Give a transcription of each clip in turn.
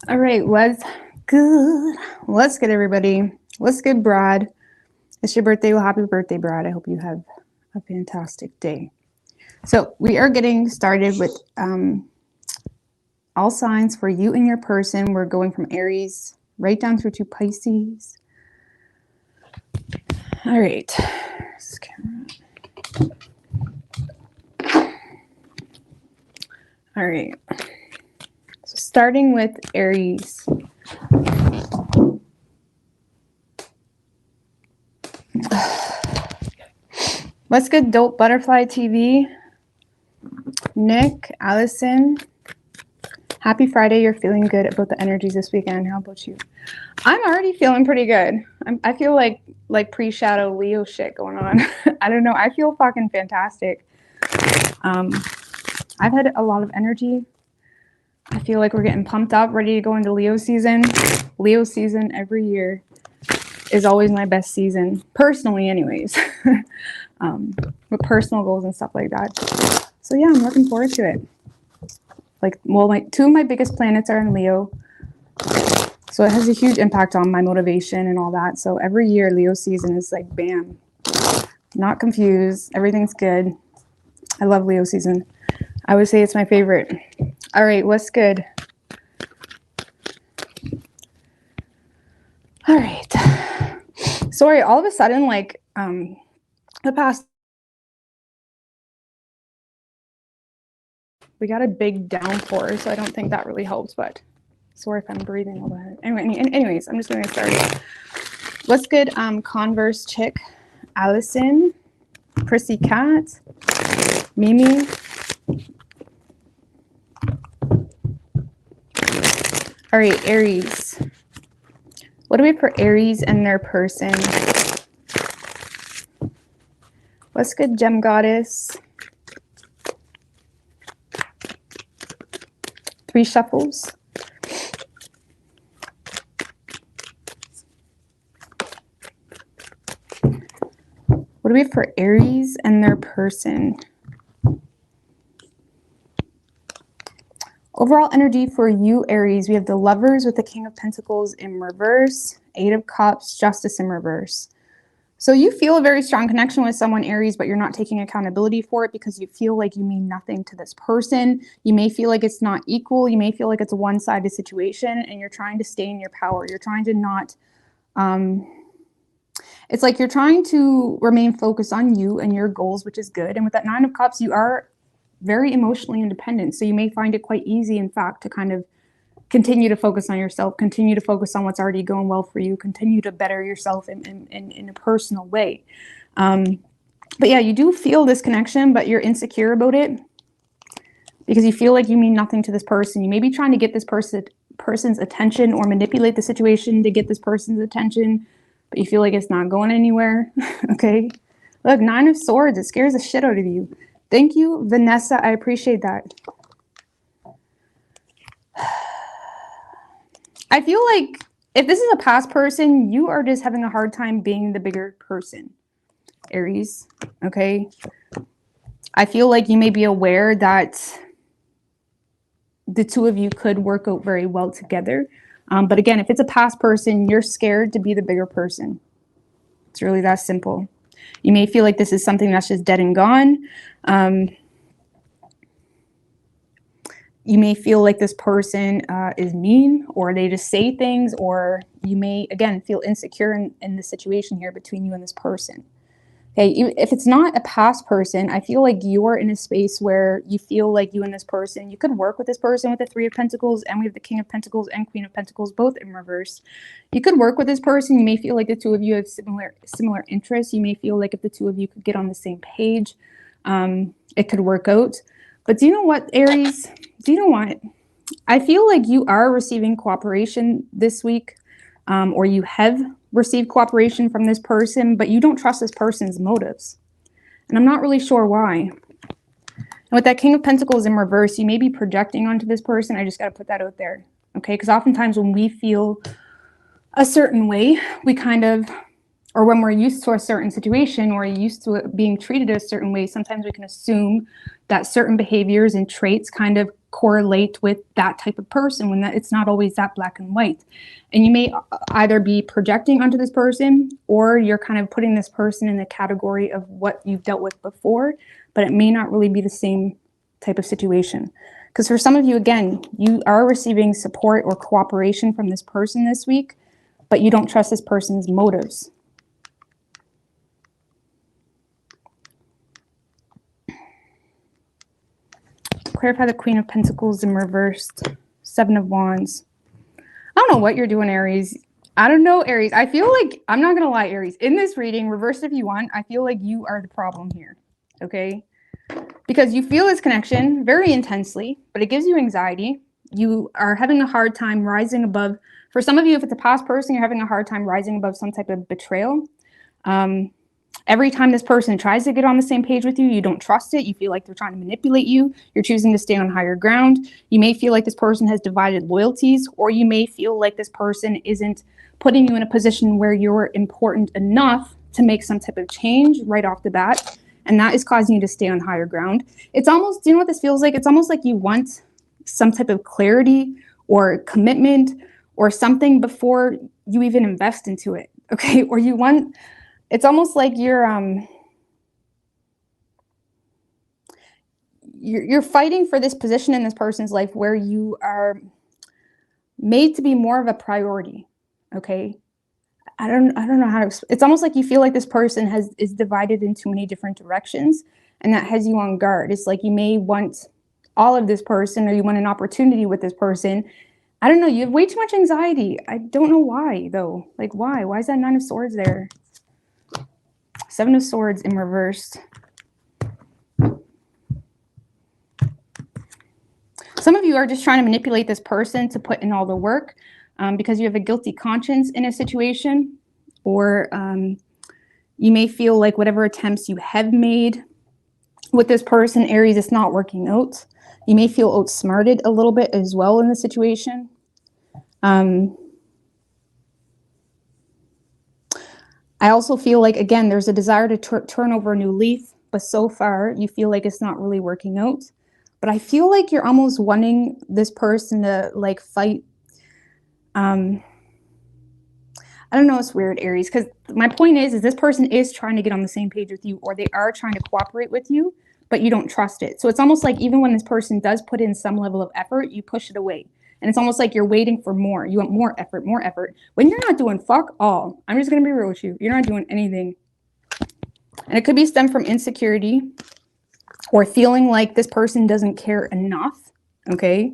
All right, what's good? What's good, everybody? What's good, Brad? It's your birthday. Well, happy birthday, Brad. I hope you have a fantastic day. So we are getting started with all signs for you and your person. We're going from Aries right down through to Pisces. All right. All right. So starting with Aries. What's good, Dope Butterfly TV? Nick, Allison. Happy Friday. You're feeling good about the energies this weekend. How about you? I'm already feeling pretty good. I feel like pre-shadow Leo shit going on. I don't know. I feel fucking fantastic. I've had a lot of energy. I feel like we're getting pumped up, ready to go into Leo season. Leo season every year is always my best season, personally anyways. With personal goals and stuff like that. So yeah, I'm looking forward to it. Two of my biggest planets are in Leo. So it has a huge impact on my motivation and all that. So every year Leo season is like, bam, not confused. Everything's good. I love Leo season. I would say it's my favorite. All right, what's good? All right. Sorry, all of a sudden, like the past, we got a big downpour, so I don't think that really helps, but sorry if I'm breathing a little bit. Anyways, I'm just going to start. What's good, Converse Chick, Allison, Prissy Cat, Mimi. All right, Aries. What do we have for Aries and their person? What's good, Gem Goddess? 3 shuffles. What do we have for Aries and their person? Overall energy for you, Aries, we have the Lovers with the King of Pentacles in reverse, 8 of Cups, Justice in reverse. So you feel a very strong connection with someone, Aries, but you're not taking accountability for it because you feel like you mean nothing to this person. You may feel like it's not equal. You may feel like it's a one-sided situation, and you're trying to stay in your power. You're trying to not... it's like you're trying to remain focused on you and your goals, which is good. And with that 9 of Cups, you are very emotionally independent. So you may find it quite easy, in fact, to kind of continue to focus on yourself, continue to focus on what's already going well for you, continue to better yourself in a personal way. But yeah, you do feel this connection, but you're insecure about it because you feel like you mean nothing to this person. You may be trying to get this person's attention or manipulate the situation to get this person's attention, but you feel like it's not going anywhere. Okay. Look, 9 of Swords, it scares the shit out of you. Thank you, Vanessa. I appreciate that. I feel like if this is a past person, you are just having a hard time being the bigger person, Aries. Okay. I feel like you may be aware that the two of you could work out very well together. But again, if it's a past person, you're scared to be the bigger person. It's really that simple. You may feel like this is something that's just dead and gone. You may feel like this person is mean, or they just say things, or you may, again, feel insecure in the situation here between you and this person. Okay, if it's not a past person, I feel like you're in a space where you feel like you and this person, you could work with this person with the 3 of Pentacles, and we have the King of Pentacles and Queen of Pentacles, both in reverse. You could work with this person. You may feel like the two of you have similar interests. You may feel like if the two of you could get on the same page, it could work out. But do you know what, Aries? Do you know what? I feel like you are receiving cooperation this week, or you have received cooperation from this person, but you don't trust this person's motives. And I'm not really sure why. And with that King of Pentacles in reverse, you may be projecting onto this person. I just got to put that out there. Okay, because oftentimes when we feel a certain way, we kind of, or when we're used to a certain situation or used to it being treated a certain way, sometimes we can assume that certain behaviors and traits kind of correlate with that type of person when it's not always that black and white. And you may either be projecting onto this person, or you're kind of putting this person in the category of what you've dealt with before, but it may not really be the same type of situation. Because for some of you, again, you are receiving support or cooperation from this person this week, but you don't trust this person's motives. Clarify the Queen of Pentacles in reversed, Seven of Wands. I don't know what you're doing, Aries. I don't know, Aries. I feel like, I'm not going to lie, Aries. In this reading, reverse if you want, I feel like you are the problem here, okay? Because you feel this connection very intensely, but it gives you anxiety. You are having a hard time rising above. For some of you, if it's a past person, you're having a hard time rising above some type of betrayal. Every time this person tries to get on the same page with you, you don't trust it. You feel like they're trying to manipulate you. You're choosing to stay on higher ground. You may feel like this person has divided loyalties, or you may feel like this person isn't putting you in a position where you're important enough to make some type of change right off the bat. And that is causing you to stay on higher ground. It's almost, do you know what this feels like? It's almost like you want some type of clarity or commitment or something before you even invest into it, okay? Or you want, it's almost like you're fighting for this position in this person's life where you are made to be more of a priority, okay? I don't know how to, it's almost like you feel like this person is divided in too many different directions, and that has you on guard. It's like you may want all of this person, or you want an opportunity with this person. I don't know, you have way too much anxiety. I don't know why though. Like why is that Nine of Swords there? Seven of Swords in reversed. Some of you are just trying to manipulate this person to put in all the work because you have a guilty conscience in a situation, or you may feel like whatever attempts you have made with this person, Aries, it's not working out. You may feel outsmarted a little bit as well in the situation. I also feel like, again, there's a desire to turn over a new leaf, but so far you feel like it's not really working out. But I feel like you're almost wanting this person to like fight. I don't know, it's weird, Aries, because my point is this person is trying to get on the same page with you, or they are trying to cooperate with you, but you don't trust it. So it's almost like even when this person does put in some level of effort, you push it away. And it's almost like you're waiting for more. You want more effort, when you're not doing fuck all. I'm just going to be real with you. You're not doing anything. And it could be stemmed from insecurity, or feeling like this person doesn't care enough, okay?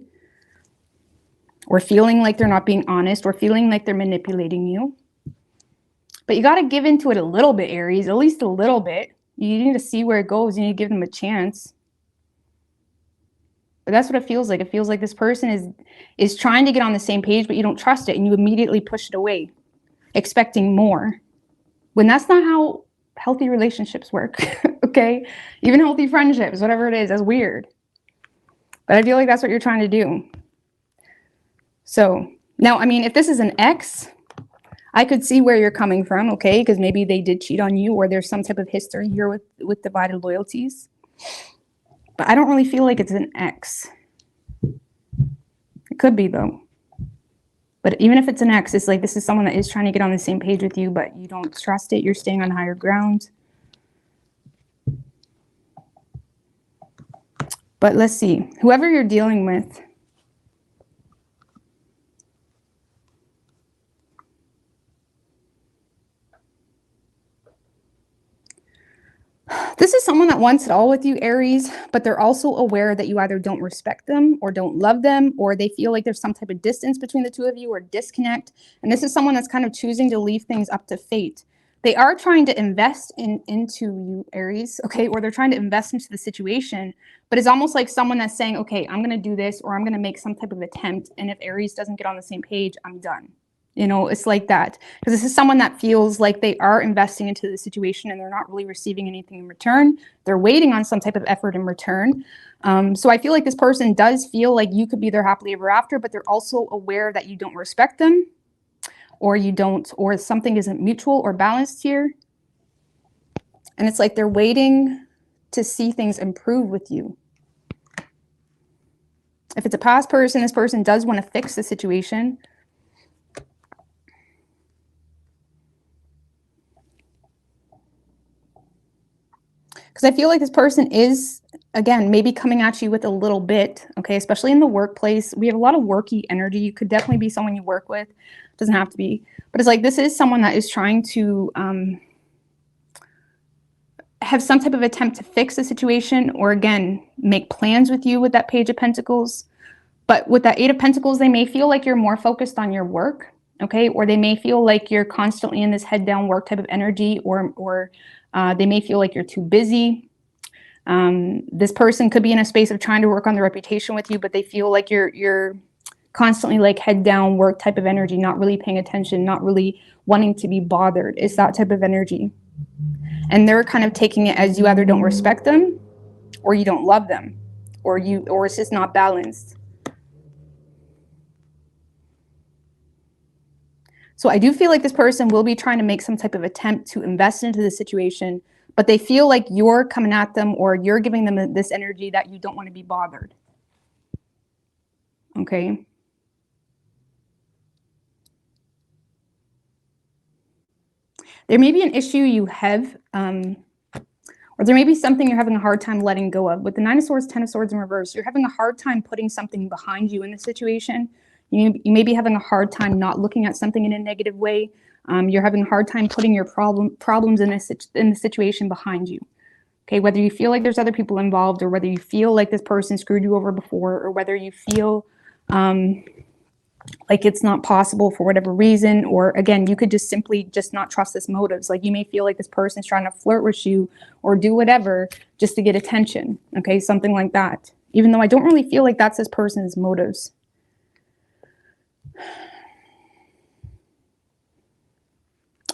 Or feeling like they're not being honest, or feeling like they're manipulating you. But you got to give into it a little bit, Aries, at least a little bit. You need to see where it goes. You need to give them a chance. But that's what it feels like. It feels like this person is trying to get on the same page, but you don't trust it, and you immediately push it away, expecting more. When that's not how healthy relationships work, okay? Even healthy friendships, whatever it is, that's weird. But I feel like that's what you're trying to do. So, now, I mean, if this is an ex, I could see where you're coming from, okay? Because maybe they did cheat on you, or there's some type of history here with divided loyalties. But I don't really feel like it's an ex. It could be, though. But even if it's an ex, it's like this is someone that is trying to get on the same page with you, but you don't trust it. You're staying on higher ground. But let's see. Whoever you're dealing with, this is someone that wants it all with you, Aries, but they're also aware that you either don't respect them or don't love them, or they feel like there's some type of distance between the two of you, or disconnect. And this is someone that's kind of choosing to leave things up to fate. They are trying to invest into you, Aries, okay, or they're trying to invest into the situation, but it's almost like someone that's saying, okay, I'm going to do this, or I'm going to make some type of attempt, and if Aries doesn't get on the same page, I'm done. You know, it's like that. Because this is someone that feels like they are investing into the situation and they're not really receiving anything in return. They're waiting on some type of effort in return. So I feel like this person does feel like you could be their happily ever after, but they're also aware that you don't respect them, or you don't, or something isn't mutual or balanced here. And it's like they're waiting to see things improve with you. If it's a past person, this person does want to fix the situation. Because I feel like this person is, again, maybe coming at you with a little bit, okay, especially in the workplace. We have a lot of worky energy. You could definitely be someone you work with. It doesn't have to be. But it's like this is someone that is trying to have some type of attempt to fix the situation, or again, make plans with you with that Page of Pentacles. But with that Eight of Pentacles, they may feel like you're more focused on your work, okay? Or they may feel like you're constantly in this head down work type of energy, or they may feel like you're too busy. This person could be in a space of trying to work on their reputation with you, but they feel like you're constantly like head down work type of energy, not really paying attention, not really wanting to be bothered. It's that type of energy. And they're kind of taking it as you either don't respect them or you don't love them, or it's just not balanced. So I do feel like this person will be trying to make some type of attempt to invest into the situation, but they feel like you're coming at them or you're giving them this energy that you don't want to be bothered. Okay. There may be an issue you have, or there may be something you're having a hard time letting go of. With the Nine of Swords, Ten of Swords in reverse, you're having a hard time putting something behind you in the situation. You may be having a hard time not looking at something in a negative way. You're having a hard time putting your problems in the situation behind you. Okay, whether you feel like there's other people involved, or whether you feel like this person screwed you over before, or whether you feel like it's not possible for whatever reason, or again, you could just simply just not trust this motives. Like you may feel like this person's trying to flirt with you or do whatever just to get attention. Okay, something like that. Even though I don't really feel like that's this person's motives.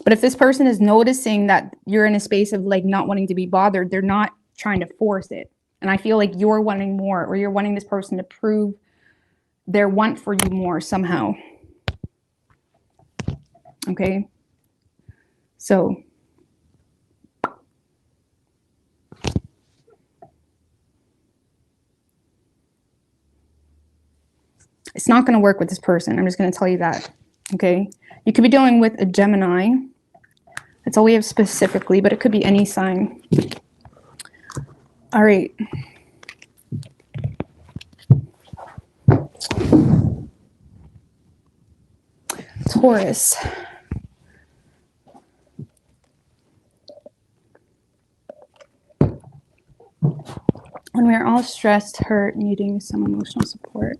But if this person is noticing that you're in a space of like not wanting to be bothered, they're not trying to force it. And I feel like you're wanting more, or you're wanting this person to prove their want for you more somehow. Okay. So it's not going to work with this person. I'm just going to tell you that. Okay. You could be dealing with a Gemini. That's all we have specifically, but it could be any sign. All right. Taurus. When we are all stressed, hurt, needing some emotional support.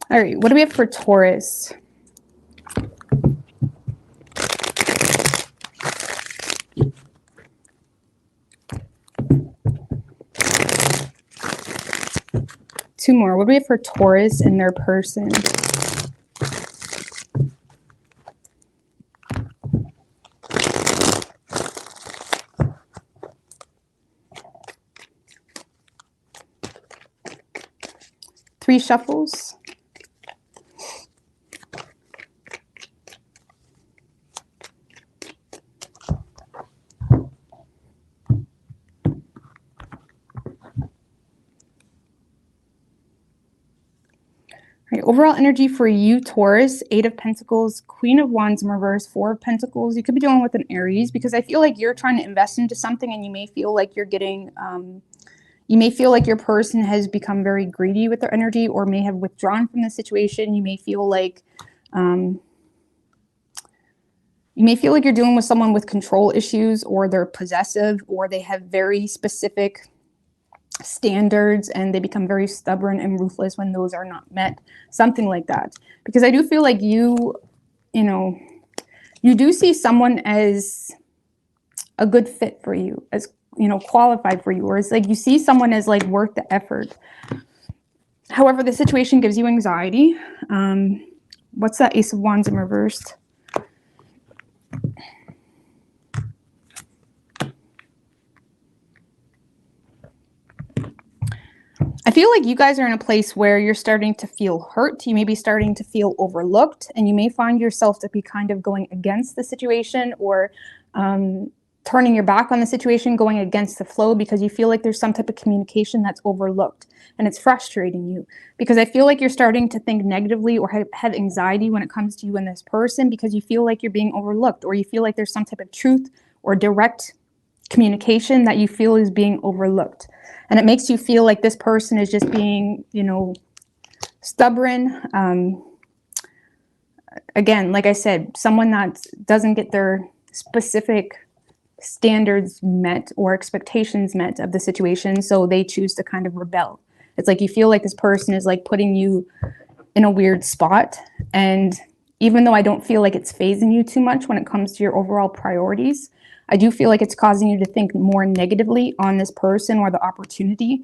All right, what do we have for Taurus? Two more. What do we have for Taurus and their person? Three shuffles. Right, overall energy for you, Taurus, Eight of Pentacles, Queen of Wands in reverse, Four of Pentacles. You could be dealing with an Aries, because I feel like you're trying to invest into something and you may feel like you're getting, you may feel like your person has become very greedy with their energy, or may have withdrawn from the situation. You may feel like, you're dealing with someone with control issues, or they're possessive, or they have very specific standards and they become very stubborn and ruthless when those are not met, something like that. Because I do feel like you do see someone as a good fit for you, as qualified for you, or it's like you see someone as like worth the effort. However, the situation gives you anxiety. What's that Ace of Wands in reversed? I feel like you guys are in a place where you're starting to feel hurt. You may be starting to feel overlooked, and you may find yourself to be kind of going against the situation, or turning your back on the situation, going against the flow because you feel like there's some type of communication that's overlooked, and it's frustrating you because I feel like you're starting to think negatively or have anxiety when it comes to you and this person because you feel like you're being overlooked, or you feel like there's some type of truth or direct communication that you feel is being overlooked. And it makes you feel like this person is just being, you know, stubborn. Again, like I said, someone that doesn't get their specific standards met or expectations met of the situation, so they choose to kind of rebel. It's like you feel like this person is like putting you in a weird spot, and even though I don't feel like it's phasing you too much when it comes to your overall priorities, I do feel like it's causing you to think more negatively on this person or the opportunity,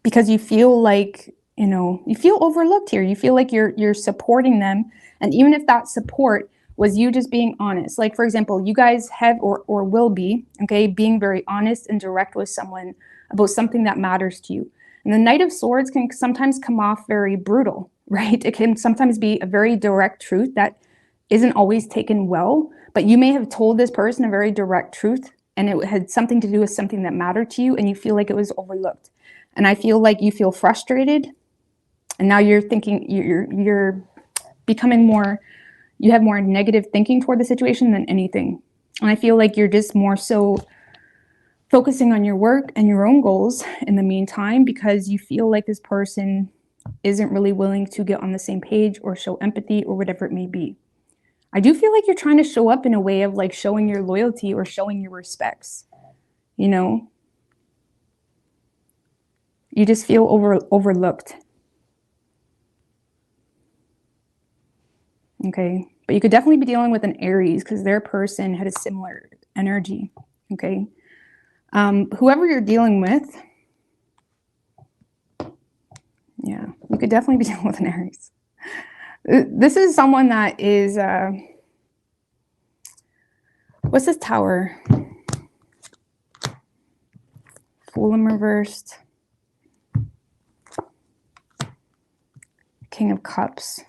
because you feel like, you know, you feel overlooked here. You feel like you're supporting them, and even if that support was you just being honest, like for example, you guys have or will be, okay, being very honest and direct with someone about something that matters to you. And the Knight of Swords can sometimes come off very brutal, right? It can sometimes be a very direct truth that isn't always taken well, but you may have told this person a very direct truth and it had something to do with something that mattered to you, and you feel like it was overlooked. And I feel like you feel frustrated, and now you're thinking, you're becoming more, you have more negative thinking toward the situation than anything. And I feel like you're just more so focusing on your work and your own goals in the meantime, because you feel like this person isn't really willing to get on the same page or show empathy or whatever it may be. I do feel like you're trying to show up in a way of like showing your loyalty or showing your respects, you know? You just feel overlooked. Okay, but you could definitely be dealing with an Aries because their person had a similar energy. Okay, whoever you're dealing with, yeah, you could definitely be dealing with an Aries. This is someone that is, what's this Tower? Fool in reversed. King of Cups.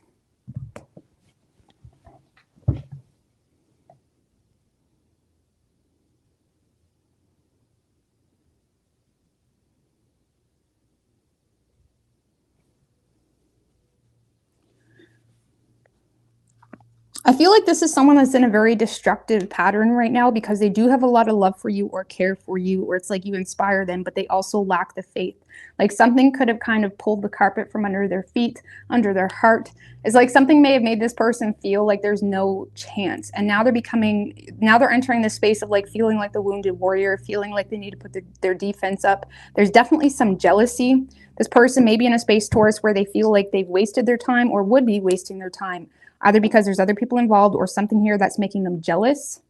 I feel like this is someone that's in a very destructive pattern right now because they do have a lot of love for you or care for you, or it's like you inspire them, but they also lack the faith. Like something could have kind of pulled the carpet from under their feet, under their heart. It's like something may have made this person feel like there's no chance. And now they're entering this space of like feeling like the wounded warrior, feeling like they need to put their defense up. There's definitely some jealousy. This person may be in a space, Taurus, where they feel like they've wasted their time or would be wasting their time, either because there's other people involved or something here that's making them jealous,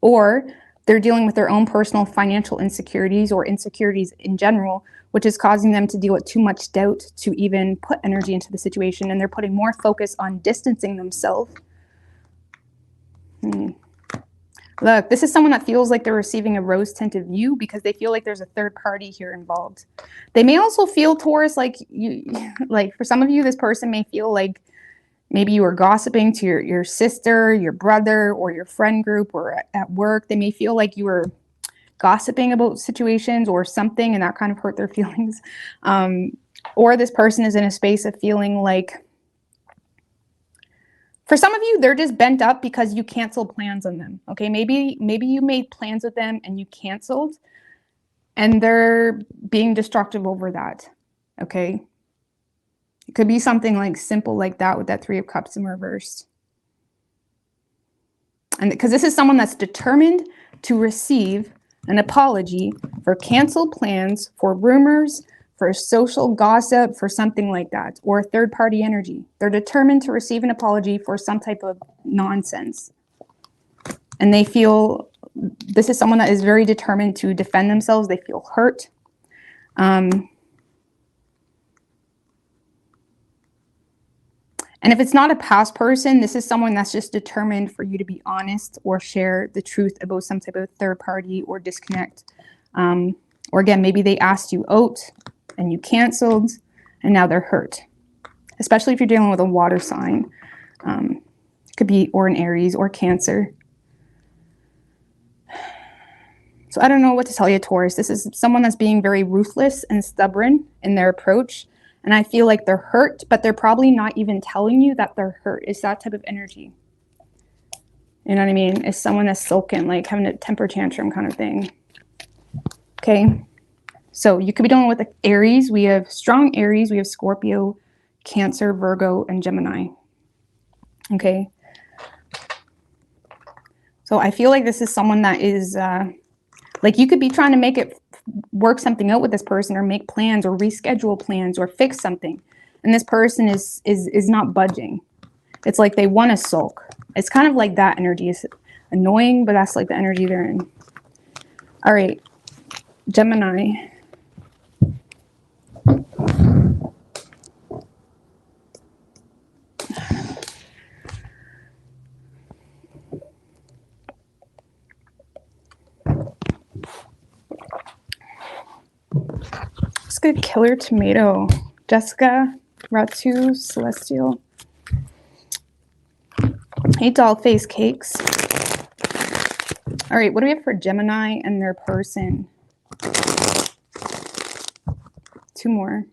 or they're dealing with their own personal financial insecurities or insecurities in general, which is causing them to deal with too much doubt to even put energy into the situation, and they're putting more focus on distancing themselves. Look, this is someone that feels like they're receiving a rose-tinted view because they feel like there's a third party here involved. They may also feel, Taurus, like like for some of you, this person may feel like maybe you were gossiping to your sister, your brother, or your friend group, or at work. They may feel like you were gossiping about situations or something, and that kind of hurt their feelings. Or this person is in a space of feeling like, for some of you, they're just bent up because you canceled plans on them. Okay, maybe you made plans with them and you canceled, and they're being destructive over that. Okay. It could be something like simple like that with that Three of Cups in reverse. And because this is someone that's determined to receive an apology for canceled plans, for rumors, for social gossip, for something like that, or third-party energy. They're determined to receive an apology for some type of nonsense. And they feel, this is someone that is very determined to defend themselves. They feel hurt. And if it's not a past person, this is someone that's just determined for you to be honest or share the truth about some type of third party or disconnect. Or again, maybe they asked you out and you canceled and now they're hurt. Especially if you're dealing with a water sign. It could be or an Aries or Cancer. So I don't know what to tell you, Taurus. This is someone that's being very ruthless and stubborn in their approach. And I feel like they're hurt, but they're probably not even telling you that they're hurt. It's that type of energy. You know what I mean? It's someone that's sulking, like having a temper tantrum kind of thing. Okay. So you could be dealing with Aries. We have strong Aries. We have Scorpio, Cancer, Virgo, and Gemini. Okay. So I feel like this is someone that is, like you could be trying to make it work something out with this person, or make plans, or reschedule plans, or fix something. And this person is not budging. It's like they want to sulk. It's kind of like that energy. Is annoying, but that's like the energy they're in. All right. Gemini. Let's get Killer Tomato. Jessica, Ratu, Celestial. Hey, doll face cakes. All right, what do we have for Gemini and their person? Two more.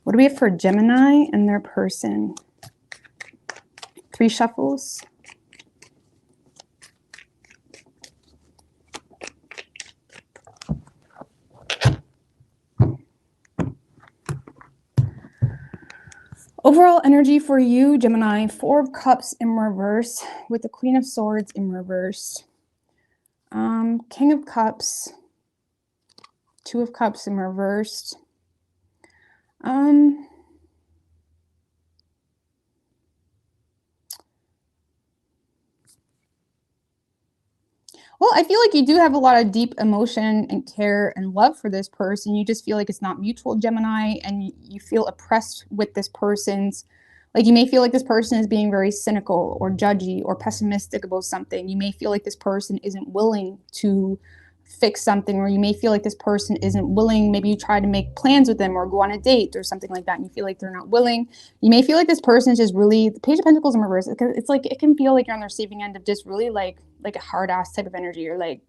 What do we have for Gemini and their person? Three shuffles. Overall energy for you, Gemini, 4 of Cups in reverse with the Queen of Swords in reverse. King of Cups, 2 of Cups in reverse. Well, I feel like you do have a lot of deep emotion and care and love for this person. You just feel like it's not mutual, Gemini, and you feel oppressed with this person's, like you may feel like this person is being very cynical or judgy or pessimistic about something. You may feel like this person isn't willing to fix something, or you may feel like this person isn't willing. Maybe you try to make plans with them or go on a date or something like that, and you feel like they're not willing. You may feel like this person is just really, the Page of Pentacles in reverse, it's like it can feel like you're on the receiving end of just really like a hard ass type of energy, or like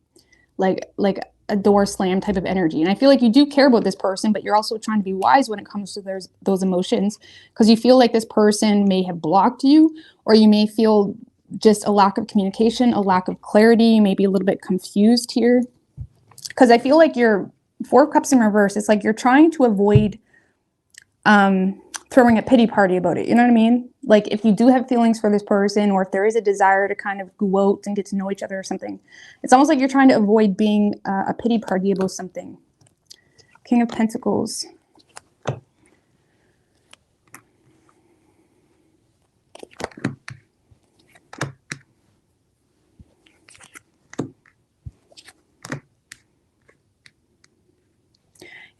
a door slam type of energy. And I feel like you do care about this person, but you're also trying to be wise when it comes to those emotions, because you feel like this person may have blocked you, or you may feel just a lack of communication, a lack of clarity. You may be a little bit confused here. Because I feel like you're 4 of Cups in reverse. It's like you're trying to avoid throwing a pity party about it. You know what I mean? Like if you do have feelings for this person, or if there is a desire to kind of go out and get to know each other or something, it's almost like you're trying to avoid being a pity party about something. King of Pentacles.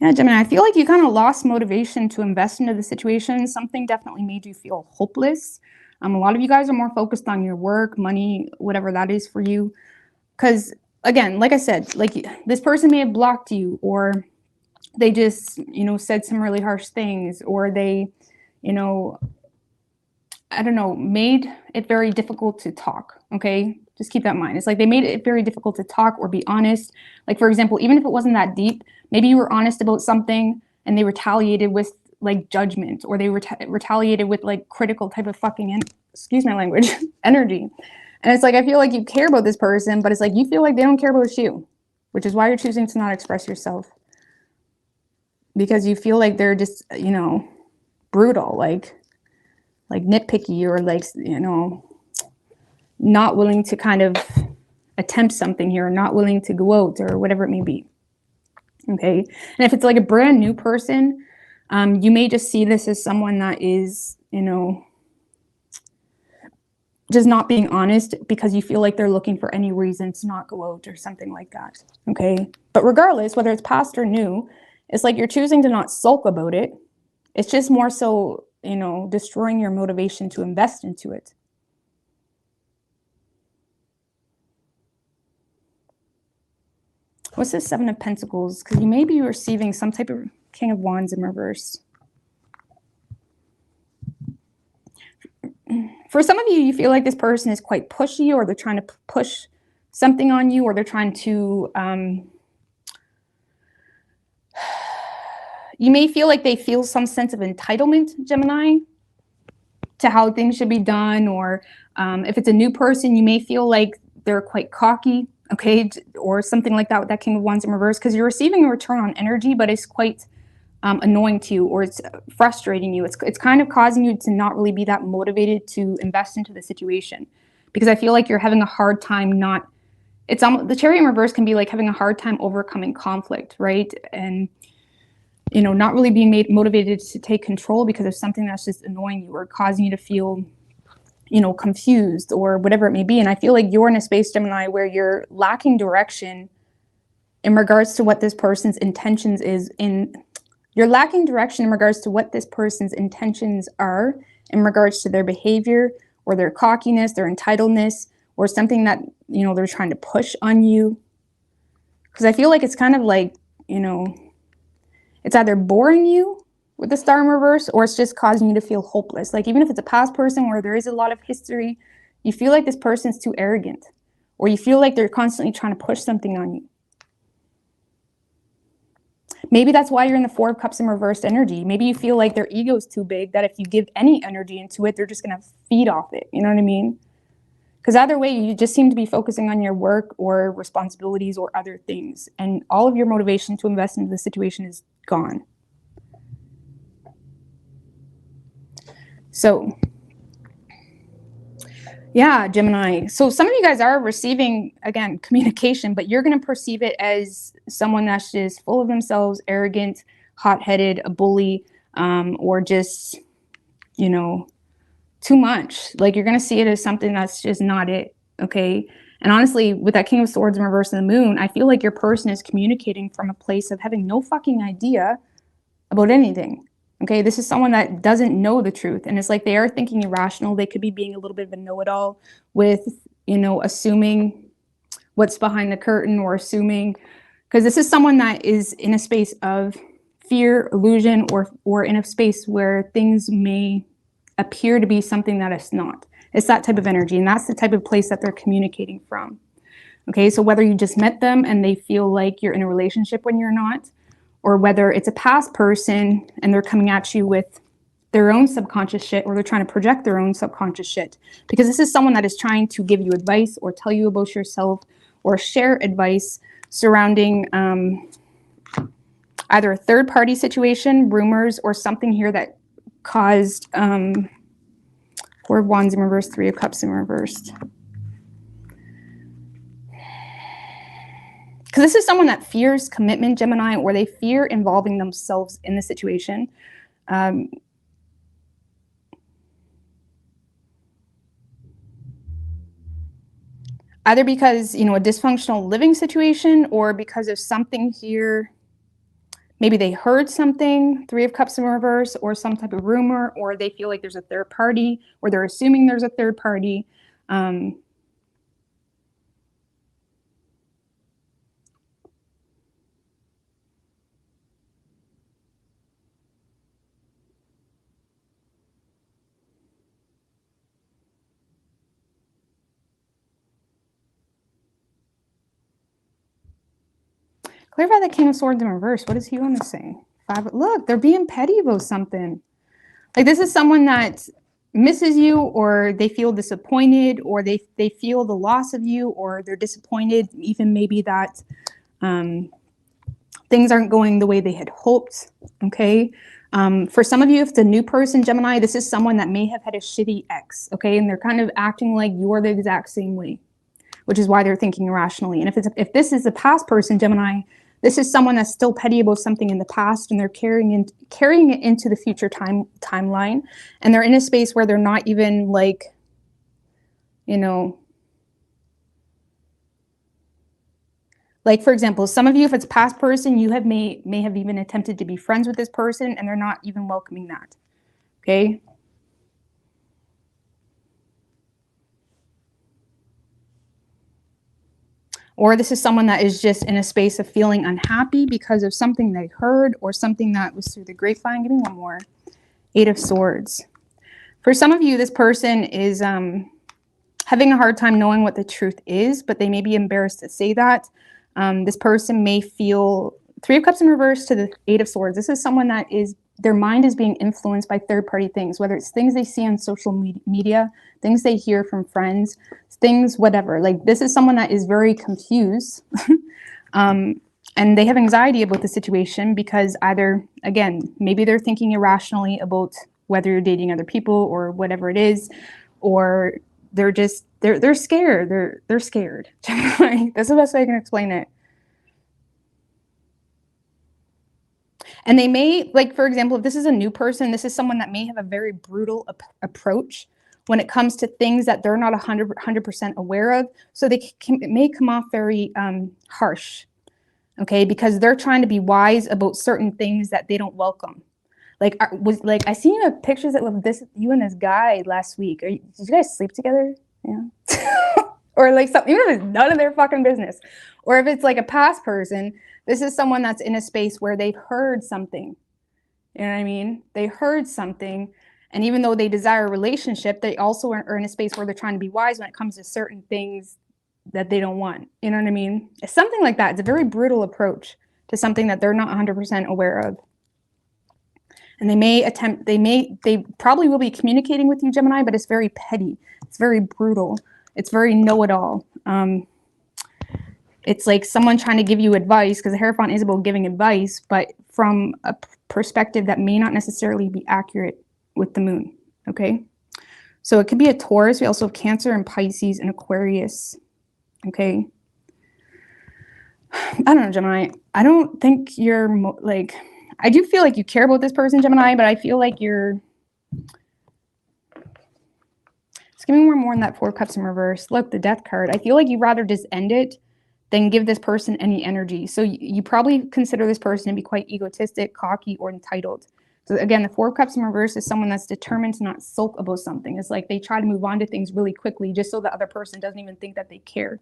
Yeah, Gemini, I feel like you kind of lost motivation to invest into the situation. Something definitely made you feel hopeless. A lot of you guys are more focused on your work, money, whatever that is for you. Because, again, like I said, like this person may have blocked you, or they just, said some really harsh things, or they, I don't know, made it very difficult to talk, okay? Just keep that in mind. It's like they made it very difficult to talk or be honest. Like, for example, even if it wasn't that deep, maybe you were honest about something and they retaliated with like judgment, or they retaliated with like critical type of fucking, excuse my language, energy. And it's like, I feel like you care about this person, but it's like you feel like they don't care about you, which is why you're choosing to not express yourself. Because you feel like they're just, brutal, like nitpicky, or like, not willing to kind of attempt something here, or not willing to go out, or whatever it may be. Okay. And if it's like a brand new person, you may just see this as someone that is, just not being honest because you feel like they're looking for any reason to not go out or something like that. Okay. But regardless, whether it's past or new, it's like you're choosing to not sulk about it. It's just more so, destroying your motivation to invest into it. What's this 7 of Pentacles? Because you may be receiving some type of King of Wands in reverse. For some of you, you feel like this person is quite pushy, or they're trying to push something on you, or they're trying to, you may feel like they feel some sense of entitlement, Gemini, to how things should be done. Or if it's a new person, you may feel like they're quite cocky, okay, or something like that with that King of Wands in reverse, because you're receiving a return on energy, but it's quite annoying to you, or it's frustrating you. It's kind of causing you to not really be that motivated to invest into the situation, because I feel like you're having a hard time not, it's almost, the Chariot in reverse can be like having a hard time overcoming conflict, right? And, you know, not really being motivated to take control because of something that's just annoying you or causing you to feel, you know, confused or whatever it may be. And I feel like you're in a space, Gemini, where you're lacking direction in regards to what this person's intentions is in, you're lacking direction in regards to what this person's intentions are in regards to their behavior or their cockiness, their entitledness, or something that, you know, they're trying to push on you. Because I feel like it's kind of like, you know, it's either boring you with the Star in reverse, or it's just causing you to feel hopeless. Like, even if it's a past person where there is a lot of history, you feel like this person's too arrogant, or you feel like they're constantly trying to push something on you. Maybe that's why you're in the Four of Cups in reversed energy. Maybe you feel like their ego is too big, that if you give any energy into it, they're just going to feed off it. You know what I mean? Because either way, you just seem to be focusing on your work or responsibilities or other things. And all of your motivation to invest into the situation is gone. So, yeah, Gemini. So some of you guys are receiving, again, communication, but you're going to perceive it as someone that's just full of themselves, arrogant, hot-headed, a bully, or just, you know, too much. Like, you're going to see it as something that's just not it, okay? And honestly, with that King of Swords in reverse and the Moon, I feel like your person is communicating from a place of having no fucking idea about anything. Okay, this is someone that doesn't know the truth, and it's like they are thinking irrational. They could be being a little bit of a know-it-all with, you know, assuming what's behind the curtain, or assuming, because this is someone that is in a space of fear, illusion, or in a space where things may appear to be something that it's not. It's that type of energy, and that's the type of place that they're communicating from. Okay, so whether you just met them and they feel like you're in a relationship when you're not, or whether it's a past person and they're coming at you with their own subconscious shit, or they're trying to project their own subconscious shit. Because this is someone that is trying to give you advice or tell you about yourself or share advice surrounding either a third-party situation, rumors, or something here that caused Four of Wands in reverse, Three of Cups in reversed. Because this is someone that fears commitment, Gemini, or they fear involving themselves in the situation. Either because, you know, a dysfunctional living situation, or because of something here. Maybe they heard something, Three of Cups in reverse, or some type of rumor, or they feel like there's a third party, or they're assuming there's a third party. Clarify the King of Swords in reverse. What does he want to say? Look, they're being petty about something. Like, this is someone that misses you, or they feel disappointed, or they feel the loss of you, or they're disappointed even maybe that things aren't going the way they had hoped, okay? For some of you, if it's a new person, Gemini, this is someone that may have had a shitty ex, okay? And they're kind of acting like you're the exact same way, which is why they're thinking irrationally. And if this is a past person, Gemini, this is someone that's still petty about something in the past, and they're carrying it into the future timeline. And they're in a space where they're not even like, you know, like, for example, some of you, if it's a past person, you may have even attempted to be friends with this person, and they're not even welcoming that, okay? Or this is someone that is just in a space of feeling unhappy because of something they heard or something that was through the grapevine. Give me one more. 8 of Swords. For some of you, this person is having a hard time knowing what the truth is, but they may be embarrassed to say that. This person may feel 3 of Cups in reverse to the 8 of Swords. This is someone that is, their mind is being influenced by third-party things, whether it's things they see on social media, things they hear from friends, things, whatever. Like, this is someone that is very confused. And they have anxiety about the situation because either, again, maybe they're thinking irrationally about whether you're dating other people or whatever it is, or they're just, they're scared. They're scared. That's the best way I can explain it. And they may, like, for example, if this is a new person, this is someone that may have a very brutal approach when it comes to things that they're not 100% aware of. So it may come off very harsh, okay? Because they're trying to be wise about certain things that they don't welcome. Like, I seen you have pictures of you and this guy last week. Did you guys sleep together? Yeah. Or like something, even if it's none of their fucking business. Or if it's like a past person, this is someone that's in a space where they've heard something. You know what I mean? They heard something. And even though they desire a relationship, they also are in a space where they're trying to be wise when it comes to certain things that they don't want. You know what I mean? It's something like that. It's a very brutal approach to something that they're not 100% aware of. And they probably will be communicating with you, Gemini, but it's very petty. It's very brutal. It's very know-it-all. It's like someone trying to give you advice, because the Hierophant is about giving advice, but from a perspective that may not necessarily be accurate with the moon, okay? So it could be a Taurus. We also have Cancer and Pisces and Aquarius, okay? I don't know, Gemini. I don't think you're, I do feel like you care about this person, Gemini, but I feel like you're... Just give me more on that 4 of Cups in reverse. Look, the Death card. I feel like you'd rather just end it than give this person any energy. So you probably consider this person to be quite egotistic, cocky, or entitled. So again, the 4 of Cups in reverse is someone that's determined to not sulk about something. It's like they try to move on to things really quickly just so the other person doesn't even think that they care.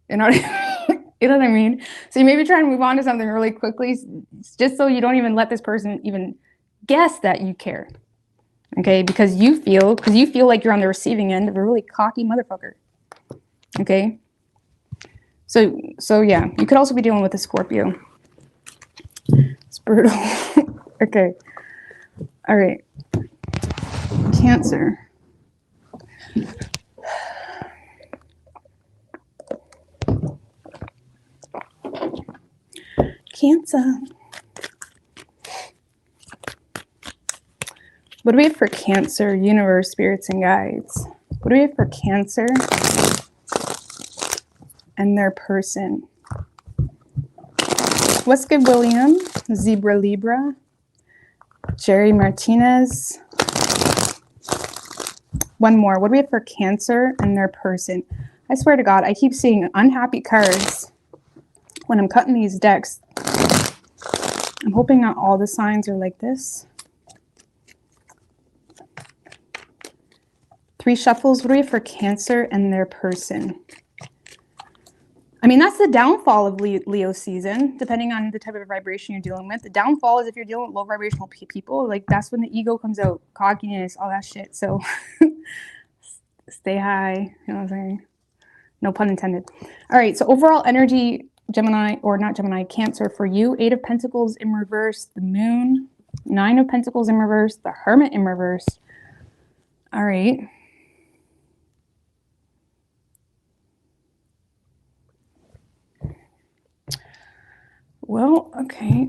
You know what I mean? You know what I mean? So you may be trying to move on to something really quickly just so you don't even let this person even guess that you care. Okay? Because you feel like you're on the receiving end of a really cocky motherfucker. Okay? So yeah, you could also be dealing with a Scorpio. It's brutal. Okay. All right. Cancer. Cancer. What do we have for Cancer, universe, spirits, and guides? What do we have for Cancer and their person? What's good, William? Zebra Libra. Jerry Martinez. One more. What do we have for Cancer and their person? I swear to God, I keep seeing unhappy cards when I'm cutting these decks. I'm hoping not all the signs are like this. 3 shuffles. What do we have for Cancer and their person? I mean, that's the downfall of Leo season, depending on the type of vibration you're dealing with. The downfall is if you're dealing with low vibrational people, like that's when the ego comes out, cockiness, all that shit. So stay high, you know what I'm saying? No pun intended. All right, so overall energy, Gemini, or not Gemini, Cancer for you. 8 of Pentacles in reverse, the Moon. 9 of Pentacles in reverse, the Hermit in reverse. All right. Well, okay.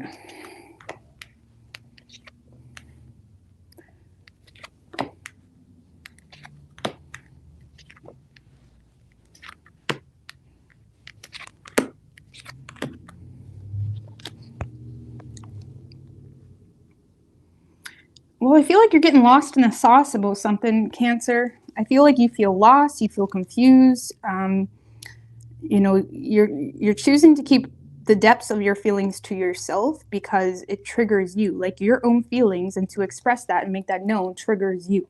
Well, I feel like you're getting lost in the sauce about something, Cancer. I feel like you feel lost, you feel confused. You know, you're choosing to keep the depths of your feelings to yourself because it triggers you, like your own feelings, and to express that and make that known triggers you,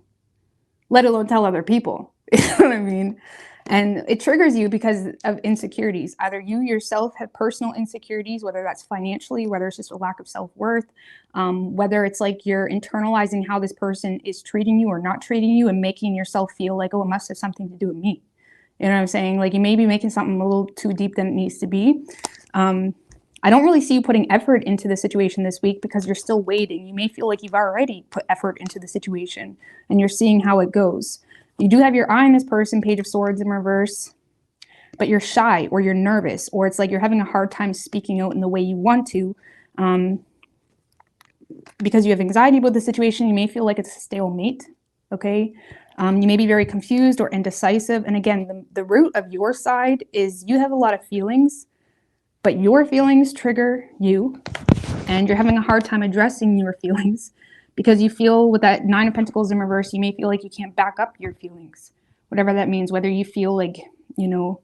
let alone tell other people. You know what I mean? And it triggers you because of insecurities. Either you yourself have personal insecurities, whether that's financially, whether it's just a lack of self-worth, whether it's like you're internalizing how this person is treating you or not treating you and making yourself feel like, oh, it must have something to do with me. You know what I'm saying? Like you may be making something a little too deep than it needs to be. I don't really see you putting effort into the situation this week because you're still waiting. You may feel like you've already put effort into the situation and you're seeing how it goes. You do have your eye on this person, Page of Swords in reverse, but you're shy or you're nervous, or it's like you're having a hard time speaking out in the way you want to because you have anxiety about the situation. You may feel like it's a stalemate, okay? You may be very confused or indecisive. And again, the root of your side is you have a lot of feelings, but your feelings trigger you, and you're having a hard time addressing your feelings because you feel with that Nine of Pentacles in reverse, you may feel like you can't back up your feelings, whatever that means, whether you feel like, you know,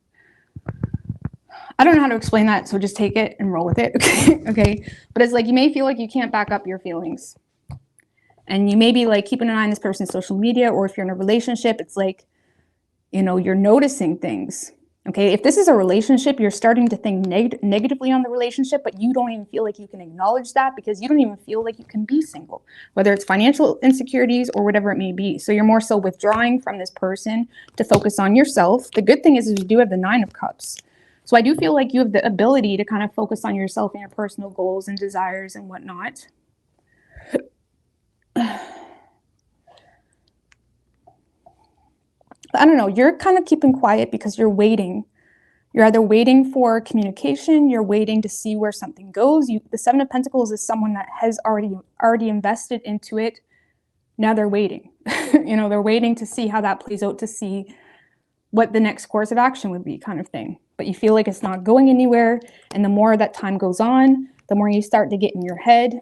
I don't know how to explain that, so just take it and roll with it, okay? Okay, but it's like you may feel like you can't back up your feelings. And you may be like keeping an eye on this person's social media, or if you're in a relationship, it's like, you know, you're noticing things. Okay, if this is a relationship, you're starting to think negatively on the relationship, but you don't even feel like you can acknowledge that because you don't even feel like you can be single, whether it's financial insecurities or whatever it may be. So you're more so withdrawing from this person to focus on yourself. The good thing is you do have the Nine of Cups. So I do feel like you have the ability to kind of focus on yourself and your personal goals and desires and whatnot. I don't know, you're kind of keeping quiet because you're waiting. You're either waiting for communication, you're waiting to see where something goes. The Seven of Pentacles is someone that has already invested into it. Now they're waiting. You know, they're waiting to see how that plays out, to see what the next course of action would be, kind of thing. But you feel like it's not going anywhere. And the more that time goes on, the more you start to get in your head.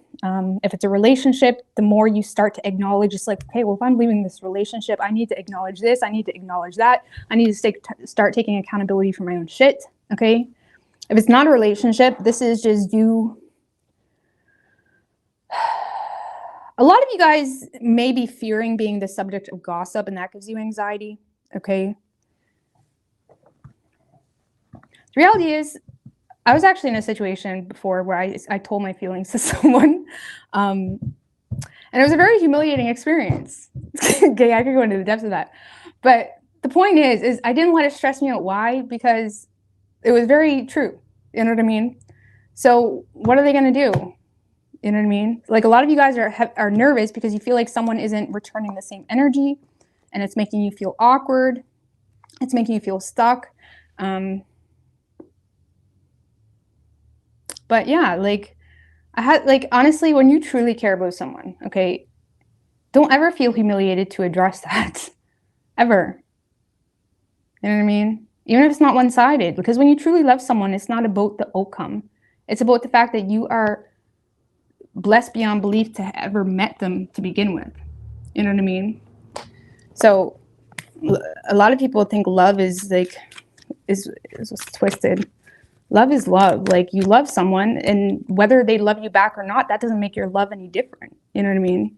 If it's a relationship, the more you start to acknowledge, it's like, okay, well, if I'm leaving this relationship, I need to acknowledge this. I need to acknowledge that. I need to start taking accountability for my own shit, okay? If it's not a relationship, this is just you. A lot of you guys may be fearing being the subject of gossip, and that gives you anxiety, okay? The reality is, I was actually in a situation before where I told my feelings to someone, and it was a very humiliating experience. Okay, I could go into the depths of that. But the point is I didn't let it stress me out. Why? Because it was very true. You know what I mean? So what are they going to do? You know what I mean? Like a lot of you guys are nervous because you feel like someone isn't returning the same energy, and it's making you feel awkward. It's making you feel stuck. But yeah, like honestly, when you truly care about someone, okay, don't ever feel humiliated to address that. Ever. You know what I mean? Even if it's not one-sided, because when you truly love someone, it's not about the outcome. It's about the fact that you are blessed beyond belief to have ever met them to begin with. You know what I mean? So a lot of people think love is like, is twisted. Love is love. Like you love someone, and whether they love you back or not, that doesn't make your love any different. You know what I mean?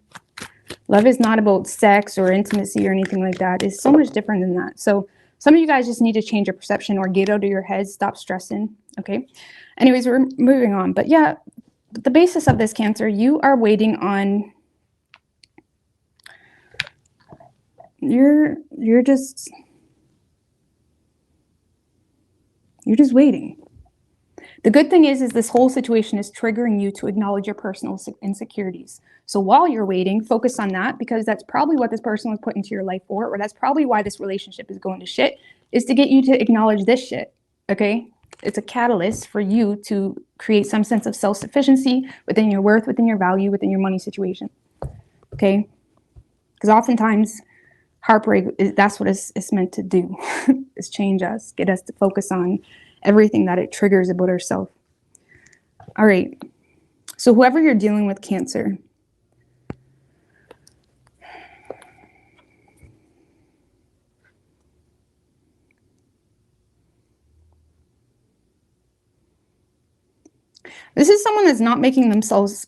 Love is not about sex or intimacy or anything like that. It's so much different than that. So some of you guys just need to change your perception or get out of your head, stop stressing. Okay. Anyways, we're moving on. But yeah, the basis of this, Cancer, you are waiting on, you're just waiting. The good thing is this whole situation is triggering you to acknowledge your personal insecurities. So while you're waiting, focus on that, because that's probably what this person was put into your life for, or that's probably why this relationship is going to shit, is to get you to acknowledge this shit, okay? It's a catalyst for you to create some sense of self-sufficiency within your worth, within your value, within your money situation, okay? Because oftentimes heartbreak, that's what it's meant to do, is change us, get us to focus on everything that it triggers about ourselves. All right. So whoever you're dealing with, Cancer, this is someone that's not making themselves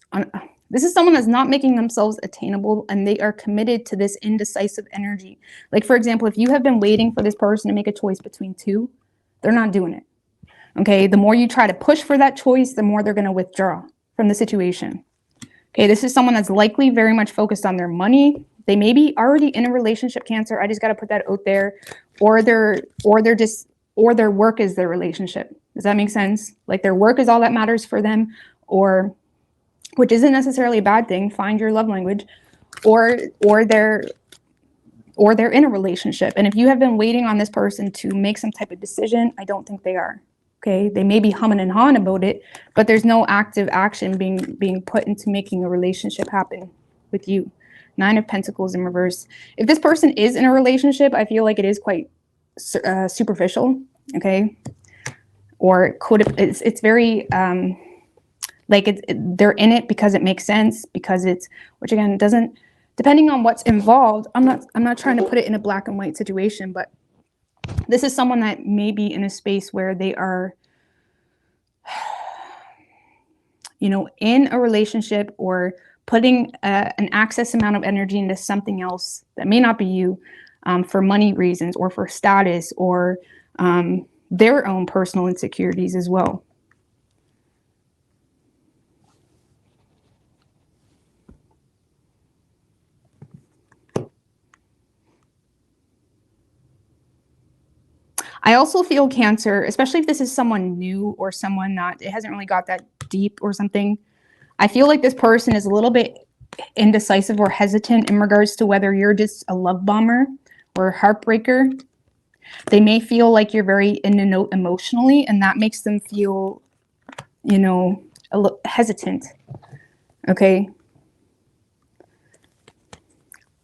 This is someone that's not making themselves attainable, and they are committed to this indecisive energy. Like, for example, if you have been waiting for this person to make a choice between two, they're not doing it. Okay, the more you try to push for that choice, the more they're going to withdraw from the situation. Okay, this is someone that's likely very much focused on their money. They may be already in a relationship, Cancer. I just got to put that out there. Or their work is their relationship. Does that make sense? Like, their work is all that matters for them, or, which isn't necessarily a bad thing. Find your love language. Or they're in a relationship. And if you have been waiting on this person to make some type of decision, I don't think they are. Okay, they may be humming and hawing about it, but there's no active action being put into making a relationship happen with you. 9 of Pentacles in reverse. If this person is in a relationship, I feel like it is quite superficial. Okay, or it's very like they're in it because it makes sense, because it's, which again doesn't, depending on what's involved. I'm not trying to put it in a black and white situation, but this is someone that may be in a space where they are, you know, in a relationship, or putting an excess amount of energy into something else that may not be you, for money reasons, or for status, or their own personal insecurities as well. I also feel, Cancer, especially if this is someone new or someone that it hasn't really got that deep or something, I feel like this person is a little bit indecisive or hesitant in regards to whether you're just a love bomber or a heartbreaker. They may feel like you're very in the note emotionally, and that makes them feel, you know, a little hesitant. Okay.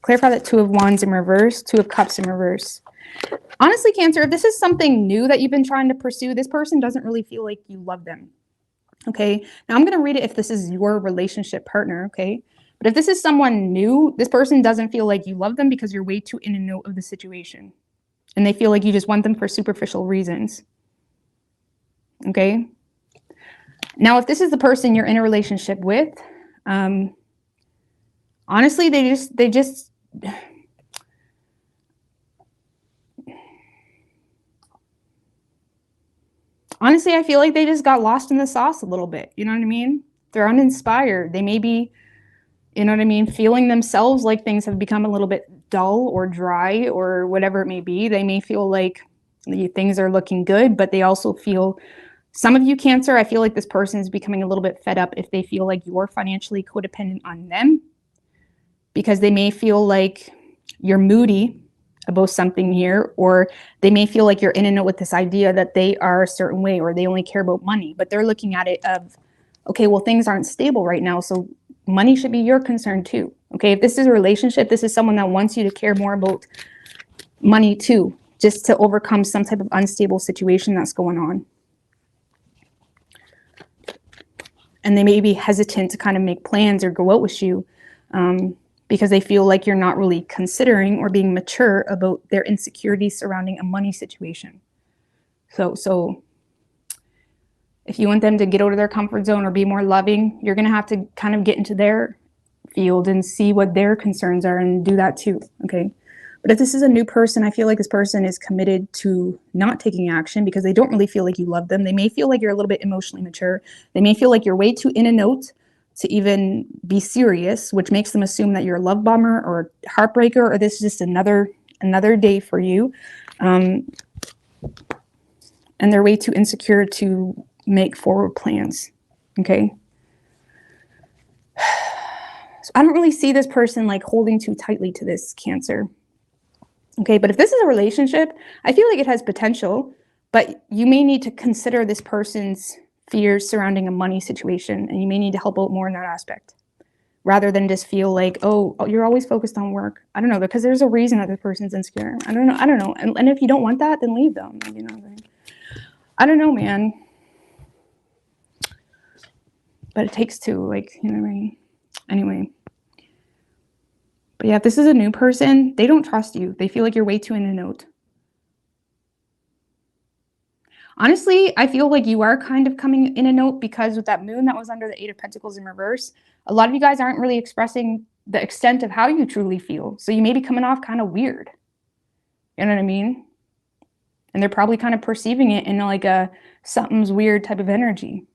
Clarify that 2 of Wands in reverse, 2 of Cups in reverse. Honestly, Cancer, if this is something new that you've been trying to pursue, this person doesn't really feel like you love them. Okay, now I'm going to read it if this is your relationship partner. Okay, but if this is someone new, this person doesn't feel like you love them because you're way too in a note of the situation, and they feel like you just want them for superficial reasons. Okay, now if this is the person you're in a relationship with, honestly, they just honestly, I feel like they just got lost in the sauce a little bit. You know what I mean? They're uninspired. They may be, you know what I mean, feeling themselves like things have become a little bit dull or dry or whatever it may be. They may feel like things are looking good, but they also feel, some of you, Cancer, I feel like this person is becoming a little bit fed up if they feel like you're financially codependent on them, because they may feel like you're moody about something here, or they may feel like you're in a note with this idea that they are a certain way, or they only care about money, but they're looking at it of, okay, well, things aren't stable right now, so money should be your concern too. Okay, if this is a relationship, this is someone that wants you to care more about money too, just to overcome some type of unstable situation that's going on. And they may be hesitant to kind of make plans or go out with you, because they feel like you're not really considering or being mature about their insecurities surrounding a money situation. So if you want them to get out of their comfort zone or be more loving, you're going to have to kind of get into their field and see what their concerns are and do that too. Okay. But if this is a new person, I feel like this person is committed to not taking action because they don't really feel like you love them. They may feel like you're a little bit emotionally mature. They may feel like you're way too in a note to even be serious, which makes them assume that you're a love bomber or a heartbreaker, or this is just another day for you. And they're way too insecure to make forward plans. Okay. So I don't really see this person like holding too tightly to this, Cancer. Okay, but if this is a relationship, I feel like it has potential, but you may need to consider this person's fears surrounding a money situation, and you may need to help out more in that aspect, rather than just feel like, oh, you're always focused on work. I don't know, because there's a reason that this person's insecure. I don't know. And if you don't want that, then leave them. You know what I mean? I don't know, man. But it takes two, like, you know what I mean? Anyway. But yeah, if this is a new person, they don't trust you. They feel like you're way too in the note. Honestly, I feel like you are kind of coming in a note because with that moon that was under the 8 of Pentacles in reverse, a lot of you guys aren't really expressing the extent of how you truly feel. So you may be coming off kind of weird. You know what I mean? And they're probably kind of perceiving it in like a something's weird type of energy.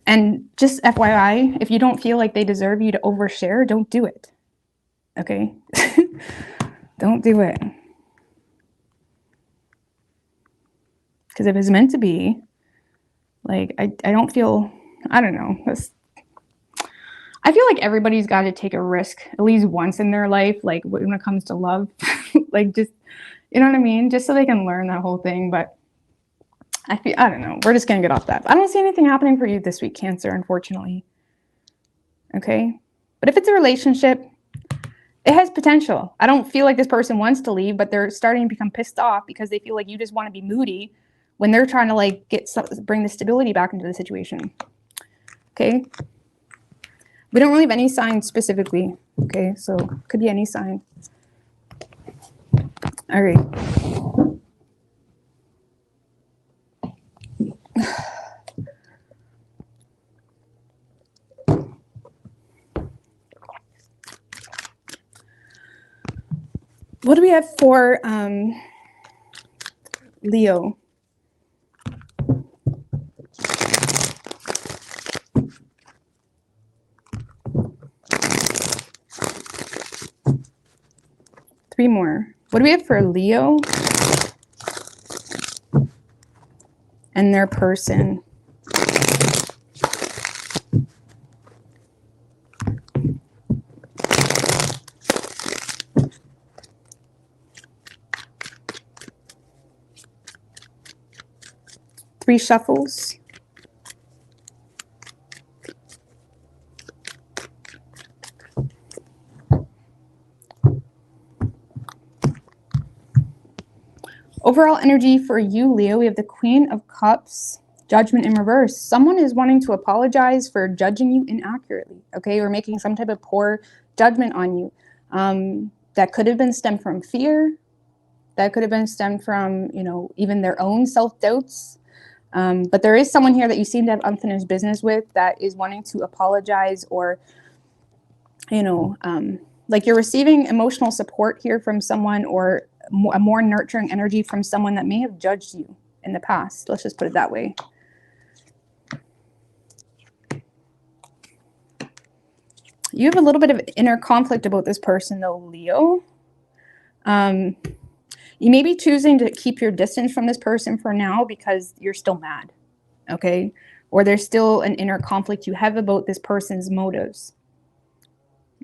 And just FYI, if you don't feel like they deserve you to overshare, don't do it. Okay? Don't do it. Because if it's meant to be, like, I don't feel, I don't know. I feel like everybody's got to take a risk at least once in their life, like when it comes to love. Like, just, you know what I mean? Just so they can learn that whole thing. But I don't know. We're just going to get off that. I don't see anything happening for you this week, Cancer, unfortunately. Okay? But if it's a relationship, it has potential. I don't feel like this person wants to leave, but they're starting to become pissed off because they feel like you just want to be moody when they're trying to like bring the stability back into the situation. Okay? We don't really have any sign specifically. Okay? So could be any sign. All right. What do we have for Leo? Three more. What do we have for Leo and their person? Three shuffles. Overall energy for you, Leo, we have the Queen of Cups, Judgment in reverse. Someone is wanting to apologize for judging you inaccurately, okay, or making some type of poor judgment on you. That could have been stemmed from fear. That could have been stemmed from, you know, even their own self-doubts. But there is someone here that you seem to have unfinished business with that is wanting to apologize, or, you know, like you're receiving emotional support here from someone, or a more nurturing energy from someone that may have judged you in the past. Let's just put it that way. You have a little bit of inner conflict about this person, though, Leo. You may be choosing to keep your distance from this person for now because you're still mad, okay? Or there's still an inner conflict you have about this person's motives.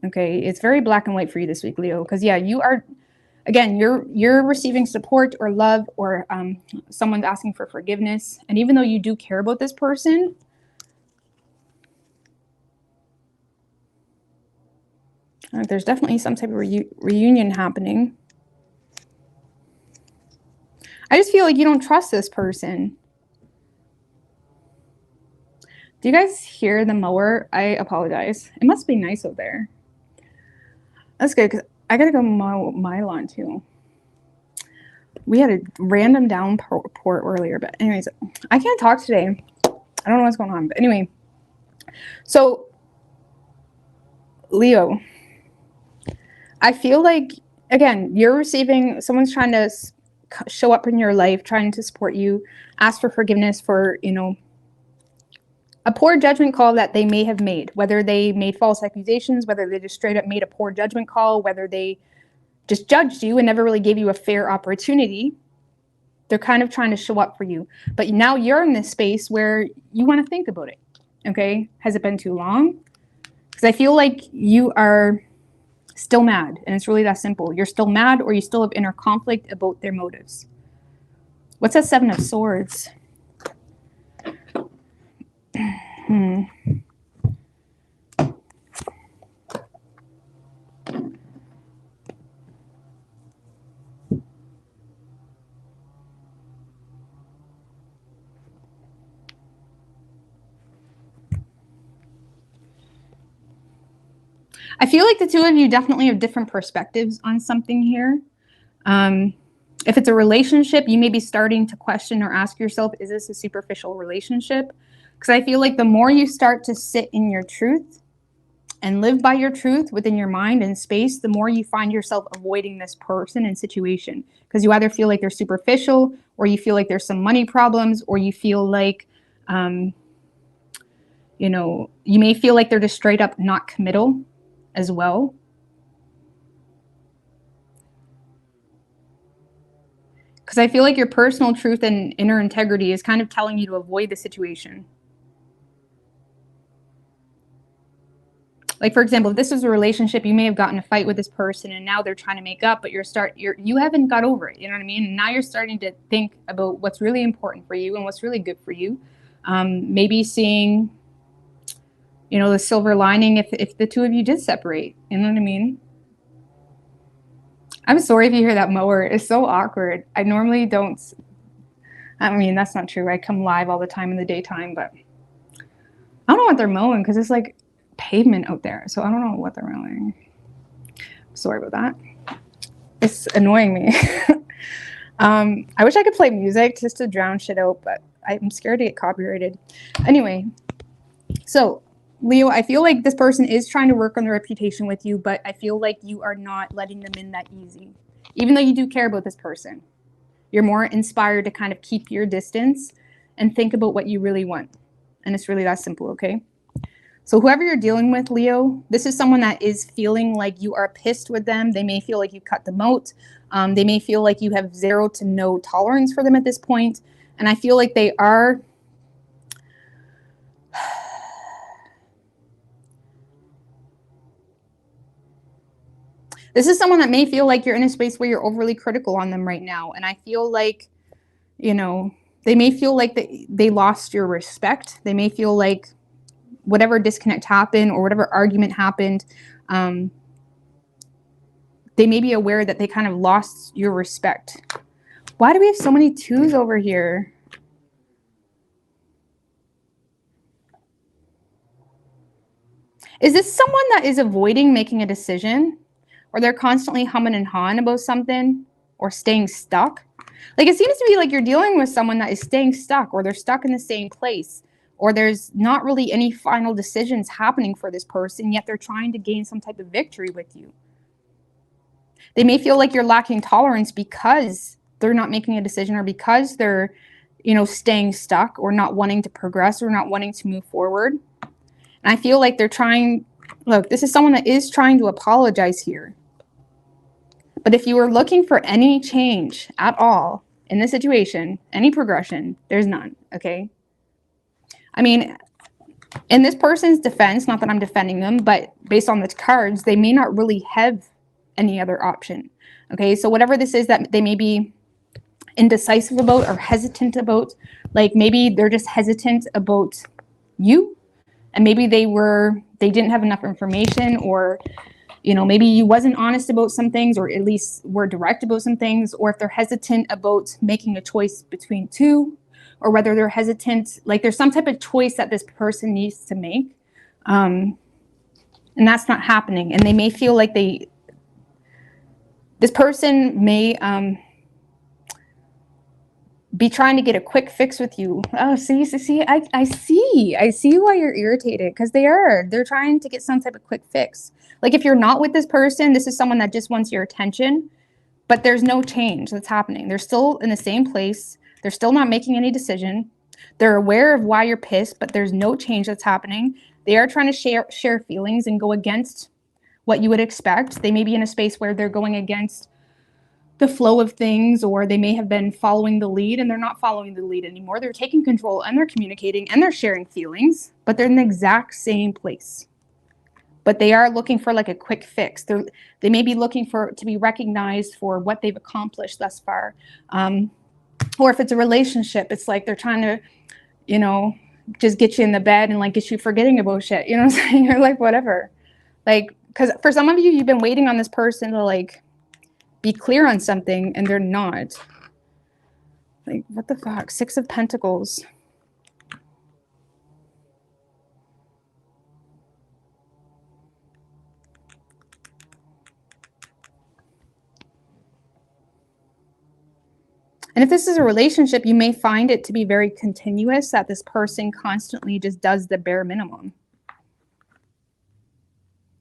Okay, it's very black and white for you this week, Leo, because yeah, you are, again, you're receiving support or love, or someone's asking for forgiveness. And even though you do care about this person, there's definitely some type of reunion happening. I just feel like you don't trust this person. Do you guys hear the mower? I apologize. It must be nice out there. That's good, because I gotta go mow my lawn too. We had a random downpour earlier, but anyways, I can't talk today. I don't know what's going on, but anyway. So, Leo, I feel like, again, you're receiving, someone's trying to show up in your life, trying to support you, ask for forgiveness for, you know, a poor judgment call that they may have made, whether they made false accusations, whether they just straight up made a poor judgment call, whether they just judged you and never really gave you a fair opportunity. They're kind of trying to show up for you. But now you're in this space where you want to think about it. Okay? Has it been too long? Because I feel like you are still mad. And it's really that simple. You're still mad, or you still have inner conflict about their motives. What's that Seven of Swords? I feel like the two of you definitely have different perspectives on something here. If it's a relationship, you may be starting to question or ask yourself, is this a superficial relationship? Because I feel like the more you start to sit in your truth and live by your truth within your mind and space, the more you find yourself avoiding this person and situation. Because you either feel like they're superficial, or you feel like there's some money problems, or you feel like, you know, you may feel like they're just straight up not committal as well. Because I feel like your personal truth and inner integrity is kind of telling you to avoid the situation. Like, for example, if this was a relationship, you may have gotten a fight with this person and now they're trying to make up, but you haven't got over it. You know what I mean? And now you're starting to think about what's really important for you and what's really good for you. Maybe seeing, you know, the silver lining if the two of you did separate. You know what I mean? I'm sorry if you hear that mower. It's so awkward. I normally don't. I mean, that's not true. I come live all the time in the daytime, but I don't know what they're mowing because it's like pavement out there. So I don't know what they're mowing. Sorry about that. It's annoying me. I wish I could play music just to drown shit out, but I'm scared to get copyrighted. Anyway, so Leo, I feel like this person is trying to work on their reputation with you, but I feel like you are not letting them in that easy. Even though you do care about this person, you're more inspired to kind of keep your distance and think about what you really want. And it's really that simple, okay? So whoever you're dealing with, Leo, this is someone that is feeling like you are pissed with them. They may feel like you cut them out. They may feel like you have 0 to no tolerance for them at this point. And I feel like they are... This is someone that may feel like you're in a space where you're overly critical on them right now. And I feel like, you know, they may feel like they lost your respect. They may feel like whatever disconnect happened or whatever argument happened, they may be aware that they kind of lost your respect. Why do we have so many 2s over here? Is this someone that is avoiding making a decision? Or they're constantly humming and hawing about something? Or staying stuck? Like, it seems to be like you're dealing with someone that is staying stuck, or they're stuck in the same place, or there's not really any final decisions happening for this person, yet they're trying to gain some type of victory with you. They may feel like you're lacking tolerance because they're not making a decision, or because they're, you know, staying stuck, or not wanting to progress, or not wanting to move forward. And I feel like they're trying... Look, this is someone that is trying to apologize here. But if you were looking for any change at all in this situation, any progression, there's none, okay? I mean, in this person's defense, not that I'm defending them, but based on the cards, they may not really have any other option, okay? So whatever this is that they may be indecisive about or hesitant about, like maybe they're just hesitant about you, and maybe they didn't have enough information, or, you know, maybe you wasn't honest about some things, or at least were direct about some things, or if they're hesitant about making a choice between two, or whether they're hesitant, like there's some type of choice that this person needs to make, and that's not happening. And they may feel like this person may be trying to get a quick fix with you. Oh, see, I see why you're irritated, because they're trying to get some type of quick fix. Like, if you're not with this person, this is someone that just wants your attention, but there's no change that's happening. They're still in the same place. They're still not making any decision. They're aware of why you're pissed, but there's no change that's happening. They are trying to share feelings and go against what you would expect. They may be in a space where they're going against the flow of things, or they may have been following the lead and they're not following the lead anymore. They're taking control and they're communicating and they're sharing feelings, but they're in the exact same place. But they are looking for like a quick fix. They may be looking to be recognized for what they've accomplished thus far. Or if it's a relationship, it's like they're trying to, you know, just get you in the bed and like get you forgetting about shit. You know what I'm saying? You're like, whatever. Like, because for some of you, you've been waiting on this person to like be clear on something, and they're not. Like, what the fuck? 6 of Pentacles. And if this is a relationship, you may find it to be very continuous, that this person constantly just does the bare minimum.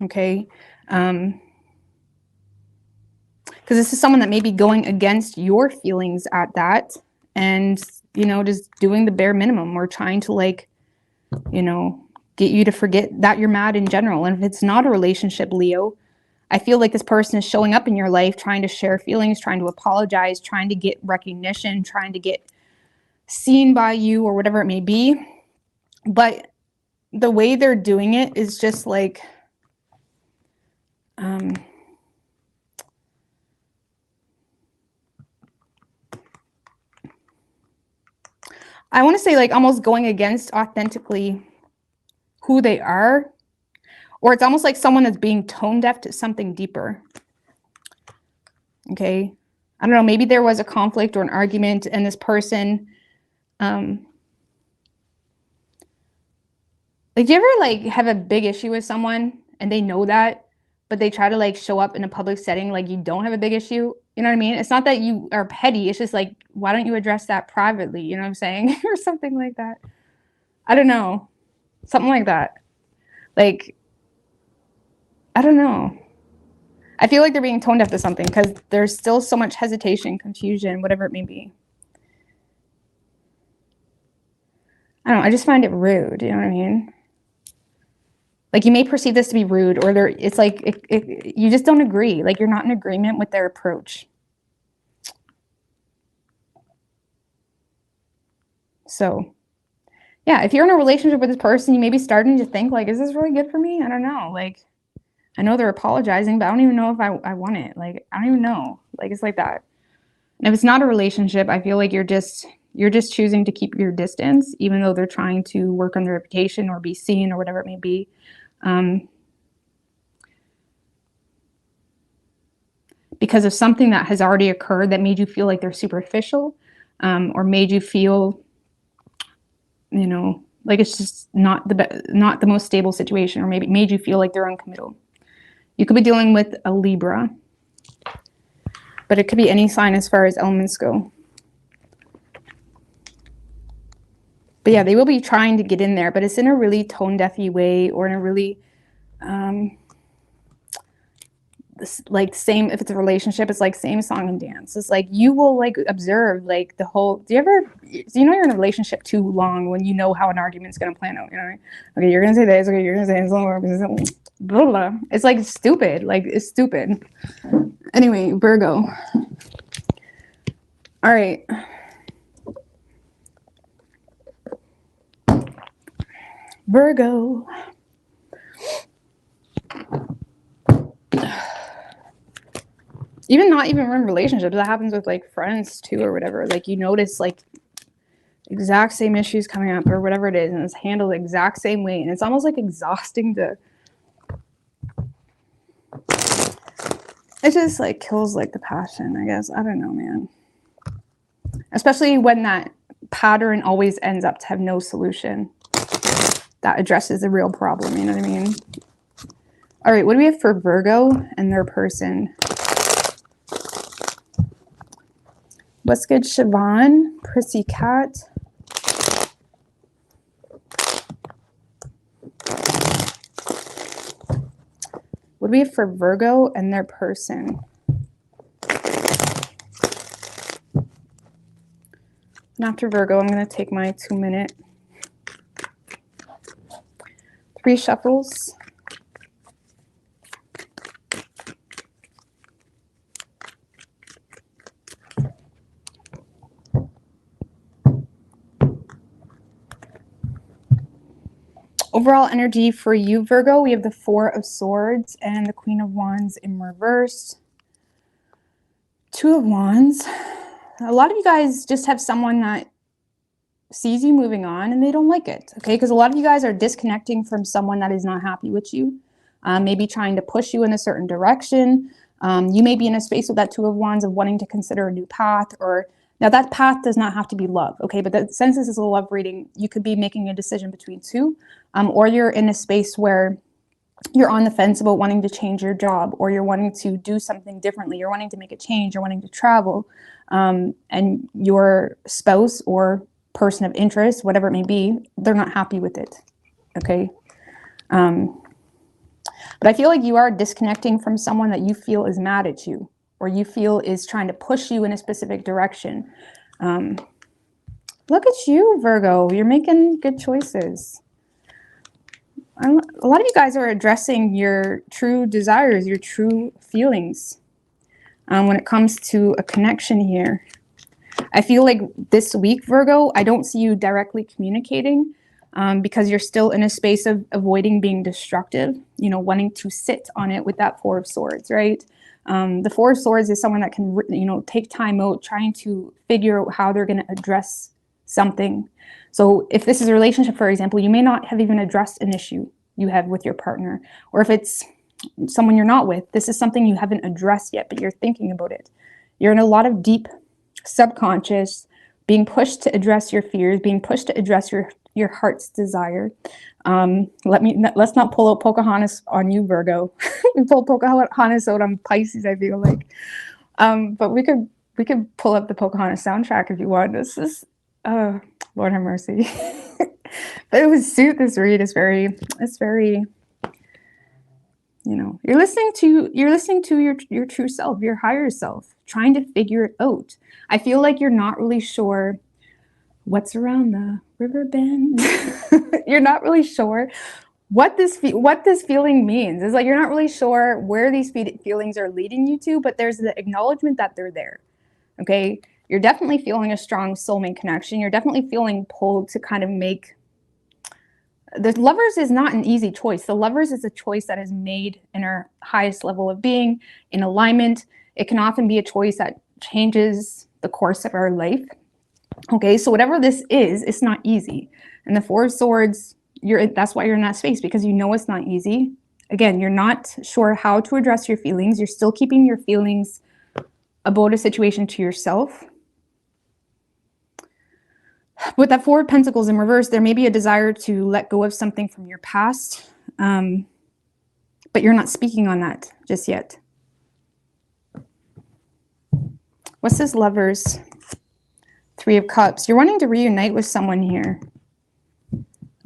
Okay? Because this is someone that may be going against your feelings at that and, you know, just doing the bare minimum or trying to, like, you know, get you to forget that you're mad in general. And if it's not a relationship, Leo, I feel like this person is showing up in your life, trying to share feelings, trying to apologize, trying to get recognition, trying to get seen by you or whatever it may be. But the way they're doing it is just like, I want to say like almost going against authentically who they are, or it's almost like someone that's being tone deaf to something deeper. Okay. I don't know, maybe there was a conflict or an argument and this person, like, do you ever like have a big issue with someone and they know that, but they try to like show up in a public setting like you don't have a big issue? You know what I mean? It's not that you are petty. It's just like, why don't you address that privately? You know what I'm saying? Or something like that. I don't know. Something like that. Like, I don't know. I feel like they're being tone deaf to something because there's still so much hesitation, confusion, whatever it may be. I don't know. I just find it rude. You know what I mean? Like, you may perceive this to be rude, or it's like you just don't agree. Like, you're not in agreement with their approach. So, yeah, if you're in a relationship with this person, you may be starting to think, like, is this really good for me? I don't know. Like, I know they're apologizing, but I don't even know if I want it. Like, I don't even know. Like, it's like that. And if it's not a relationship, I feel like you're just choosing to keep your distance, even though they're trying to work on their reputation or be seen or whatever it may be. Because of something that has already occurred that made you feel like they're superficial, or made you feel, you know, like it's just not the most stable situation, or maybe made you feel like they're uncommittal. You could be dealing with a Libra, but it could be any sign as far as elements go. But yeah, they will be trying to get in there, but it's in a really tone-deafy way, or in a really, like same, if it's a relationship, it's like same song and dance. It's like you will like observe like the whole, do you know you're in a relationship too long when you know how an argument's going to plan out, you know? Okay, you're going to say this, okay, you're going to say this, blah, blah, blah. It's like stupid, like it's stupid. Anyway, Virgo. All right. Virgo. Not even in relationships, that happens with like friends too, or whatever. Like you notice like exact same issues coming up or whatever it is, and it's handled the exact same way, and it's almost like exhausting to, it just like kills like the passion, I guess. I don't know, man. Especially when that pattern always ends up to have no solution that addresses the real problem, you know what I mean? All right, what do we have for Virgo and their person? What's good, Siobhan? Prissy Cat. What do we have for Virgo and their person? And after Virgo, I'm going to take my 2-minute 3 shuffles. Overall energy for you, Virgo, we have the 4 of Swords and the Queen of Wands in reverse. 2 of Wands. A lot of you guys just have someone that sees you moving on and they don't like it, okay? Because a lot of you guys are disconnecting from someone that is not happy with you, maybe trying to push you in a certain direction. You may be in a space with that 2 of Wands of wanting to consider a new path, or now that path does not have to be love, okay? But since this is a love reading, you could be making a decision between 2, or you're in a space where you're on the fence about wanting to change your job, or you're wanting to do something differently, you're wanting to make a change, you're wanting to travel. and your spouse or person of interest, whatever it may be, they're not happy with it. Okay. But I feel like you are disconnecting from someone that you feel is mad at you, or you feel is trying to push you in a specific direction. Look at you, Virgo. You're making good choices. A lot of you guys are addressing your true desires, your true feelings when it comes to a connection here. I feel like this week, Virgo, I don't see you directly communicating because you're still in a space of avoiding being destructive, you know, wanting to sit on it with that Four of Swords, right? The Four of Swords is someone that can, you know, take time out trying to figure out how they're going to address something. So if this is a relationship, for example, you may not have even addressed an issue you have with your partner. Or if it's someone you're not with, this is something you haven't addressed yet, but you're thinking about it. You're in a lot of deep subconscious, being pushed to address your fears, being pushed to address your heart's desire. Let's not pull out Pocahontas on you, Virgo. We pulled Pocahontas out on Pisces, I feel like. But we could pull up the Pocahontas soundtrack if you want. This is Lord have mercy. But it would suit this read. It's very, you know, you're listening to your true self, your higher self, trying to figure it out. I feel like you're not really sure what's around the river bend. You're not really sure what this feeling means. It's like you're not really sure where these feelings are leading you to, but there's the acknowledgement that they're there. Okay, you're definitely feeling a strong soulmate connection. You're definitely feeling pulled to kind of make. The Lovers is not an easy choice. The Lovers is a choice that is made in our highest level of being, in alignment. It can often be a choice that changes the course of our life. Okay, so whatever this is, it's not easy. And the Four of Swords, that's why you're in that space, because you know it's not easy. Again, you're not sure how to address your feelings. You're still keeping your feelings about a situation to yourself. With that Four of Pentacles in reverse, there may be a desire to let go of something from your past, but you're not speaking on that just yet. What's this Lovers? Three of Cups. You're wanting to reunite with someone here.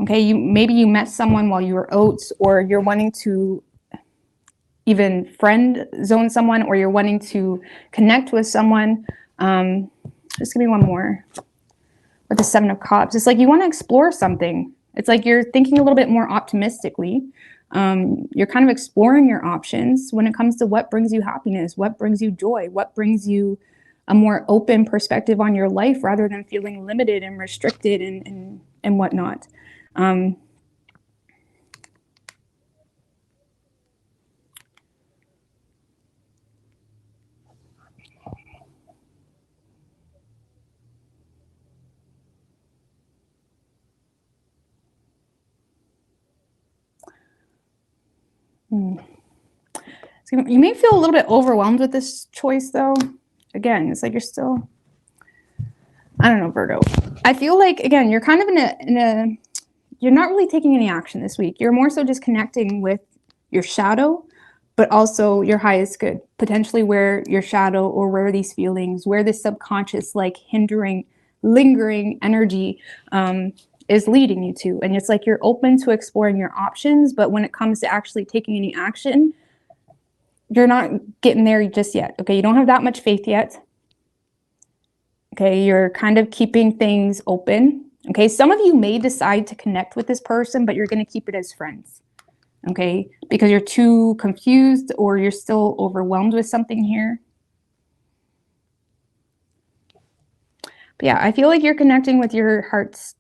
Okay, maybe you met someone while you were out, or you're wanting to even friend zone someone, or you're wanting to connect with someone. Just give me one more. With the Seven of Cups, it's like you want to explore something. It's like you're thinking a little bit more optimistically. You're kind of exploring your options when it comes to what brings you happiness, what brings you joy, what brings you a more open perspective on your life rather than feeling limited and restricted and whatnot. So you may feel a little bit overwhelmed with this choice, though. Again, it's like you're still, I don't know, Virgo. I feel like, again, you're kind of you're not really taking any action this week. You're more so just connecting with your shadow, but also your highest good. Potentially where your shadow, or where these feelings, where this subconscious, like hindering, lingering energy is leading you to. And it's like you're open to exploring your options, but when it comes to actually taking any action, you're not getting there just yet. Okay, you don't have that much faith yet. Okay, you're kind of keeping things open. Okay, some of you may decide to connect with this person, but you're going to keep it as friends. Okay, because you're too confused, or you're still overwhelmed with something here. But yeah, I feel like you're connecting with your heart's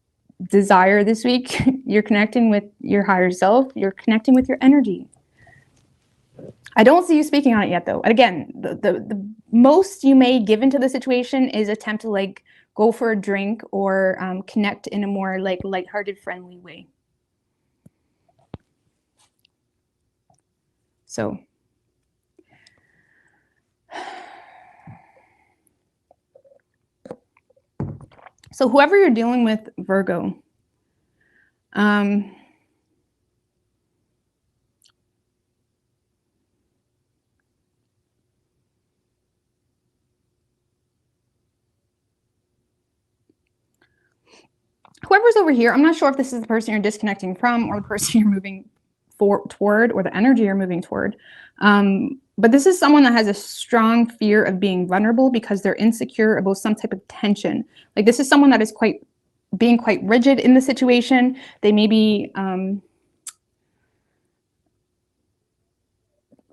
desire this week. You're connecting with your higher self. You're connecting with your energy. I don't see you speaking on it yet, though. Again, the most you may give into the situation is attempt to like go for a drink, or connect in a more like lighthearted, friendly way. So whoever you're dealing with, Virgo, Whoever's over here, I'm not sure if this is the person you're disconnecting from or the person you're moving toward or the energy you're moving toward. But this is someone that has a strong fear of being vulnerable because they're insecure about some type of tension. Like this is someone that is being quite rigid in the situation. They may be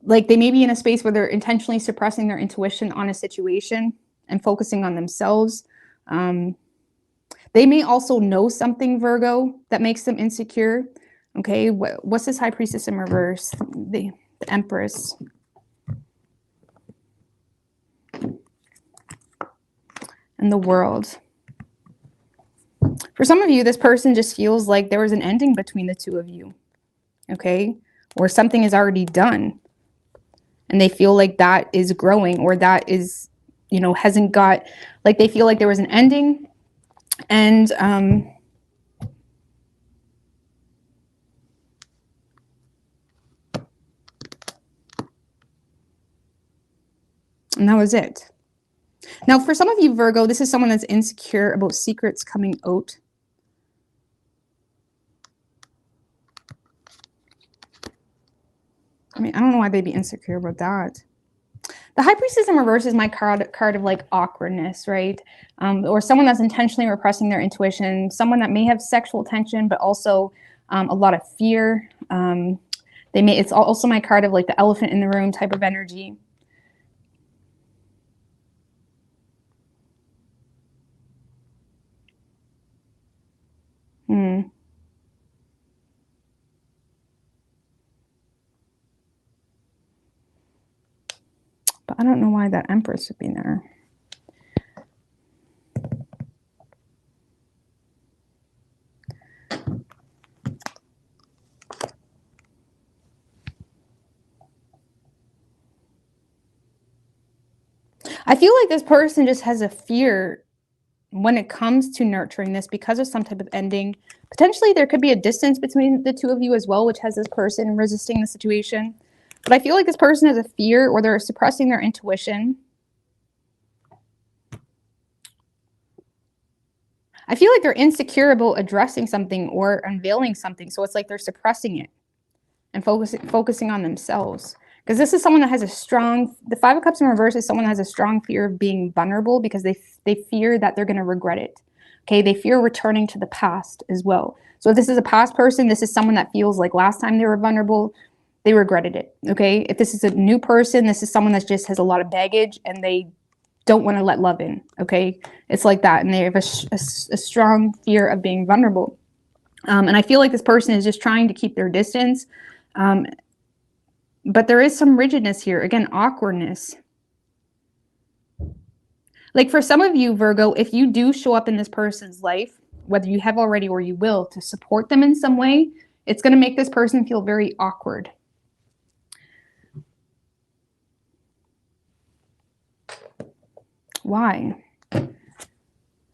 they may be in a space where they're intentionally suppressing their intuition on a situation and focusing on themselves. They may also know something, Virgo, that makes them insecure. Okay, what's this High Priestess in reverse? The Empress. And the World. For some of you, this person just feels like there was an ending between the two of you. Okay, or something is already done. And they feel like that is growing, or that is, you know, hasn't got, like they feel like there was an ending. And that was it. Now, for some of you, Virgo, this is someone that's insecure about secrets coming out. I mean, I don't know why they'd be insecure about that. The High Priestess in reverse is my card of like awkwardness, right? Or someone that's intentionally repressing their intuition, someone that may have sexual tension, but also a lot of fear. It's also my card of like the elephant in the room type of energy. But I don't know why that Empress would be there. I feel like this person just has a fear when it comes to nurturing this because of some type of ending. Potentially there could be a distance between the two of you as well, which has this person resisting the situation. But I feel like this person has a fear, or they're suppressing their intuition. I feel like they're insecure about addressing something or unveiling something. So it's like they're suppressing it and focusing on themselves. Because this is someone that has the Five of Cups in reverse is someone that has a strong fear of being vulnerable because they fear that they're going to regret it. Okay, they fear returning to the past as well. So if this is a past person, this is someone that feels like last time they were vulnerable, they regretted it. Okay, if this is a new person, this is someone that just has a lot of baggage and they don't want to let love in. Okay, it's like that, and they have a strong fear of being vulnerable. And I feel like this person is just trying to keep their distance. But there is some rigidness here. Again, awkwardness. Like for some of you, Virgo, if you do show up in this person's life, whether you have already or you will, to support them in some way, it's going to make this person feel very awkward. Why?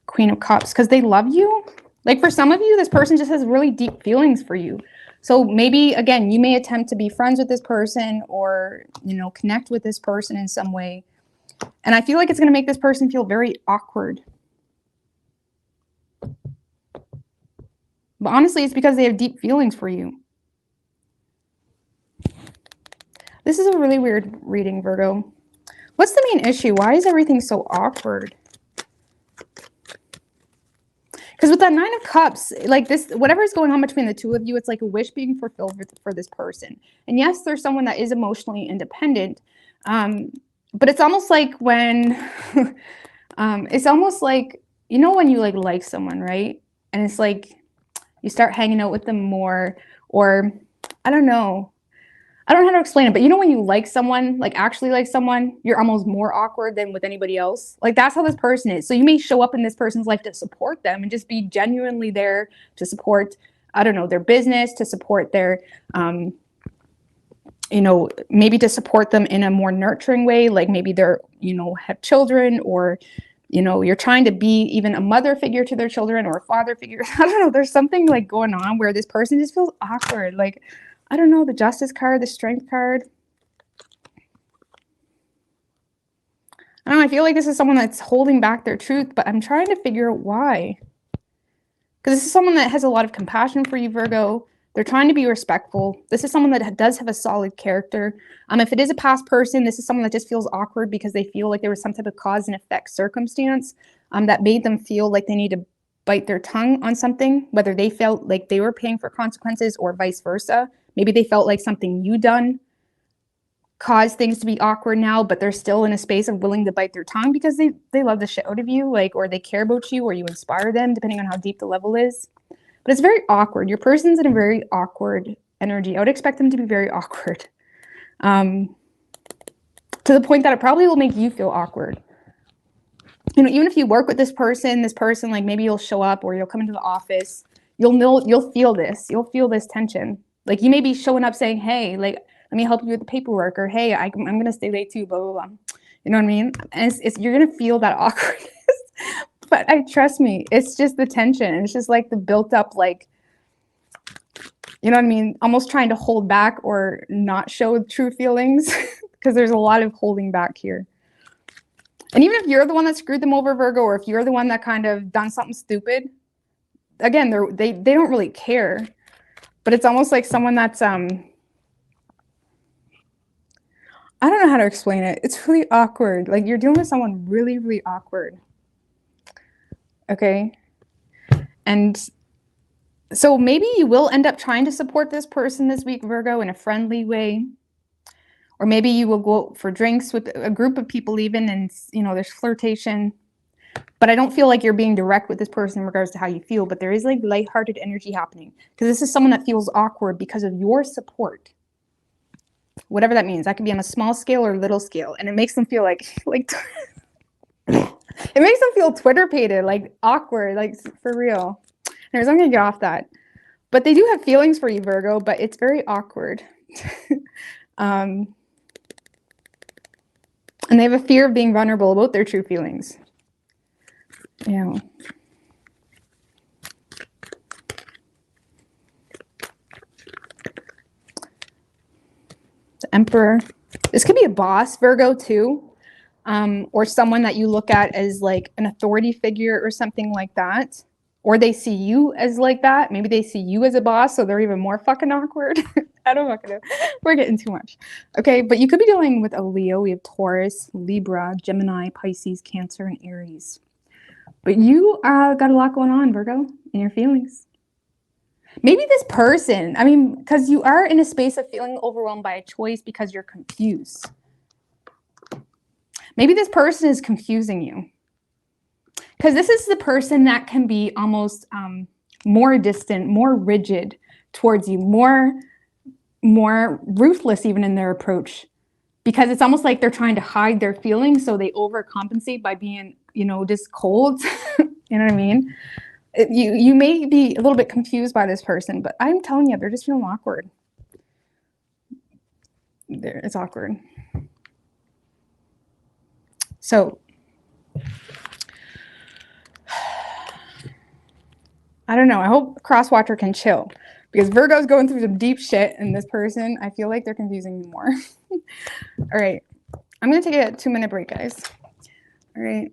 Queen of Cups. Because they love you. Like for some of you, this person just has really deep feelings for you. So maybe, again, you may attempt to be friends with this person or, you know, connect with this person in some way. And I feel like it's going to make this person feel very awkward. But honestly, it's because they have deep feelings for you. This is a really weird reading, Virgo. What's the main issue? Why is everything so awkward? Because with that Nine of Cups, like this, whatever is going on between the two of you, it's like a wish being fulfilled for this person. And yes, there's someone that is emotionally independent. But it's almost like when, it's almost like, you know, when you like someone, right? And it's like, you start hanging out with them more, or I don't know. I don't know how to explain it, but you know when you like someone, like actually like someone, you're almost more awkward than with anybody else. Like that's how this person is. So you may show up in this person's life to support them and just be genuinely there to support, I don't know, their business, to support their, you know, maybe to support them in a more nurturing way. Like maybe they're, you know, have children, or, you know, you're trying to be even a mother figure to their children or a father figure. I don't know. There's something like going on where this person just feels awkward. Like, I don't know, the Justice card, the Strength card. I don't know, I feel like this is someone that's holding back their truth, but I'm trying to figure out why. Because this is someone that has a lot of compassion for you, Virgo. They're trying to be respectful. This is someone that does have a solid character. If it is a past person, this is someone that just feels awkward because they feel like there was some type of cause and effect circumstance that made them feel like they need to bite their tongue on something, whether they felt like they were paying for consequences or vice versa. Maybe they felt like something you done caused things to be awkward now, but they're still in a space of willing to bite their tongue because they love the shit out of you, like, or they care about you, or you inspire them, depending on how deep the level is. But it's very awkward. Your person's in a very awkward energy. I would expect them to be very awkward. To the point that it probably will make you feel awkward. You know, even if you work with this person, like maybe you'll show up or you'll come into the office, you'll feel this tension. Like you may be showing up saying, hey, like, let me help you with the paperwork, or hey, I'm going to stay late too, blah, blah, blah. You know what I mean? And you're going to feel that awkwardness. But trust me, it's just the tension. It's just like the built up, like, you know what I mean? Almost trying to hold back or not show true feelings because there's a lot of holding back here. And even if you're the one that screwed them over, Virgo, or if you're the one that kind of done something stupid, again, they don't really care. But it's almost like someone that's, I don't know how to explain it. It's really awkward. Like you're dealing with someone really, really awkward. Okay. And so maybe you will end up trying to support this person this week, Virgo, in a friendly way. Or maybe you will go for drinks with a group of people even, and, you know, there's flirtation. But I don't feel like you're being direct with this person in regards to how you feel. But there is like lighthearted energy happening. Because this is someone that feels awkward because of your support. Whatever that means. That could be on a small scale or little scale. And it makes them feel like it makes them feel Twitter-pated, like awkward, like for real. Anyways, I'm going to get off that. But they do have feelings for you, Virgo, but it's very awkward. And they have a fear of being vulnerable about their true feelings. Yeah. The Emperor. This could be a boss, Virgo, too. Or someone that you look at as like an authority figure or something like that. Or they see you as like that. Maybe they see you as a boss, so they're even more fucking awkward. I don't fucking know. We're getting too much. Okay, but you could be dealing with a Leo. We have Taurus, Libra, Gemini, Pisces, Cancer, and Aries. But you got a lot going on, Virgo, in your feelings. Maybe this person, I mean, because you are in a space of feeling overwhelmed by a choice because you're confused. Maybe this person is confusing you. Because this is the person that can be almost more distant, more rigid towards you, more ruthless even in their approach. Because it's almost like they're trying to hide their feelings, so they overcompensate by being, you know, just cold. You know what I mean? You may be a little bit confused by this person, but I'm telling you, they're just feeling awkward. It's awkward. So I don't know. I hope Crosswatcher can chill, because Virgo's going through some deep shit, and this person, I feel like they're confusing me more. All right. I'm going to take a 2-minute break, guys. All right.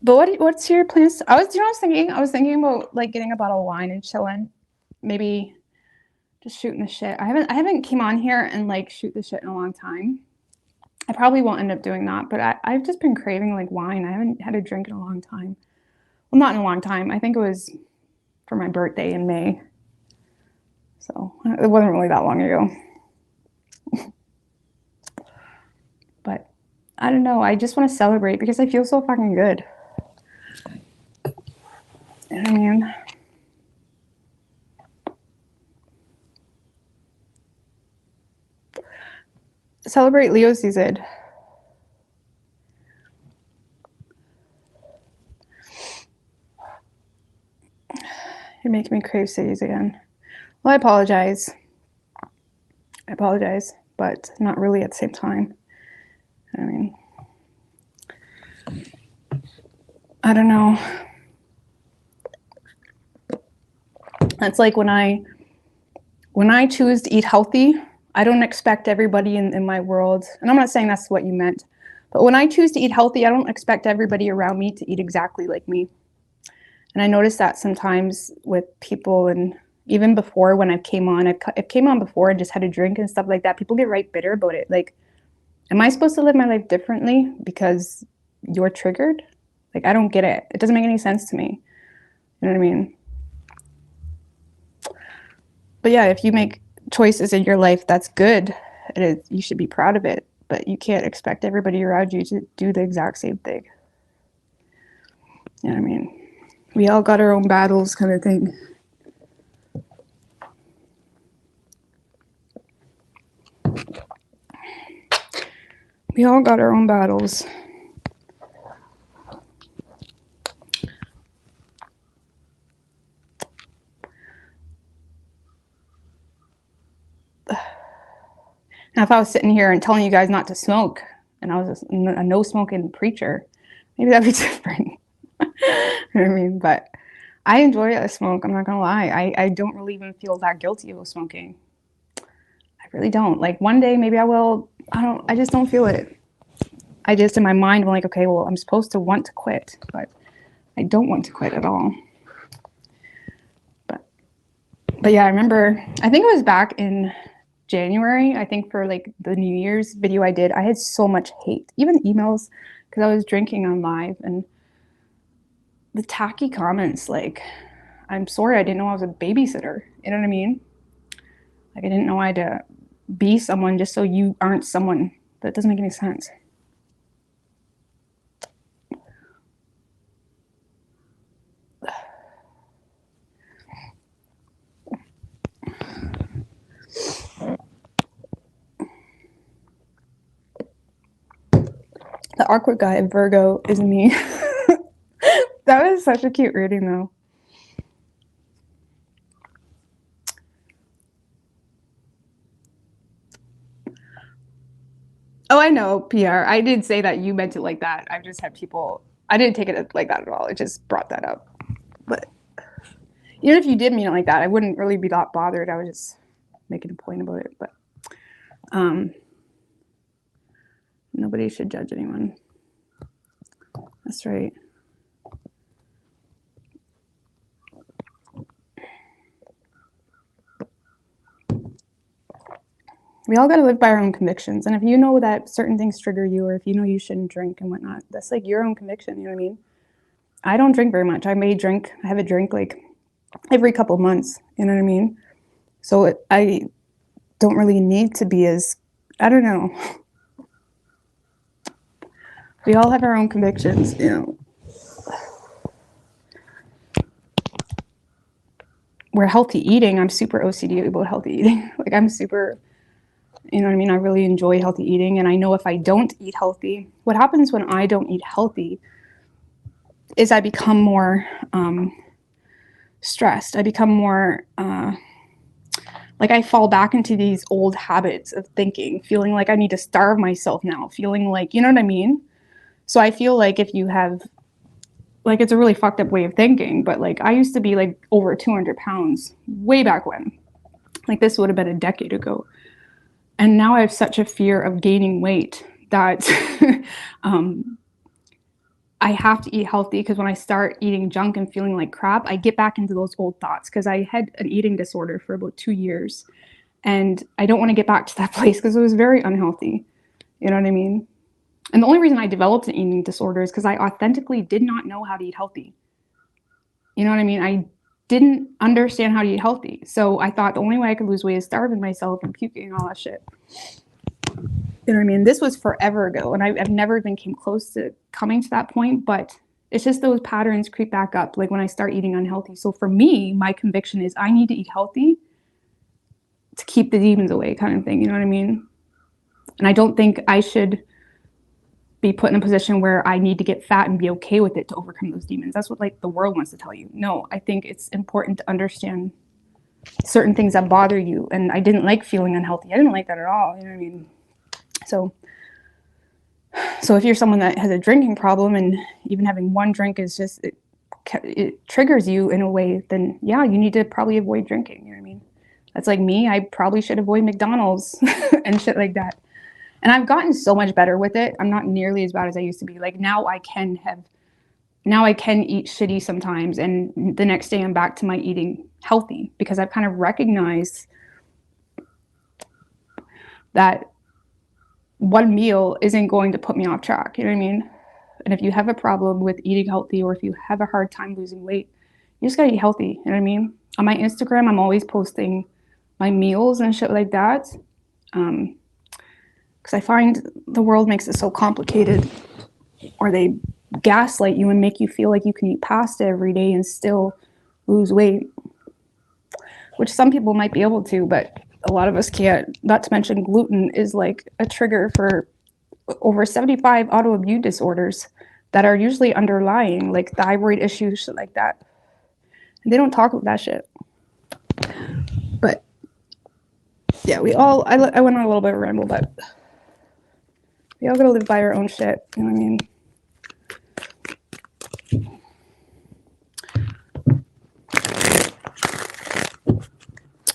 But what's your plans? I was thinking about like getting a bottle of wine and chilling, maybe just shooting the shit. I haven't came on here and like shoot the shit in a long time. I probably won't end up doing that, but I've just been craving like wine. I haven't had a drink in a long time. Well, not in a long time. I think it was for my birthday in May. So it wasn't really that long ago. But I don't know. I just want to celebrate because I feel so fucking good. You know what I mean? Celebrate Leo season. You're making me crave cities again. Well, I apologize. But but not really at the same time. I mean, I don't know. It's like when I choose to eat healthy, I don't expect everybody in my world, and I'm not saying that's what you meant, but when I choose to eat healthy, I don't expect everybody around me to eat exactly like me. And I noticed that sometimes with people, and even before when I came on before and just had a drink and stuff like that, people get right bitter about it. Like, am I supposed to live my life differently because you're triggered? Like, I don't get it. It doesn't make any sense to me. You know what I mean? But yeah, if you make choices in your life, that's good. You should be proud of it. But you can't expect everybody around you to do the exact same thing. You know what I mean? We all got our own battles, kind of thing. We all got our own battles. Now, if I was sitting here and telling you guys not to smoke, and I was a no-smoking preacher, maybe that'd be different. You know what I mean? But I enjoy a smoke. I'm not gonna lie. I don't really even feel that guilty about smoking. I really don't. Like, one day maybe I will. I just don't feel it. I just, in my mind, I'm like, okay, well, I'm supposed to want to quit, but I don't want to quit at all. But yeah, I remember, I think it was back in January, I think for like the New Year's video I did, I had so much hate, even emails, because I was drinking on live, and the tacky comments, like, I'm sorry, I didn't know I was a babysitter. You know what I mean? Like, I didn't know I had to be someone just so you aren't someone. That doesn't make any sense. The awkward guy in Virgo is me. That was such a cute reading, though. Oh, I know, PR. I did say that you meant it like that. I've just had people, I didn't take it like that at all. It just brought that up. But even if you did mean it like that, I wouldn't really be that bothered. I was just making a point about it. But nobody should judge anyone. That's right. We all got to live by our own convictions. And if you know that certain things trigger you, or if you know you shouldn't drink and whatnot, that's like your own conviction. You know what I mean? I don't drink very much. I have a drink like every couple of months. You know what I mean? So I don't really need to be as, I don't know. We all have our own convictions, you know. Where healthy eating, I'm super OCD about healthy eating. Like, I'm super, you know what I mean? I really enjoy healthy eating. And I know if I don't eat healthy, what happens when I don't eat healthy is I become more stressed. I become more, like, I fall back into these old habits of thinking, feeling like I need to starve myself now, feeling like, you know what I mean? So I feel like if you have, like, it's a really fucked up way of thinking, but like, I used to be like over 200 pounds way back when. Like, this would have been a decade ago. And now I have such a fear of gaining weight that I have to eat healthy, because when I start eating junk and feeling like crap, I get back into those old thoughts, because I had an eating disorder for about 2 years. And I don't want to get back to that place because it was very unhealthy. You know what I mean? And the only reason I developed an eating disorder is because I authentically did not know how to eat healthy. You know what I mean? I didn't understand how to eat healthy. So I thought the only way I could lose weight is starving myself and puking and all that shit. You know what I mean? This was forever ago, and I've never even came close to coming to that point, but it's just those patterns creep back up, like when I start eating unhealthy. So for me, my conviction is I need to eat healthy to keep the demons away, kind of thing. You know what I mean? And I don't think I should be put in a position where I need to get fat and be okay with it to overcome those demons. That's what, like, the world wants to tell you. No, I think it's important to understand certain things that bother you. And I didn't like feeling unhealthy. I didn't like that at all. You know what I mean? So if you're someone that has a drinking problem and even having one drink is just, it triggers you in a way, then yeah, you need to probably avoid drinking. You know what I mean? That's like me. I probably should avoid McDonald's and shit like that. And I've gotten so much better with it. I'm not nearly as bad as I used to be. Like now I can eat shitty sometimes, and the next day I'm back to my eating healthy, because I've kind of recognized that one meal isn't going to put me off track. You know what I mean? And if you have a problem with eating healthy, or if you have a hard time losing weight, you just gotta eat healthy. You know what I mean? On my Instagram, I'm always posting my meals and shit like that. Because I find the world makes it so complicated, or they gaslight you and make you feel like you can eat pasta every day and still lose weight, which some people might be able to, but a lot of us can't. Not to mention gluten is like a trigger for over 75 autoimmune disorders that are usually underlying, like thyroid issues, shit like that. And they don't talk about that shit. But yeah, I went on a little bit of a ramble, but we all gotta live by our own shit. You know what I mean?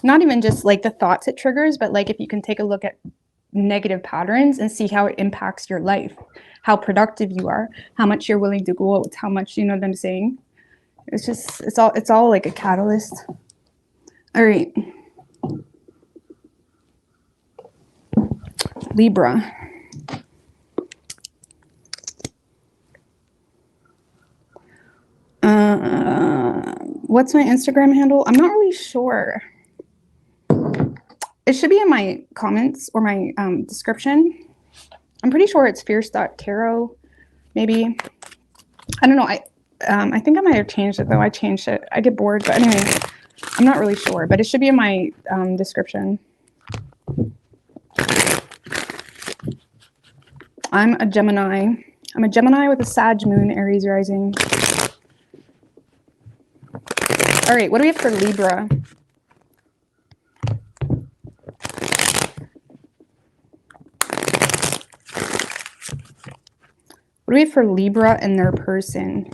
Not even just like the thoughts it triggers, but like if you can take a look at negative patterns and see how it impacts your life, how productive you are, how much you're willing to go out, how much, you know what I'm saying? It's just, it's all like a catalyst. All right. Libra. What's my Instagram handle? I'm not really sure. It should be in my comments or my description. I'm pretty sure it's fierce.tarot, maybe. I don't know. I think I might have changed it, though. I changed it. I get bored. But anyway, I'm not really sure. But it should be in my description. I'm a Gemini. I'm a Gemini with a Sag moon, Aries rising. All right, what do we have for Libra? What do we have for Libra and their person?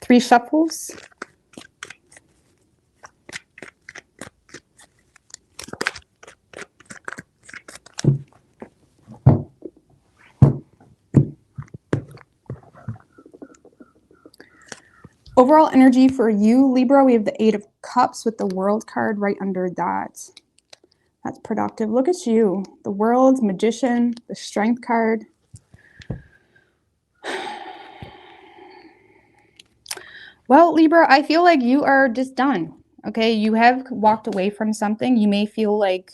Three shuffles. Overall energy for you, Libra, we have the Eight of Cups with the World card right under that. That's productive. Look at you. The World, Magician, the Strength card. Well, Libra, I feel like you are just done. Okay, you have walked away from something. You may feel like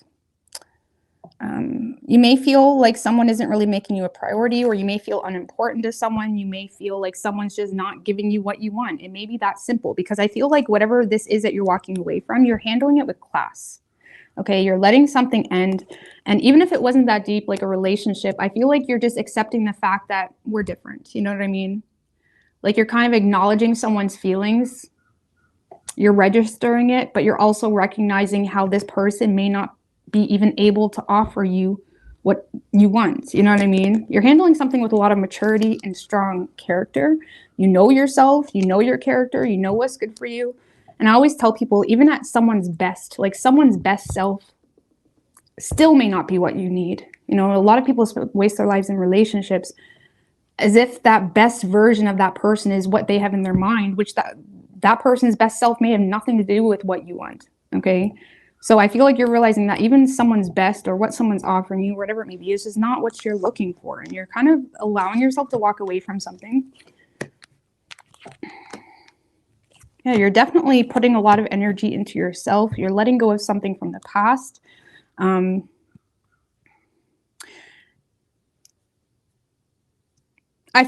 someone isn't really making you a priority, or you may feel unimportant to someone. You may feel like someone's just not giving you what you want. It may be that simple, because I feel like whatever this is that you're walking away from, you're handling it with class. Okay, you're letting something end. And even if it wasn't that deep, like a relationship, I feel like you're just accepting the fact that we're different. You know what I mean? Like you're kind of acknowledging someone's feelings. You're registering it, but you're also recognizing how this person may not be even able to offer you what you want. You know what I mean? You're handling something with a lot of maturity and strong character. You know yourself, you know your character, you know what's good for you. And I always tell people, even at someone's best, like someone's best self still may not be what you need. You know, a lot of people waste their lives in relationships as if that best version of that person is what they have in their mind, which that person's best self may have nothing to do with what you want. Okay. So I feel like you're realizing that even someone's best, or what someone's offering you, whatever it may be, is just not what you're looking for. And you're kind of allowing yourself to walk away from something. Yeah, you're definitely putting a lot of energy into yourself. You're letting go of something from the past. I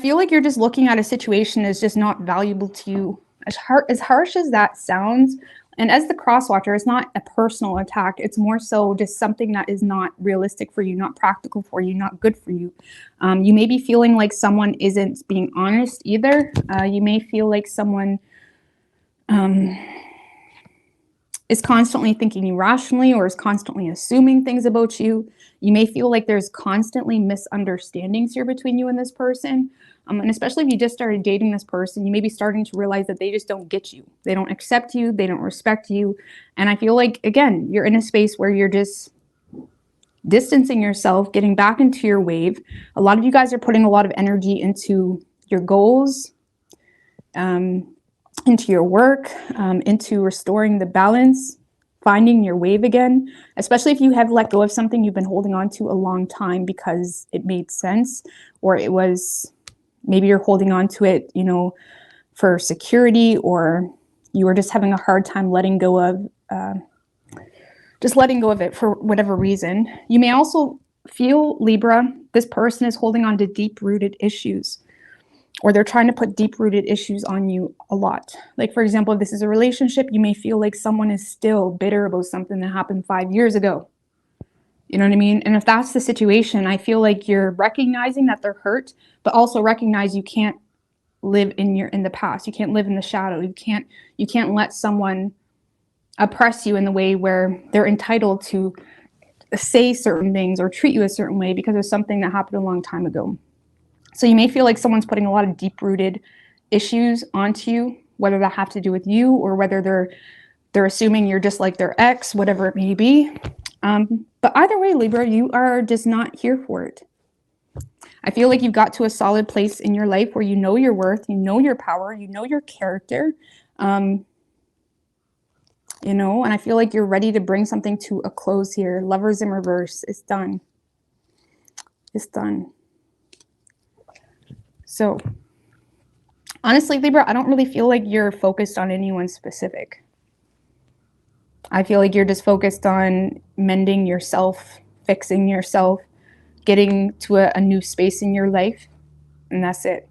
feel like you're just looking at a situation as just not valuable to you. As harsh as that sounds, And as the cross watcher, it's not a personal attack. It's more so just something that is not realistic for you, not practical for you, not good for you. You may be feeling like someone isn't being honest either. You may feel like someone is constantly thinking irrationally or is constantly assuming things about you. You may feel like there's constantly misunderstandings here between you and this person. And especially if you just started dating this person, you may be starting to realize that they just don't get you. They don't accept you. They don't respect you. And I feel like, again, you're in a space where you're just distancing yourself, getting back into your wave. A lot of you guys are putting a lot of energy into your goals, into your work, into restoring the balance, finding your wave again, especially if you have let go of something you've been holding on to a long time because it made sense, or it was, maybe you're holding on to it, you know, for security, or you were just having a hard time letting go of, it for whatever reason. You may also feel, Libra, this person is holding on to deep-rooted issues, or they're trying to put deep-rooted issues on you a lot. Like, for example, if this is a relationship, you may feel like someone is still bitter about something that happened 5 years ago. You know what I mean? And if that's the situation, I feel like you're recognizing that they're hurt, but also recognize you can't live in the past. You can't live in the shadow. You can't let someone oppress you in the way where they're entitled to say certain things or treat you a certain way because of something that happened a long time ago. So you may feel like someone's putting a lot of deep-rooted issues onto you, whether that have to do with you or whether they're assuming you're just like their ex, whatever it may be. But either way, Libra, you are just not here for it. I feel like you've got to a solid place in your life where you know your worth, you know your power, you know your character, you know, and I feel like you're ready to bring something to a close here. Lovers in reverse. It's done. It's done. So honestly, Libra, I don't really feel like you're focused on anyone specific. I feel like you're just focused on mending yourself, fixing yourself, getting to a new space in your life, and that's it.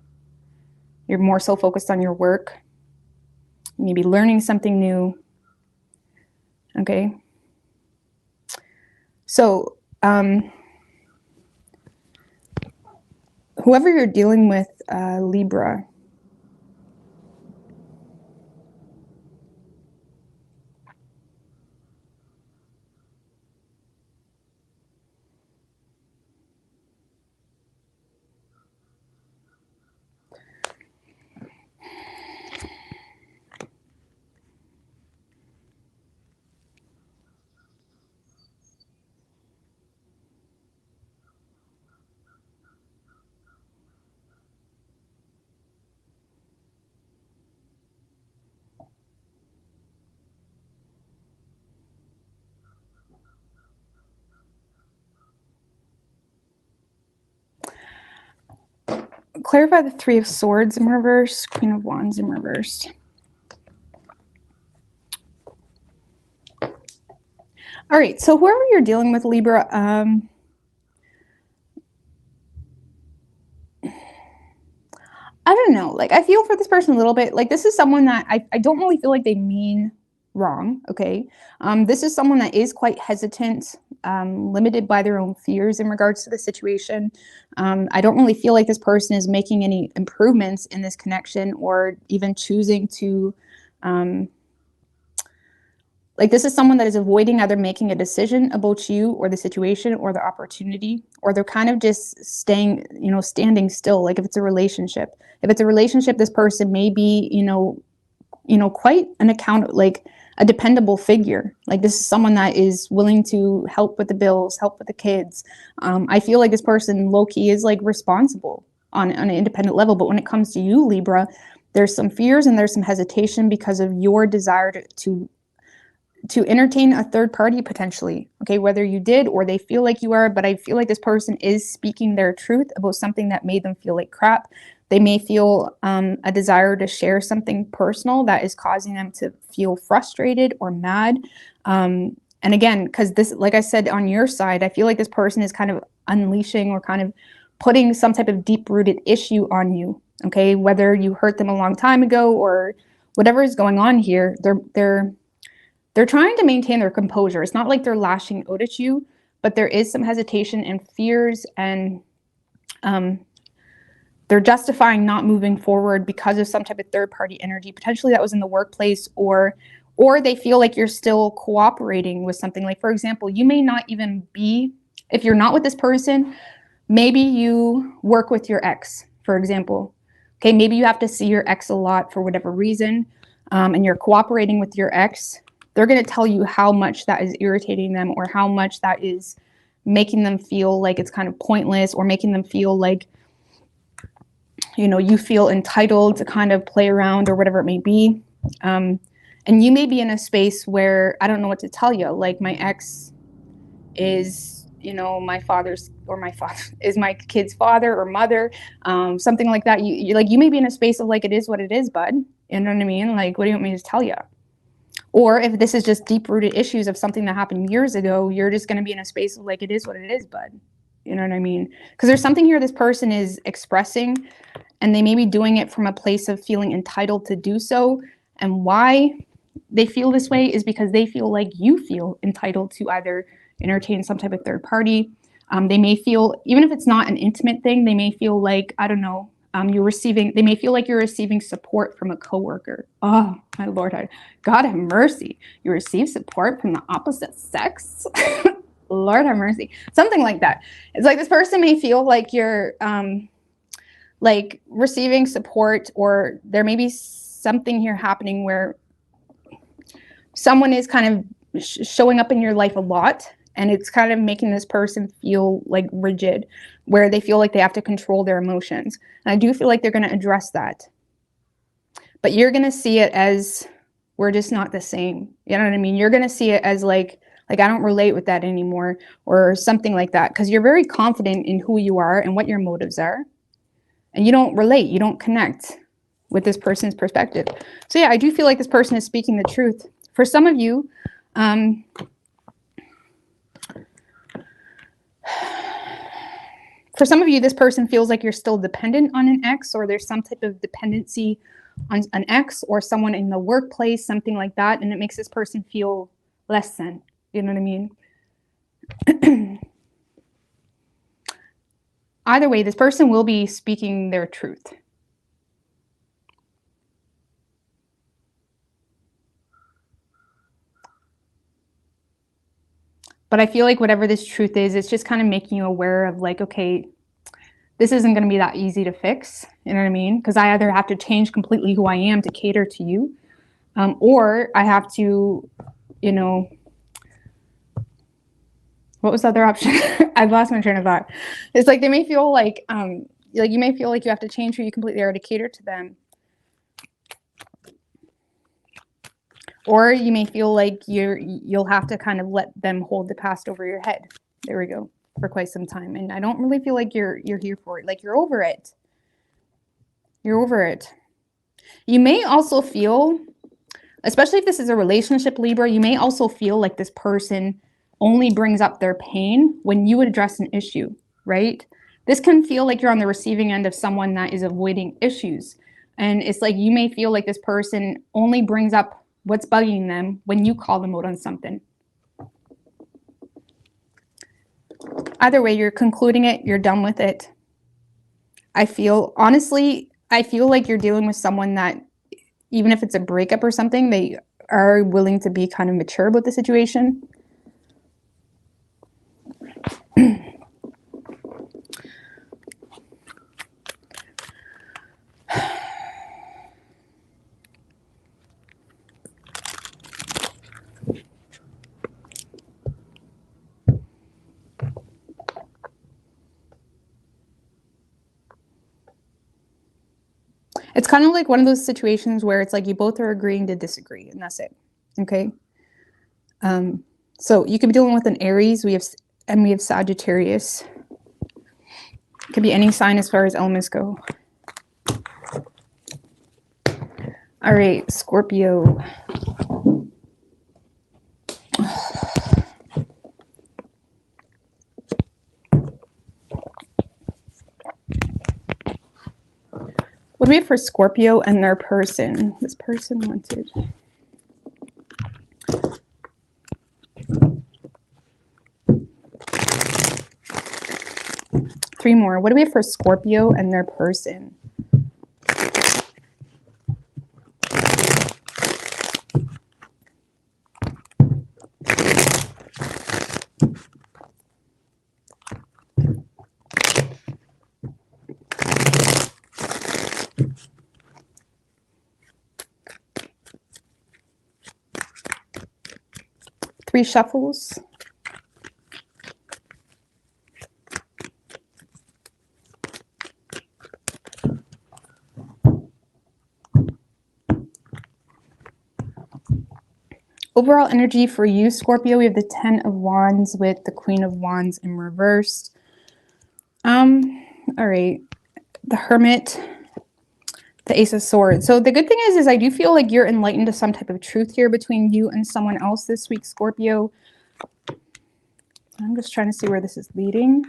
You're more so focused on your work, maybe learning something new. Okay. So, whoever you're dealing with, Libra, clarify the Three of Swords in reverse, Queen of Wands in reverse. All right, so whoever you're dealing with, Libra, I don't know. Like, I feel for this person a little bit. Like, this is someone that I don't really feel like they mean wrong, okay? This is someone that is quite hesitant, limited by their own fears in regards to the situation. I don't really feel like this person is making any improvements in this connection or even choosing to... like, this is someone that is avoiding either making a decision about you or the situation or the opportunity, or they're kind of just staying, you know, standing still. Like, if it's a relationship, this person may be, you know, quite an like a dependable figure. Like, this is someone that is willing to help with the bills, help with the kids. I feel like this person low-key is like responsible on an independent level. But when it comes to you, Libra, there's some fears and there's some hesitation because of your desire to entertain a third party potentially, okay, whether you did or they feel like you are. But I feel like this person is speaking their truth about something that made them feel like crap. They may feel a desire to share something personal that is causing them to feel frustrated or mad. And again, because this, like I said, on your side, I feel like this person is kind of unleashing or kind of putting some type of deep-rooted issue on you, okay, whether you hurt them a long time ago or whatever is going on here. They're They're trying to maintain their composure. It's not like they're lashing out at you, but there is some hesitation and fears, and they're justifying not moving forward because of some type of third-party energy. Potentially that was in the workplace, or they feel like you're still cooperating with something. Like, for example, you may not even be, if you're not with this person, maybe you work with your ex, for example. Okay, maybe you have to see your ex a lot for whatever reason, and you're cooperating with your ex. They're going to tell you how much that is irritating them, or how much that is making them feel like it's kind of pointless, or making them feel like, you know, you feel entitled to kind of play around or whatever it may be. And you may be in a space where, I don't know what to tell you, like, my ex is, you know, my father's, or my father is my kid's father or mother, something like that. You may be in a space of like, it is what it is, bud. You know what I mean? Like, what do you want me to tell you? Or if this is just deep-rooted issues of something that happened years ago, you're just going to be in a space of like, it is what it is, bud. You know what I mean? Because there's something here this person is expressing, and they may be doing it from a place of feeling entitled to do so. And why they feel this way is because they feel like you feel entitled to either entertain some type of third party. They may feel, even if it's not an intimate thing, they may feel like, I don't know, they may feel like you're receiving support from a coworker. Oh, my Lord, God have mercy. You receive support from the opposite sex? Lord have mercy. Something like that. It's like this person may feel like you're like receiving support, or there may be something here happening where someone is kind of showing up in your life a lot, and it's kind of making this person feel like rigid, where they feel like they have to control their emotions. And I do feel like they're going to address that. But you're going to see it as, we're just not the same. You know what I mean? You're going to see it as like I don't relate with that anymore, or something like that, because you're very confident in who you are and what your motives are. And you don't relate, you don't connect with this person's perspective. So yeah, I do feel like this person is speaking the truth. For some of you, this person feels like you're still dependent on an ex, or there's some type of dependency on an ex or someone in the workplace, something like that, and it makes this person feel less than. You know what I mean? Either way, this person will be speaking their truth. But I feel like whatever this truth is, it's just kind of making you aware of like, okay, this isn't going to be that easy to fix. You know what I mean? Because I either have to change completely who I am to cater to you, or I have to, you know, what was the other option? I've lost my train of thought. It's like they may feel like you may feel like you have to change who you completely are to cater to them. Or you may feel like you'll have to kind of let them hold the past over your head. There we go. For quite some time. And I don't really feel like you're here for it. Like you're over it. You're over it. You may also feel, especially if this is a relationship, Libra, you may also feel like this person only brings up their pain when you would address an issue, right? This can feel like you're on the receiving end of someone that is avoiding issues. And it's like you may feel like this person only brings up what's bugging them when you call them out on something. Either way, you're concluding it, you're done with it. Honestly, I feel like you're dealing with someone that, even if it's a breakup or something, they are willing to be kind of mature about the situation. It's kind of like one of those situations where it's like you both are agreeing to disagree, and that's it. Okay. So you could be dealing with an Aries. We have Sagittarius. It could be any sign as far as elements go. All right, Scorpio. What do we have for Scorpio and their person? This person wanted. 3 more. What do we have for Scorpio and their person? Three shuffles. Overall energy for you, Scorpio, we have the 10 of Wands with the Queen of Wands in reverse. All right. The Hermit, the Ace of Swords. So the good thing is I do feel like you're enlightened to some type of truth here between you and someone else this week, Scorpio. I'm just trying to see where this is leading.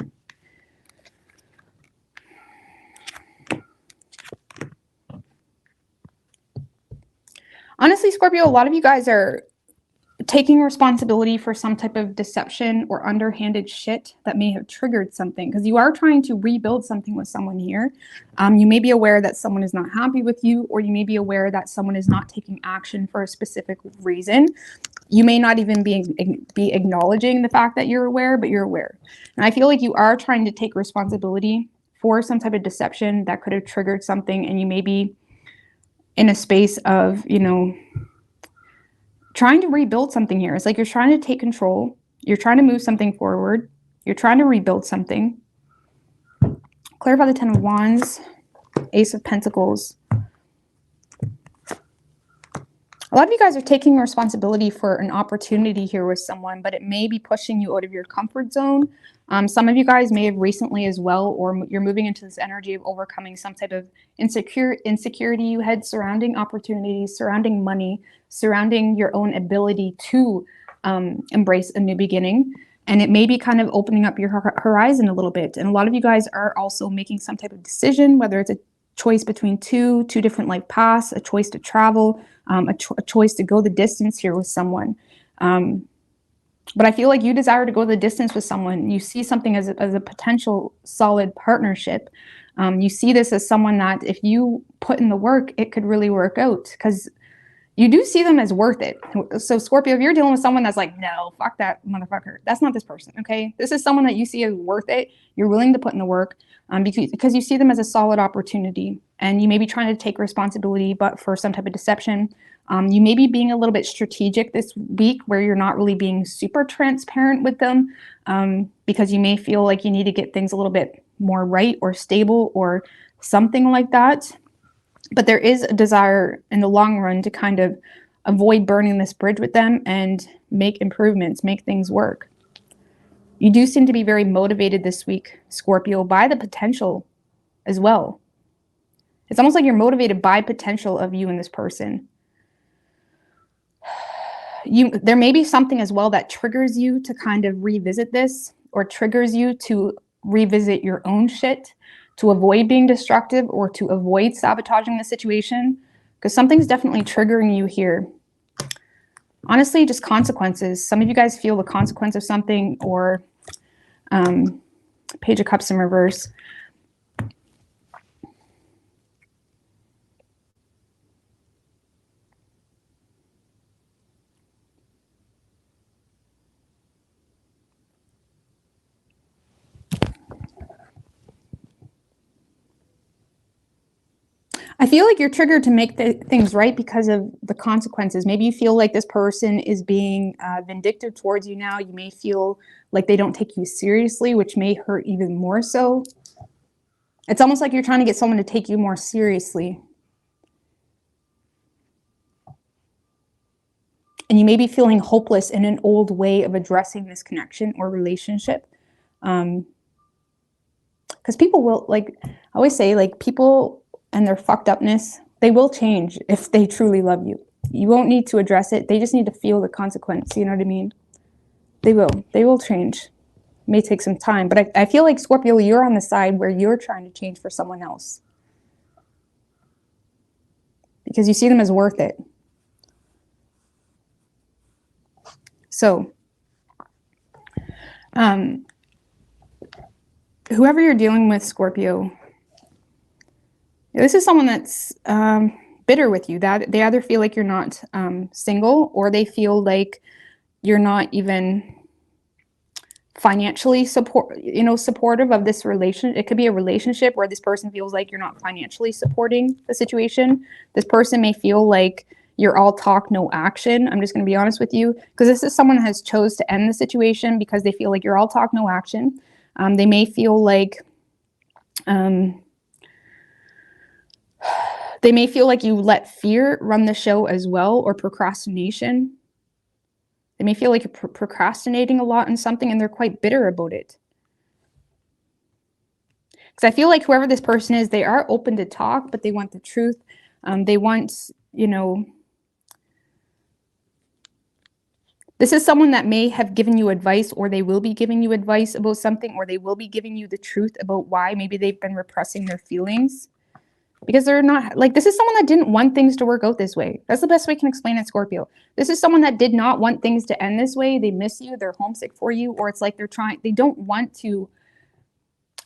Honestly, Scorpio, a lot of you guys are taking responsibility for some type of deception or underhanded shit that may have triggered something, because you are trying to rebuild something with someone here. You may be aware that someone is not happy with you, or you may be aware that someone is not taking action for a specific reason. You may not even be acknowledging the fact that you're aware, but you're aware. And I feel like you are trying to take responsibility for some type of deception that could have triggered something, and you may be in a space of, you know, trying to rebuild something here. It's like you're trying to take control. You're trying to move something forward. You're trying to rebuild something. Clarify the 10 of Wands, Ace of Pentacles. A lot of you guys are taking responsibility for an opportunity here with someone, but it may be pushing you out of your comfort zone. Some of you guys may have recently as well, or you're moving into this energy of overcoming some type of insecurity you had surrounding opportunities, surrounding money, surrounding your own ability to embrace a new beginning. And it may be kind of opening up your horizon a little bit. And a lot of you guys are also making some type of decision, whether it's a choice between two different life paths, a choice to travel, a choice to go the distance here with someone. But I feel like you desire to go the distance with someone. You see something as a potential solid partnership. You see this as someone that if you put in the work, it could really work out, because you do see them as worth it. So Scorpio, if you're dealing with someone that's like, no, fuck that motherfucker, that's not this person, okay? This is someone that you see as worth it. You're willing to put in the work because you see them as a solid opportunity, and you may be trying to take responsibility, but for some type of deception. You may be being a little bit strategic this week, where you're not really being super transparent with them, because you may feel like you need to get things a little bit more right or stable or something like that. But there is a desire in the long run to kind of avoid burning this bridge with them and make improvements, make things work. You do seem to be very motivated this week, Scorpio, by the potential as well. It's almost like you're motivated by potential of you and this person. There may be something as well that triggers you to kind of revisit this, or triggers you to revisit your own shit, to avoid being destructive or to avoid sabotaging the situation, because something's definitely triggering you here. Honestly, just consequences. Some of you guys feel the consequence of something, or Page of Cups in reverse. I feel like you're triggered to make things right because of the consequences. Maybe you feel like this person is being vindictive towards you now. You may feel like they don't take you seriously, which may hurt even more so. It's almost like you're trying to get someone to take you more seriously. And you may be feeling hopeless in an old way of addressing this connection or relationship. Because people will, like I always say, like, people and their fucked upness, they will change if they truly love you. You won't need to address it. They just need to feel the consequence. You know what I mean? They will change. It may take some time, but I feel like, Scorpio, you're on the side where you're trying to change for someone else, because you see them as worth it. So, whoever you're dealing with, Scorpio, this is someone that's bitter with you. That they either feel like you're not single, or they feel like you're not even financially supportive of this relation. It could be a relationship where this person feels like you're not financially supporting the situation. This person may feel like you're all talk, no action. I'm just going to be honest with you, because this is someone that has chose to end the situation because they feel like you're all talk, no action. They may feel like you let fear run the show as well, or procrastination. They may feel like you're procrastinating a lot on something, and they're quite bitter about it. Because I feel like whoever this person is, they are open to talk, but they want the truth. They want, this is someone that may have given you advice, or they will be giving you advice about something, or they will be giving you the truth about why maybe they've been repressing their feelings. Because they're not, like, this is someone that didn't want things to work out this way. That's the best way I can explain it, Scorpio. This is someone that did not want things to end this way. They miss you, they're homesick for you, or it's like they don't want to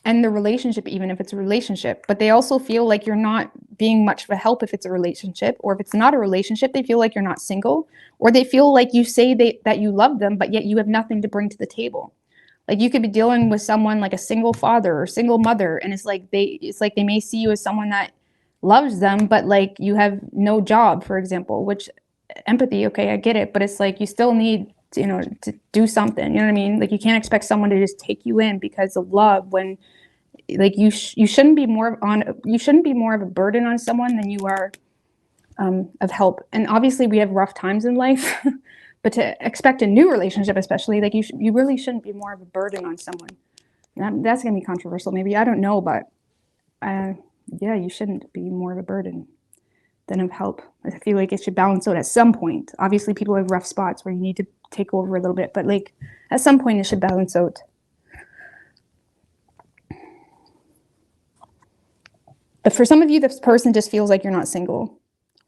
end the relationship, even if it's a relationship. But they also feel like you're not being much of a help if it's a relationship, or if it's not a relationship, they feel like you're not single, or they feel like you say that you love them, but yet you have nothing to bring to the table. Like, you could be dealing with someone like a single father or single mother, and it's like they may see you as someone that loves them, but like you have no job, for example. Which, empathy, okay, I get it, but it's like you still need to do something. You know what I mean? Like, you can't expect someone to just take you in because of love, when like you shouldn't be more of a burden on someone than you are of help. And obviously we have rough times in life, but to expect a new relationship, especially, like, you really shouldn't be more of a burden on someone. That's gonna be controversial, maybe, I don't know, but yeah, you shouldn't be more of a burden than of help. I feel like it should balance out at some point. Obviously people have rough spots where you need to take over a little bit, but like at some point it should balance out. But for some of you, this person just feels like you're not single,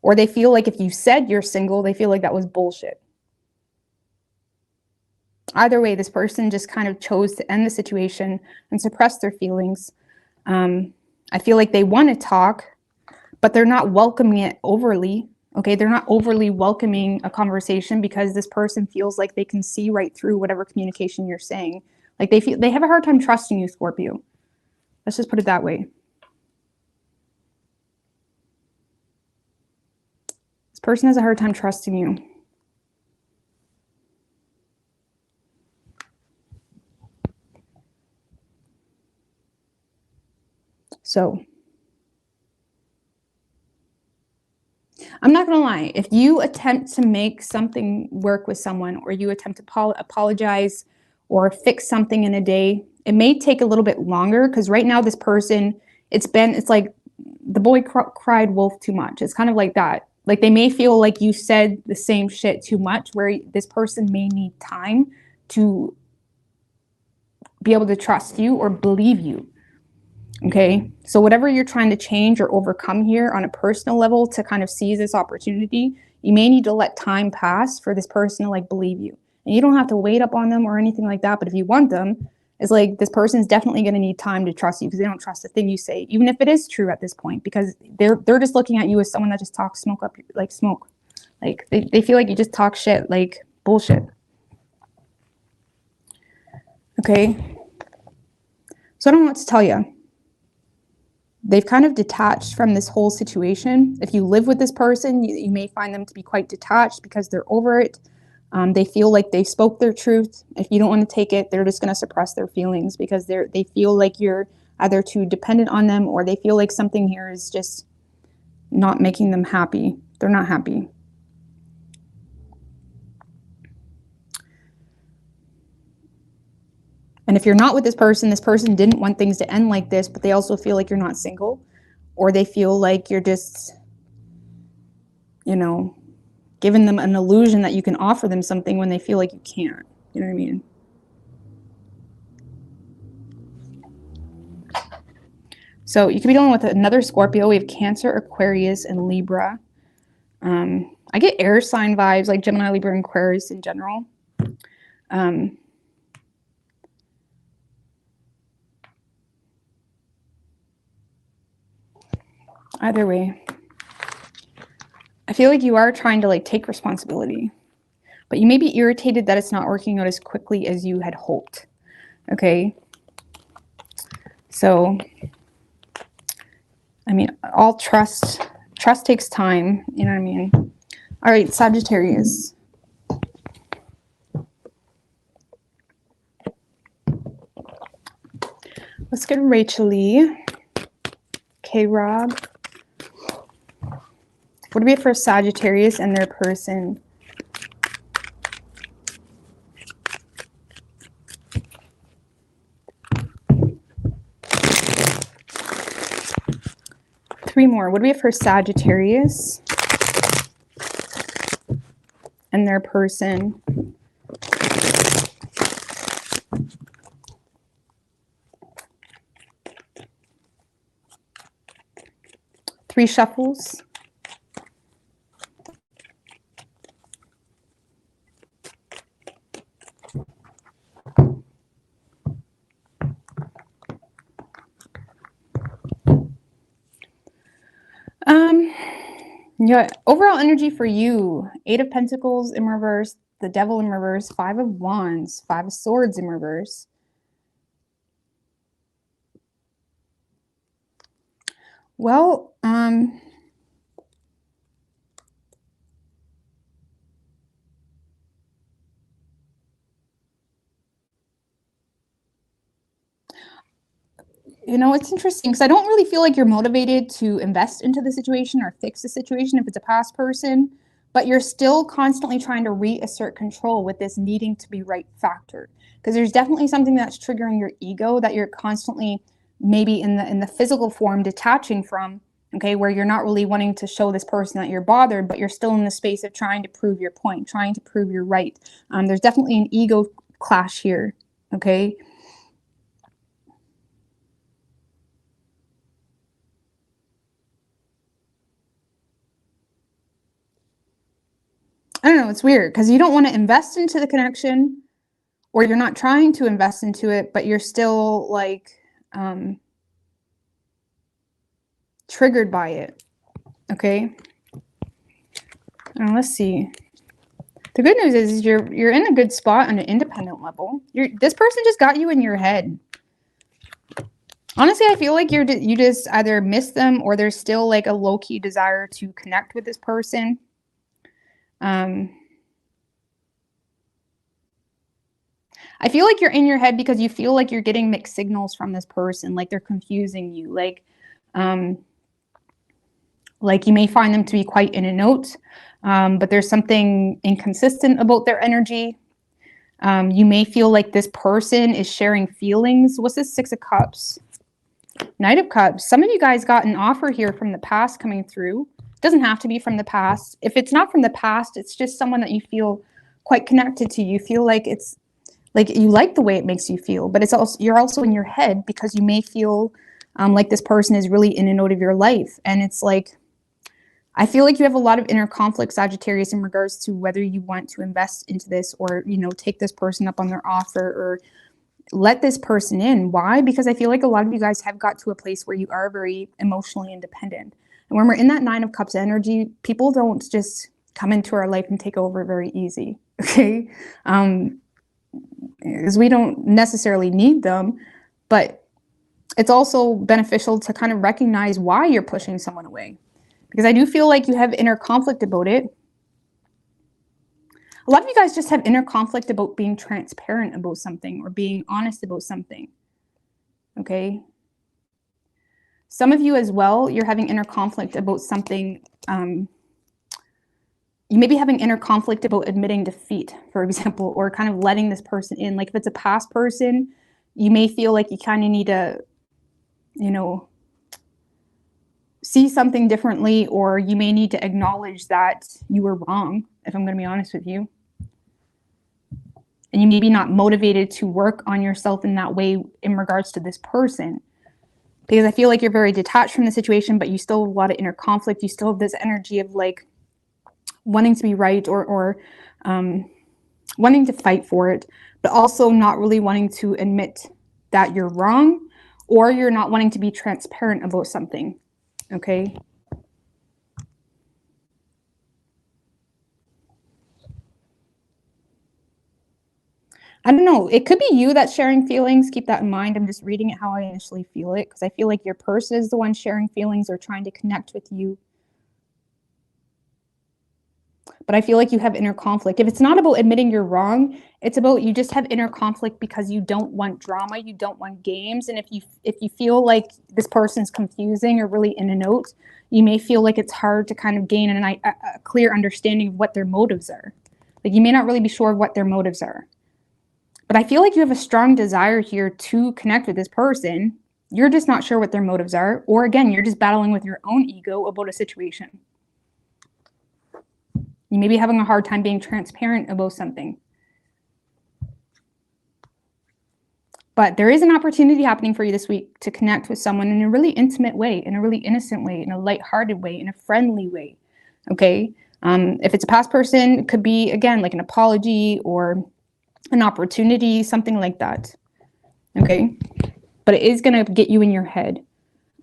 or they feel like if you said you're single, they feel like that was bullshit. Either way, this person just kind of chose to end the situation and suppress their feelings. I feel like they want to talk, but they're not welcoming it overly. Okay, they're not overly welcoming a conversation because this person feels like they can see right through whatever communication you're saying. Like, they have a hard time trusting you, Scorpio. Let's just put it that way. This person has a hard time trusting you. So I'm not going to lie. If you attempt to make something work with someone, or you attempt to apologize or fix something in a day, it may take a little bit longer, because right now this person, it's like the boy cried wolf too much. It's kind of like that. Like, they may feel like you said the same shit too much, where this person may need time to be able to trust you or believe you. Okay, so whatever you're trying to change or overcome here on a personal level to kind of seize this opportunity, you may need to let time pass for this person to like believe you. And you don't have to wait up on them or anything like that, but if you want them, it's like this person's definitely going to need time to trust you, because they don't trust the thing you say, even if it is true at this point, because they're just looking at you as someone that just talks smoke up, like smoke. Like, they feel like you just talk shit, like bullshit. Okay, so I don't know what to tell you. They've kind of detached from this whole situation. If you live with this person, you may find them to be quite detached because they're over it. They feel like they spoke their truth. If you don't want to take it, they're just going to suppress their feelings because they feel like you're either too dependent on them, or they feel like something here is just not making them happy. They're not happy. And if you're not with this person didn't want things to end like this, but they also feel like you're not single, or they feel like you're just, giving them an illusion that you can offer them something when they feel like you can't. You know what I mean? So you could be dealing with another Scorpio. We have Cancer, Aquarius, and Libra. I get air sign vibes, like Gemini, Libra, and Aquarius in general. Either way, I feel like you are trying to like take responsibility, but you may be irritated that it's not working out as quickly as you had hoped. Okay. So, I mean, all trust takes time. You know what I mean? All right, Sagittarius. Let's get Rachel Lee. K-Rob. What do we have for Sagittarius and their person? Three more. What do we have for Sagittarius and their person? Three shuffles. Yeah, overall energy for you: Eight of Pentacles in reverse, the Devil in reverse, Five of Wands, Five of Swords in reverse. Well, you know, it's interesting because I don't really feel like you're motivated to invest into the situation or fix the situation if it's a past person, but you're still constantly trying to reassert control with this needing to be right factor. Because there's definitely something that's triggering your ego that you're constantly maybe in the physical form detaching from, okay, where you're not really wanting to show this person that you're bothered, but you're still in the space of trying to prove your point, trying to prove you're right. There's definitely an ego clash here, okay? I don't know, it's weird because you don't want to invest into the connection, or you're not trying to invest into it, but you're still like triggered by it. Okay. Let's see. The good news is you're in a good spot on an independent level. This person just got you in your head. Honestly, I feel like you just either miss them or there's still like a low-key desire to connect with this person. I feel like you're in your head because you feel like you're getting mixed signals from this person, like they're confusing you, like you may find them to be quite in and out, but there's something inconsistent about their energy. You may feel like this person is sharing feelings. What's this? Six of Cups? Knight of Cups. Some of you guys got an offer here from the past coming through. It doesn't have to be from the past. If it's not from the past, it's just someone that you feel quite connected to. You feel like it's like you like the way it makes you feel, but it's also you're also in your head because you may feel like this person is really in and out of your life. And it's like, I feel like you have a lot of inner conflict, Sagittarius, in regards to whether you want to invest into this or, you know, take this person up on their offer or let this person in. Why? Because I feel like a lot of you guys have got to a place where you are very emotionally independent. And when we're in that Nine of Cups energy, people don't just come into our life and take over very easy. Okay. Because we don't necessarily need them, but it's also beneficial to kind of recognize why you're pushing someone away. Because I do feel like you have inner conflict about it. A lot of you guys just have inner conflict about being transparent about something or being honest about something. Okay. Some of you as well, you're having inner conflict about something. You may be having inner conflict about admitting defeat, for example, or kind of letting this person in. Like if it's a past person, you may feel like you kind of need to, you know, see something differently, or you may need to acknowledge that you were wrong, if I'm going to be honest with you. And you may be not motivated to work on yourself in that way in regards to this person. Because I feel like you're very detached from the situation, but you still have a lot of inner conflict. You still have this energy of like wanting to be right or wanting to fight for it, but also not really wanting to admit that you're wrong, or you're not wanting to be transparent about something. Okay. I don't know. It could be you that's sharing feelings. Keep that in mind. I'm just reading it how I initially feel it, because I feel like your person is the one sharing feelings or trying to connect with you. But I feel like you have inner conflict. If it's not about admitting you're wrong, it's about you just have inner conflict because you don't want drama, you don't want games. And if you feel like this person's confusing or really in and out, you may feel like it's hard to kind of gain a clear understanding of what their motives are. Like you may not really be sure of what their motives are. But I feel like you have a strong desire here to connect with this person. You're just not sure what their motives are. Or again, you're just battling with your own ego about a situation. You may be having a hard time being transparent about something. But there is an opportunity happening for you this week to connect with someone in a really intimate way, in a really innocent way, in a lighthearted way, in a friendly way. Okay? If it's a past person, it could be, again, like an apology or an opportunity, something like that. Okay? But it is going to get you in your head.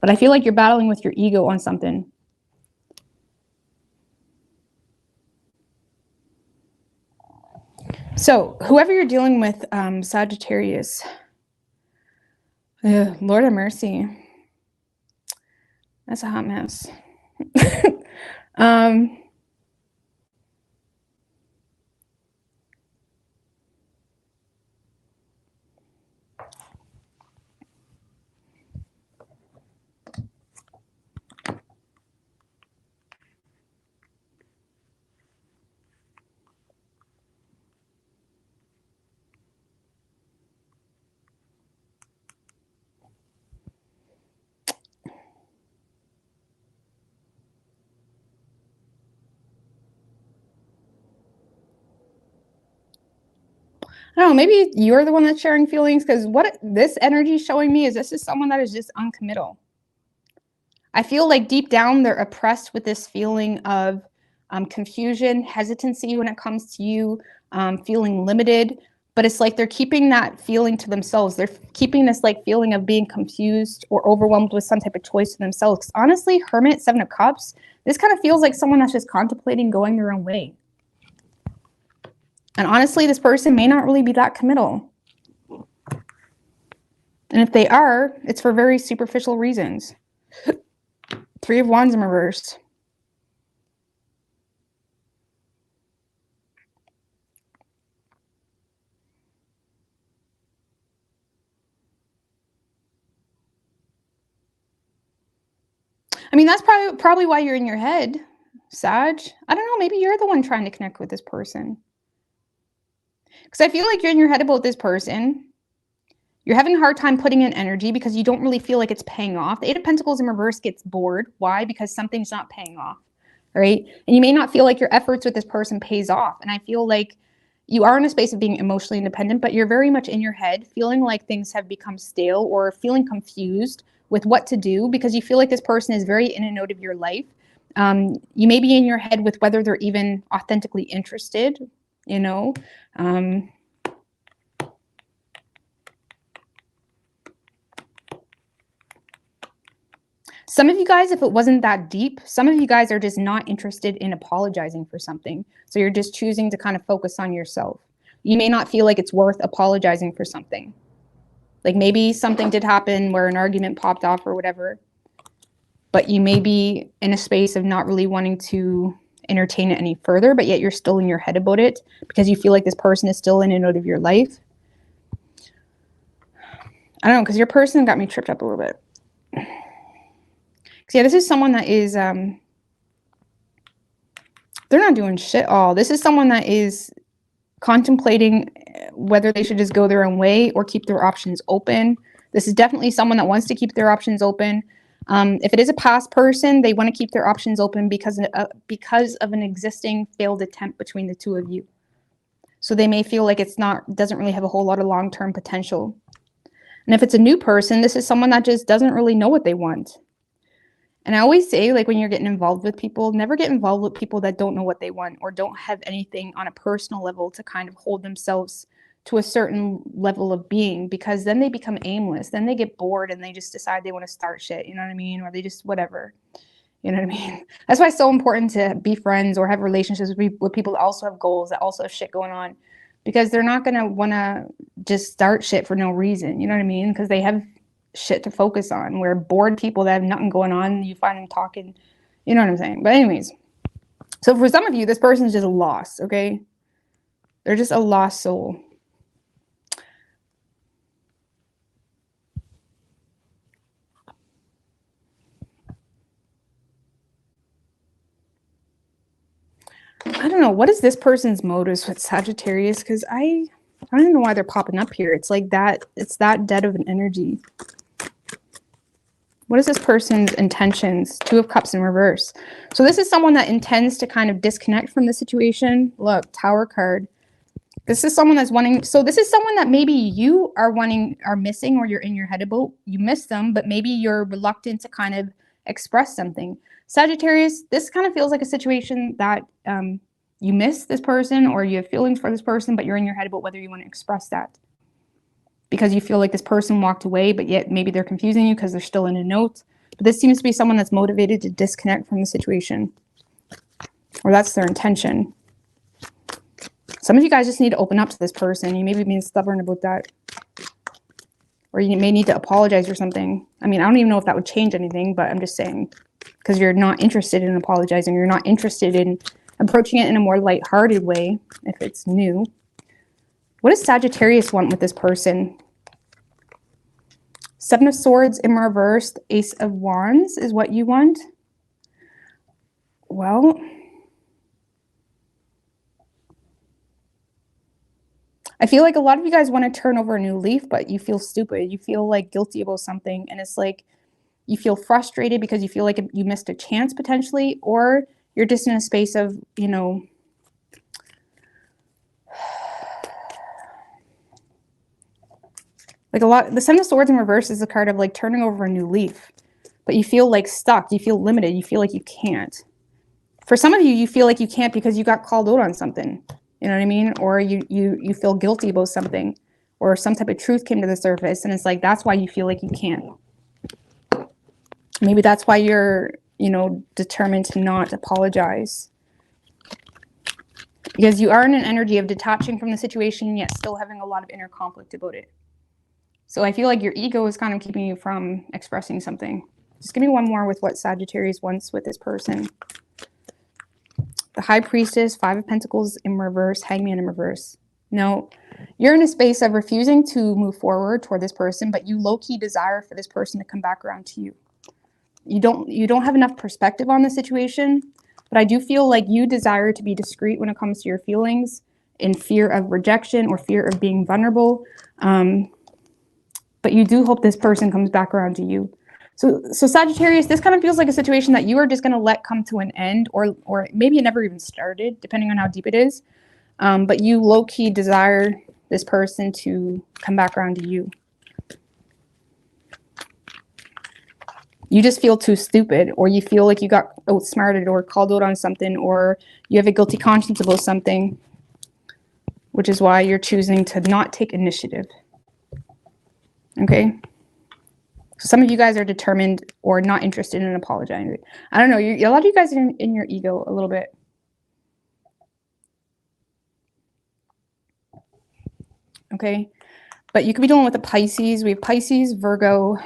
But I feel like you're battling with your ego on something. So whoever you're dealing with, Sagittarius, Lord have mercy. That's a hot mess. I don't know, maybe you're the one that's sharing feelings, because what this energy is showing me is this is someone that is just uncommittal. I feel like deep down they're oppressed with this feeling of confusion, hesitancy when it comes to you, feeling limited. But it's like they're keeping that feeling to themselves. They're keeping this like feeling of being confused or overwhelmed with some type of choice to themselves. 'Cause honestly, Hermit, Seven of Cups, this kind of feels like someone that's just contemplating going their own way. And honestly, this person may not really be that committal. And if they are, it's for very superficial reasons. Three of Wands in reverse. I mean, that's probably why you're in your head, Sag. I don't know, maybe you're the one trying to connect with this person. Because I feel like you're in your head about this person. You're having a hard time putting in energy because you don't really feel like it's paying off. The Eight of Pentacles in reverse gets bored. Why? Because something's not paying off, right? And you may not feel like your efforts with this person pays off. And I feel like you are in a space of being emotionally independent, but you're very much in your head, feeling like things have become stale or feeling confused with what to do because you feel like this person is very in and out of your life. You may be in your head with whether they're even authentically interested, you know. Some of you guys, if it wasn't that deep, some of you guys are just not interested in apologizing for something. So you're just choosing to kind of focus on yourself. You may not feel like it's worth apologizing for something. Like maybe something did happen where an argument popped off or whatever, but you may be in a space of not really wanting to entertain it any further, but yet you're still in your head about it because you feel like this person is still in and out of your life. I don't know, because your person got me tripped up a little bit. Yeah, this is someone that is, they're not doing shit all. This is someone that is contemplating whether they should just go their own way or keep their options open. This is definitely someone that wants to keep their options open. If it is a past person, they want to keep their options open because of an existing failed attempt between the two of you. So they may feel like doesn't really have a whole lot of long-term potential. And if it's a new person, this is someone that just doesn't really know what they want. And I always say, like, when you're getting involved with people, never get involved with people that don't know what they want or don't have anything on a personal level to kind of hold themselves to a certain level of being, because then they become aimless. Then they get bored and they just decide they want to start shit, you know what I mean? Or they just whatever, you know what I mean? That's why it's so important to be friends or have relationships with people that also have goals, that also have shit going on. because they're not going to want to just start shit for no reason. You know what I mean? Because they have shit to focus on. Where bored people that have nothing going on, you find them talking. You know what I'm saying? But anyways, so for some of you, this person is just lost, okay? They're just a lost soul. I don't know. What is this person's motives with Sagittarius? Because I don't even know why they're popping up here. It's like that. It's that dead of an energy. What is this person's intentions? Two of Cups in reverse. So this is someone that intends to kind of disconnect from the situation. Look, Tower card. This is someone that's wanting. So this is someone that maybe you are missing, or you're in your head about. You miss them, but maybe you're reluctant to kind of express something. Sagittarius, this kind of feels like a situation that you miss this person, or you have feelings for this person, but you're in your head about whether you want to express that. Because you feel like this person walked away, but yet maybe they're confusing you because they're still in a note. But this seems to be someone that's motivated to disconnect from the situation. Or that's their intention. Some of you guys just need to open up to this person. You may be being stubborn about that. Or you may need to apologize or something. I mean, I don't even know if that would change anything, but I'm just saying. Because you're not interested in apologizing. You're not interested in approaching it in a more lighthearted way, if it's new. What does Sagittarius want with this person? Seven of Swords in reverse, Ace of Wands is what you want. Well, I feel like a lot of you guys want to turn over a new leaf, but you feel stupid. You feel like guilty about something. And it's like you feel frustrated because you feel like you missed a chance potentially, or you're just in a space of, you know, like the Seven of Swords in reverse is a card of like turning over a new leaf, but you feel like stuck. You feel limited. You feel like you can't. For some of you, you feel like you can't because you got called out on something. You know what I mean? Or you feel guilty about something, or some type of truth came to the surface, and it's like that's why you feel like you can't. Maybe that's why you're, you know, determined to not apologize. Because you are in an energy of detaching from the situation, yet still having a lot of inner conflict about it. So I feel like your ego is kind of keeping you from expressing something. Just give me one more with what Sagittarius wants with this person. The High Priestess, Five of Pentacles in reverse, Hangman in reverse. No, you're in a space of refusing to move forward toward this person, but you low-key desire for this person to come back around to you. You don't have enough perspective on the situation, but I do feel like you desire to be discreet when it comes to your feelings, in fear of rejection or fear of being vulnerable. But you do hope this person comes back around to you. So Sagittarius, this kind of feels like a situation that you are just going to let come to an end, or maybe it never even started, depending on how deep it is. But you low-key desire this person to come back around to you. You just feel too stupid, or you feel like you got outsmarted or called out on something, or you have a guilty conscience about something, which is why you're choosing to not take initiative. Okay? Some of you guys are determined or not interested in apologizing. I don't know. A lot of you guys are in your ego a little bit. Okay? But you could be dealing with a Pisces. We have Pisces, Virgo,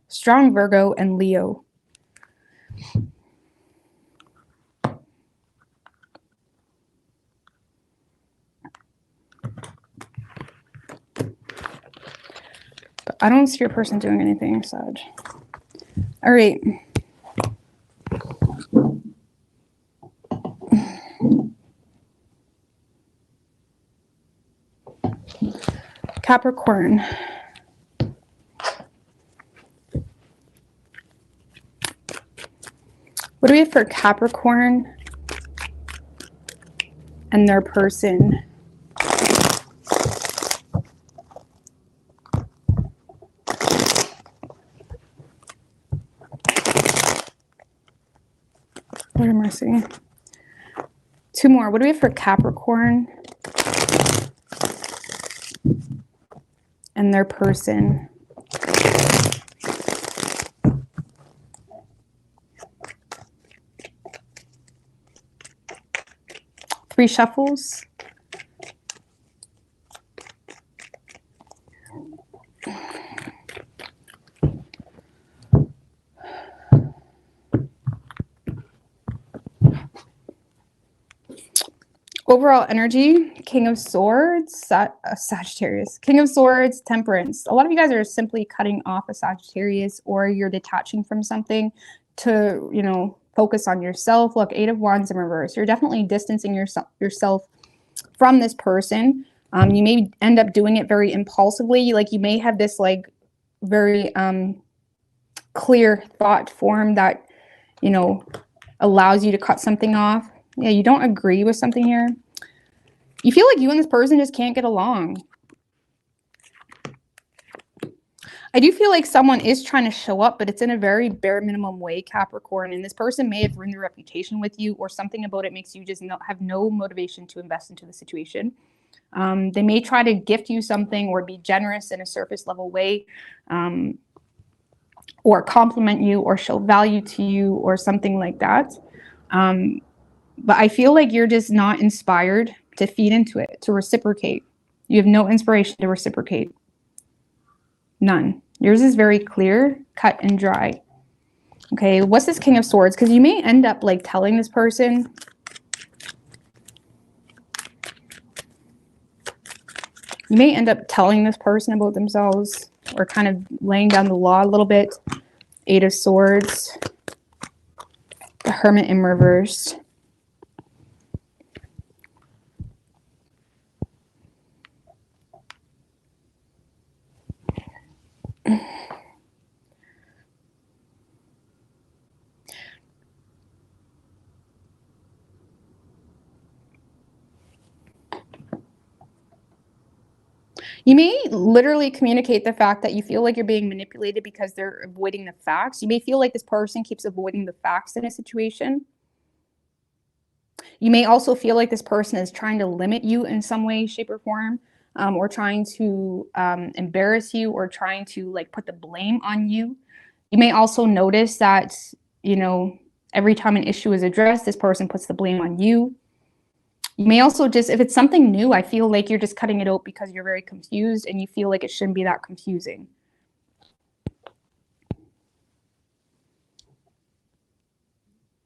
strong Virgo, and Leo. But I don't see your person doing anything, Sag. All right. Capricorn. What do we have for Capricorn and their person? What am I seeing? Two more. What do we have for Capricorn and their person? Three shuffles. Overall energy, King of Swords, Sagittarius, King of Swords, Temperance. A lot of you guys are simply cutting off a Sagittarius, or you're detaching from something to, you know, focus on yourself. Look, Eight of Wands in reverse. You're definitely distancing yourself from this person. You may end up doing it very impulsively. Like you may have this like very clear thought form that, you know, allows you to cut something off. Yeah, you don't agree with something here. You feel like you and this person just can't get along. I do feel like someone is trying to show up, but it's in a very bare minimum way, Capricorn. And this person may have ruined their reputation with you, or something about it makes you just have no motivation to invest into the situation. They may try to gift you something or be generous in a surface level way, or compliment you or show value to you or something like that. But I feel like you're just not inspired to feed into it, to reciprocate. You have no inspiration to reciprocate. None. Yours is very clear, cut and dry. Okay, what's this King of Swords? Because you may end up like telling this person. You may end up telling this person about themselves, or kind of laying down the law a little bit. Eight of Swords. The Hermit in reverse. You may literally communicate the fact that you feel like you're being manipulated because they're avoiding the facts. You may feel like this person keeps avoiding the facts in a situation. You may also feel like this person is trying to limit you in some way, shape, or form, or trying to embarrass you, or trying to like put the blame on you. You may also notice that, you know, every time an issue is addressed, this person puts the blame on you. You may also just, if it's something new, I feel like you're just cutting it out because you're very confused and you feel like it shouldn't be that confusing.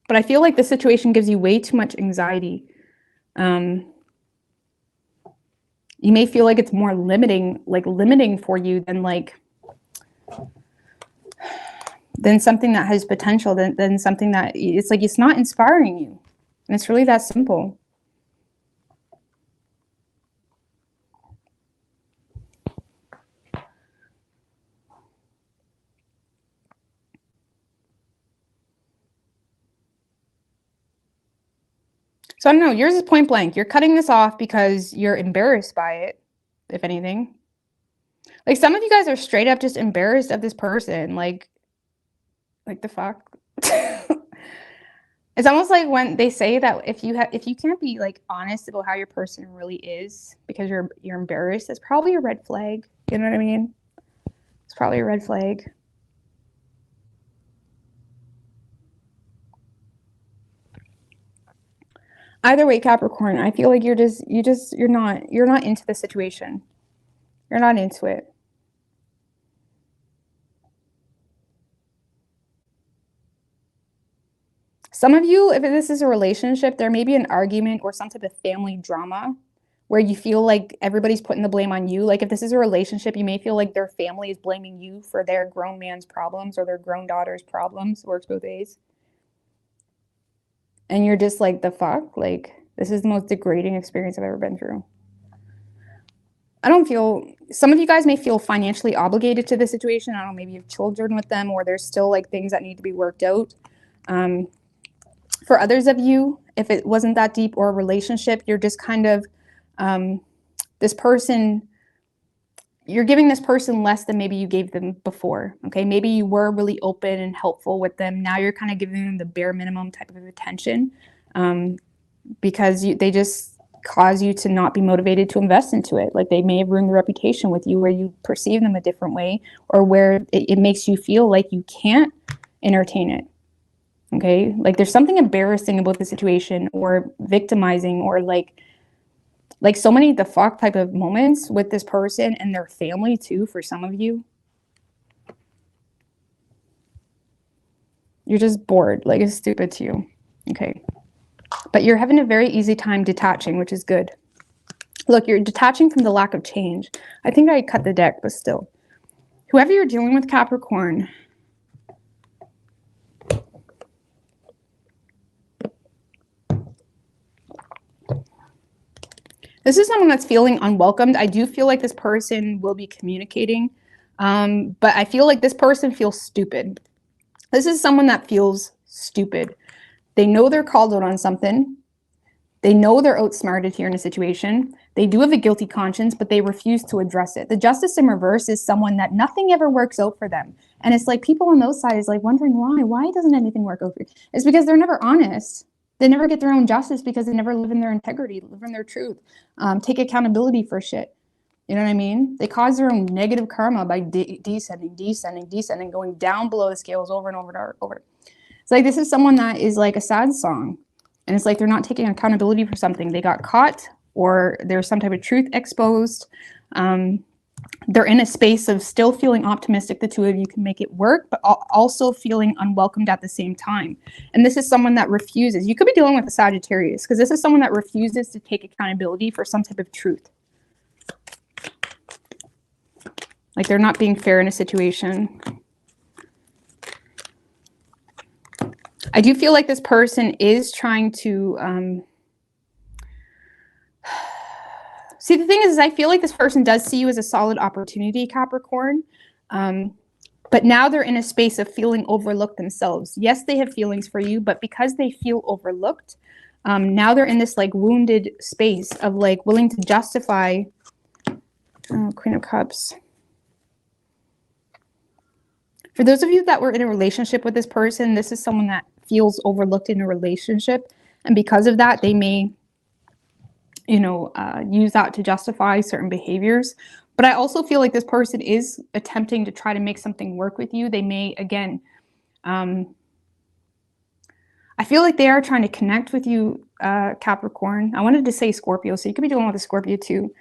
But I feel like the situation gives you way too much anxiety. You may feel like it's more limiting for you than something that has potential, than something that it's like, it's not inspiring you. And it's really that simple. So I don't know, yours is point blank. You're cutting this off because you're embarrassed by it, if anything. Like some of you guys are straight up just embarrassed of this person. Like the fuck? It's almost like when they say that if you can't be like honest about how your person really is because you're embarrassed, it's probably a red flag. You know what I mean? It's probably a red flag. Either way, Capricorn, I feel like you're not into the situation. You're not into it. Some of you, if this is a relationship, there may be an argument or some type of family drama where you feel like everybody's putting the blame on you. Like if this is a relationship, you may feel like their family is blaming you for their grown man's problems or their grown daughter's problems. Works both ways. And you're just like, the fuck? Like, this is the most degrading experience I've ever been through. Some of you guys may feel financially obligated to the situation. I don't know, maybe you have children with them, or there's still like things that need to be worked out. For others of you, if it wasn't that deep or a relationship, you're just kind of, this person, you're giving this person less than maybe you gave them before. Okay, maybe you were really open and helpful with them. Now you're kind of giving them the bare minimum type of attention, because they just cause you to not be motivated to invest into it. Like they may have ruined the reputation with you, where you perceive them a different way, or where it makes you feel like you can't entertain it. Okay, like there's something embarrassing about the situation, or victimizing, or like so many the fuck type of moments with this person and their family too. For some of you, you're just bored. Like it's stupid to you. Okay. But you're having a very easy time detaching, which is good. Look, you're detaching from the lack of change. I think I cut the deck, but still. Whoever you're dealing with, Capricorn, this is someone that's feeling unwelcomed. I do feel like this person will be communicating, but I feel like this person feels stupid. This is someone that feels stupid. They know they're called out on something. They know they're outsmarted here in a situation. They do have a guilty conscience, but they refuse to address it. The Justice in reverse is someone that nothing ever works out for them. And it's like people on those sides like wondering why. Why doesn't anything work out for you? It's because they're never honest. They never get their own justice because they never live in their integrity, live in their truth, take accountability for shit. You know what I mean? They cause their own negative karma by descending, going down below the scales over and over and over. It's like this is someone that is like a sad song. And it's like they're not taking accountability for something. They got caught or there's some type of truth exposed. They're in a space of still feeling optimistic the two of you can make it work, but also feeling unwelcomed at the same time. And this is someone that refuses. You could be dealing with a Sagittarius because this is someone that refuses to take accountability for some type of truth. Like they're not being fair in a situation. I do feel like this person is trying to see, the thing is I feel like this person does see you as a solid opportunity, Capricorn, but now they're in a space of feeling overlooked themselves. Yes, they have feelings for you, but because they feel overlooked, now they're in this like wounded space of like willing to justify Queen of Cups. For those of you that were in a relationship with this person, this is someone that feels overlooked in a relationship. And because of that, they may, use that to justify certain behaviors. But I also feel like this person is attempting to try to make something work with you. They may, again, I feel like they are trying to connect with you, Capricorn. I wanted to say Scorpio, so you could be dealing with a Scorpio too.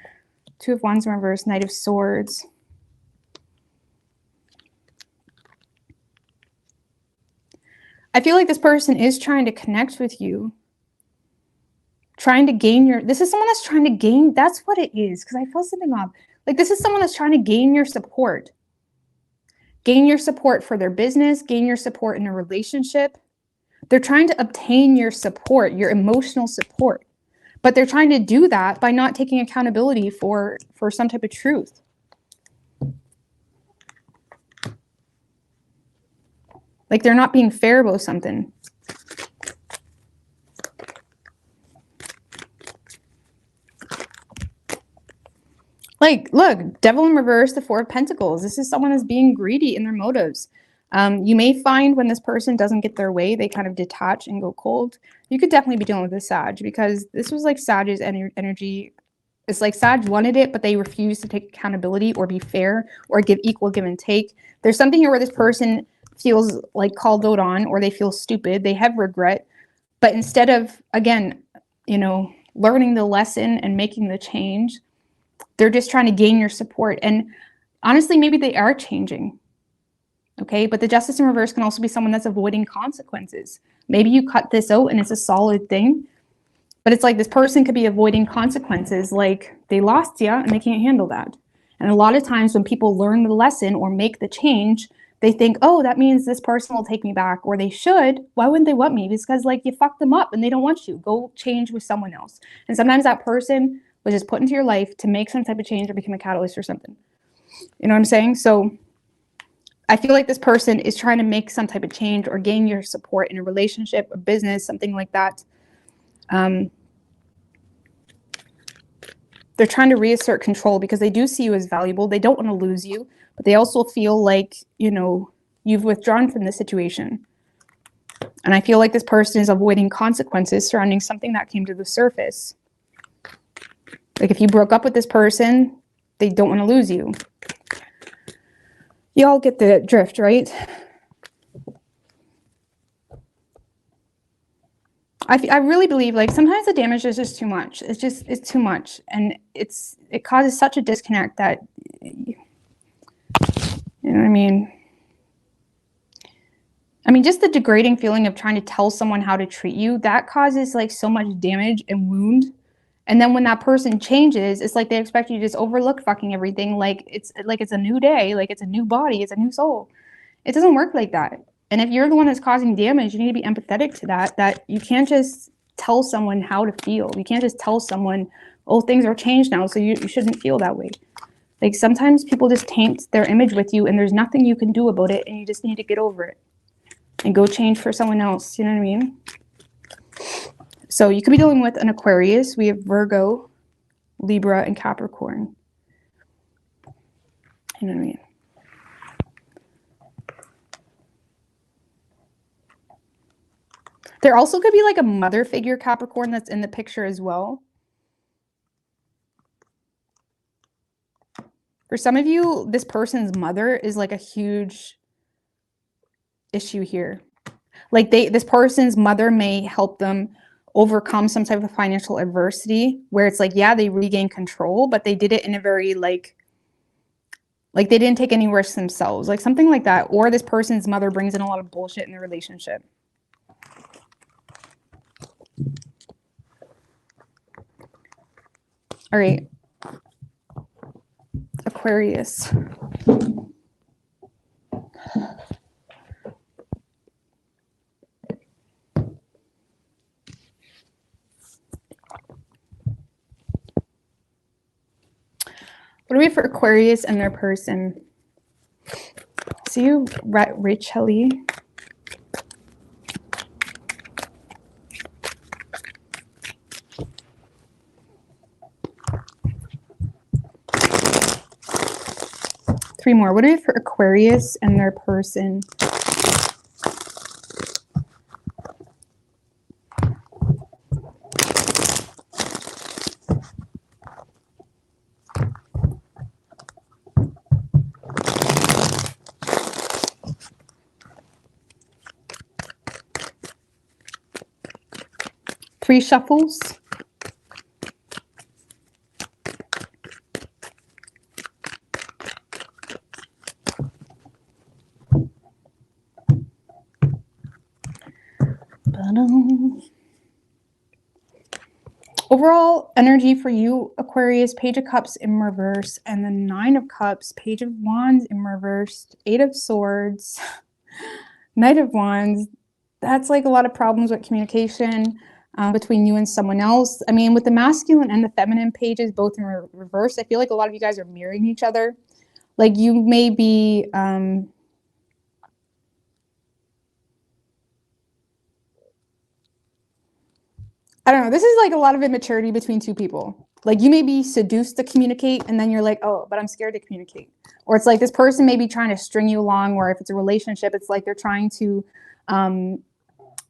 Two of Wands in reverse, Knight of Swords. I feel like this person is trying to connect with you, trying to gain your, this is someone that's trying to gain, that's what it is, because I feel something off. Like this is someone that's trying to gain your support. Gain your support for their business, gain your support in a relationship. They're trying to obtain your support, your emotional support. But they're trying to do that by not taking accountability for some type of truth. Like they're not being fair about something. Like, look, Devil in reverse, the Four of Pentacles. This is someone that's being greedy in their motives. You may find when this person doesn't get their way, they kind of detach and go cold. You could definitely be dealing with this Sag because this was like Sag's energy. It's like Sag wanted it, but they refused to take accountability or be fair or give equal give and take. There's something here where this person feels like called out on or they feel stupid. They have regret. But instead of, again, learning the lesson and making the change, they're just trying to gain your support. And honestly, maybe they are changing. Okay, but the Justice in reverse can also be someone that's avoiding consequences. Maybe you cut this out and it's a solid thing, but it's like this person could be avoiding consequences, like they lost you and they can't handle that. And a lot of times when people learn the lesson or make the change, they think, oh, that means this person will take me back, or they should. Why wouldn't they want me? Because like you fucked them up and they don't want you. Go change with someone else. And sometimes that person was just put into your life to make some type of change or become a catalyst or something. You know what I'm saying? So I feel like this person is trying to make some type of change or gain your support in a relationship, a business, something like that. They're trying to reassert control because they do see you as valuable. They don't want to lose you, but they also feel like, you've withdrawn from the situation. And I feel like this person is avoiding consequences surrounding something that came to the surface. Like if you broke up with this person, they don't want to lose you. You all get the drift, right? I really believe like sometimes the damage is just too much. It's too much. And it causes such a disconnect that, you know what I mean? I mean, just the degrading feeling of trying to tell someone how to treat you, that causes like so much damage and wound. And then when that person changes, it's like they expect you to just overlook fucking everything. Like it's a new day, like it's a new body, it's a new soul. It doesn't work like that. And if you're the one that's causing damage, you need to be empathetic to that, that you can't just tell someone how to feel. You can't just tell someone, oh, things are changed now, so you shouldn't feel that way. Like sometimes people just taint their image with you and there's nothing you can do about it and you just need to get over it and go change for someone else. You know what I mean? So you could be dealing with an Aquarius. We have Virgo, Libra, and Capricorn. You know what I mean? There also could be like a mother figure Capricorn that's in the picture as well. For some of you, this person's mother is like a huge issue here. Like this person's mother may help them overcome some type of financial adversity where it's like, yeah, they regain control, but they did it in a very like they didn't take any risks themselves, like something like that. Or this person's mother brings in a lot of bullshit in the relationship. All right. Aquarius. What do we have for Aquarius and their person? See you, Rachel. Three more. What do we have for Aquarius and their person? Three shuffles. Overall energy for you, Aquarius, Page of Cups in reverse, and the Nine of Cups, Page of Wands in reverse, Eight of Swords, Knight of Wands. That's like a lot of problems with communication between you and someone else. I mean, with the masculine and the feminine pages both in reverse, I feel like a lot of you guys are mirroring each other. Like you may be... I don't know. This is like a lot of immaturity between two people. Like you may be seduced to communicate and then you're like, oh, but I'm scared to communicate. Or it's like this person may be trying to string you along, or if it's a relationship, it's like they're trying to,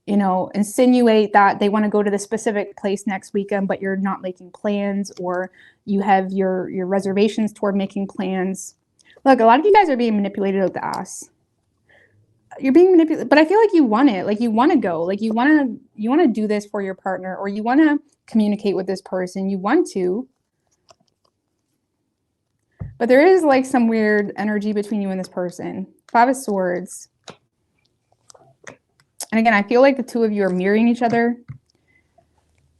you know, insinuate that they want to go to the specific place next weekend, but you're not making plans, or you have your reservations toward making plans. Look, a lot of you guys are being manipulated out the ass. You're being manipulated, but I feel like you want it. Like you want to go, like you want to do this for your partner, or you want to communicate with this person. You want to, but there is like some weird energy between you and this person. Five of Swords. And again, I feel like the two of you are mirroring each other,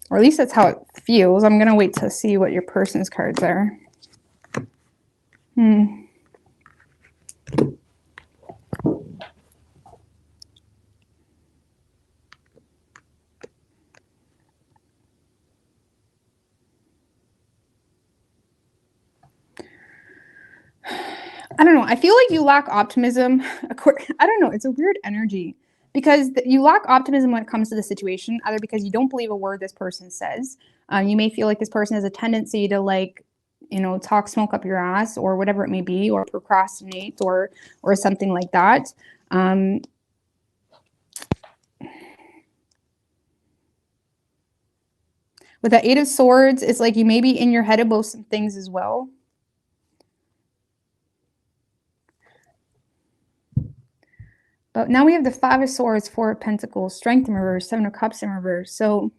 or at least that's how it feels. I'm going to wait to see what your person's cards are. I don't know. I feel like you lack optimism. I don't know. It's a weird energy because you lack optimism when it comes to the situation, either because you don't believe a word this person says. You may feel like this person has a tendency to like, you know, talk smoke up your ass or whatever it may be, or procrastinate or something like that. With the Eight of Swords, it's like you may be in your head about some things as well. But now we have the Five of Swords, Four of Pentacles, Strength in reverse, Seven of Cups in reverse. So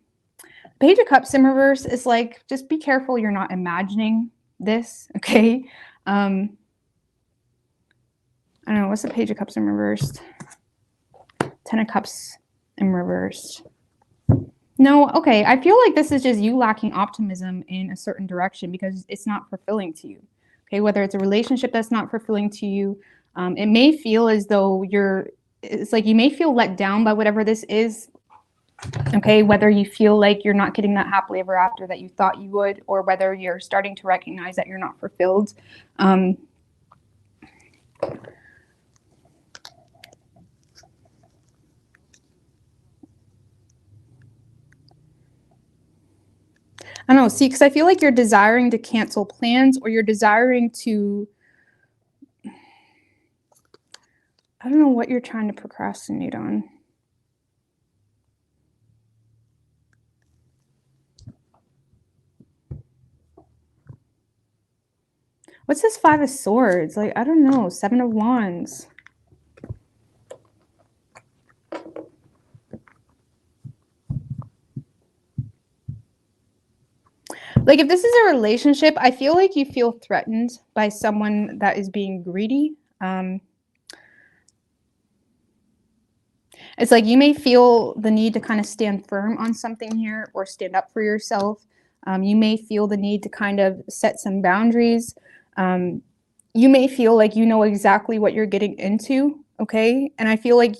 Page of Cups in reverse is like, just be careful you're not imagining this, okay? I don't know, what's the Page of Cups in reverse? Ten of Cups in reverse. No, okay. I feel like this is just you lacking optimism in a certain direction because it's not fulfilling to you. Okay, whether it's a relationship that's not fulfilling to you, it may feel as though it's like you may feel let down by whatever this is. Okay, whether you feel like you're not getting that happily ever after that you thought you would, or whether you're starting to recognize that you're not fulfilled. I don't know, see, because I feel like you're desiring to cancel plans, or you're desiring to, I don't know what you're trying to procrastinate on. What's this Five of Swords? Like, I don't know, Seven of Wands. Like, if this is a relationship, I feel like you feel threatened by someone that is being greedy. It's like you may feel the need to kind of stand firm on something here or stand up for yourself. You may feel the need to kind of set some boundaries. You may feel like you know exactly what you're getting into, okay? And I feel like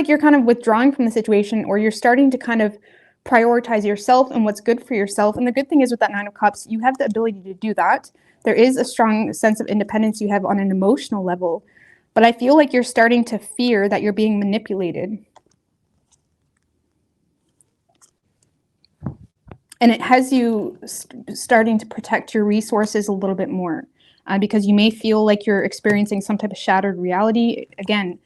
you're kind of withdrawing from the situation, or you're starting to kind of prioritize yourself and what's good for yourself. And the good thing is with that Nine of Cups, you have the ability to do that. There is a strong sense of independence you have on an emotional level. But I feel like you're starting to fear that you're being manipulated. And it has you starting to protect your resources a little bit more because you may feel like you're experiencing some type of shattered reality. Again,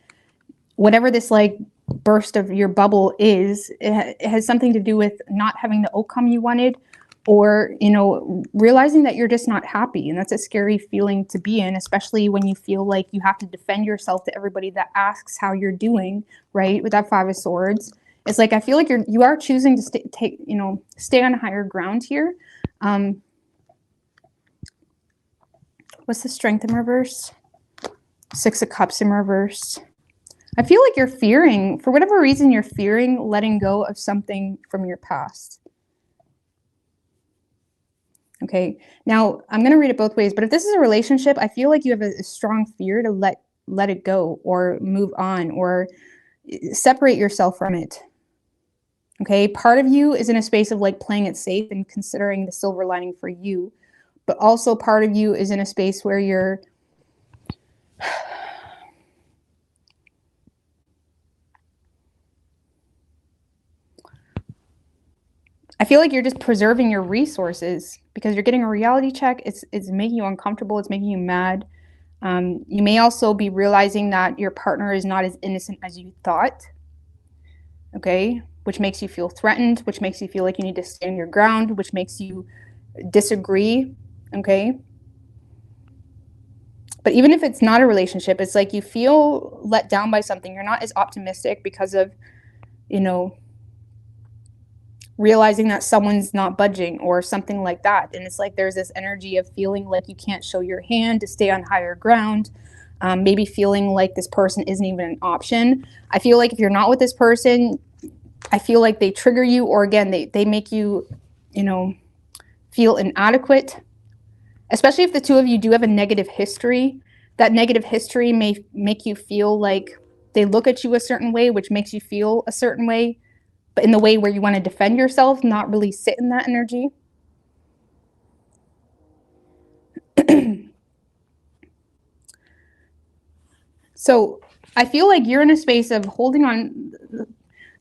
whatever this like burst of your bubble is, it has something to do with not having the outcome you wanted, or, you know, realizing that you're just not happy. And that's a scary feeling to be in, especially when you feel like you have to defend yourself to everybody that asks how you're doing, right? With that Five of Swords. It's like, I feel like you are choosing to stay on higher ground here. What's the Strength in reverse? Six of Cups in reverse. I feel like you're fearing, for whatever reason, you're fearing letting go of something from your past. Okay, now I'm going to read it both ways, but if this is a relationship, I feel like you have a strong fear to let it go, or move on, or separate yourself from it. Okay, part of you is in a space of like playing it safe and considering the silver lining for you, but also part of you is in a space where you're I feel like you're just preserving your resources because you're getting a reality check. It's making you uncomfortable. It's making you mad. You may also be realizing that your partner is not as innocent as you thought. Okay, which makes you feel threatened, which makes you feel like you need to stand your ground, which makes you disagree. Okay. But even if it's not a relationship, it's like you feel let down by something. You're not as optimistic because of, you know, realizing that someone's not budging or something like that. And it's like there's this energy of feeling like you can't show your hand to stay on higher ground. Maybe feeling like this person isn't even an option. I feel like if you're not with this person, I feel like they trigger you, or again, they make you, you know, feel inadequate. Especially if the two of you do have a negative history. That negative history may make you feel like they look at you a certain way, which makes you feel a certain way, but in the way where you want to defend yourself, not really sit in that energy. So I feel like you're in a space of holding on.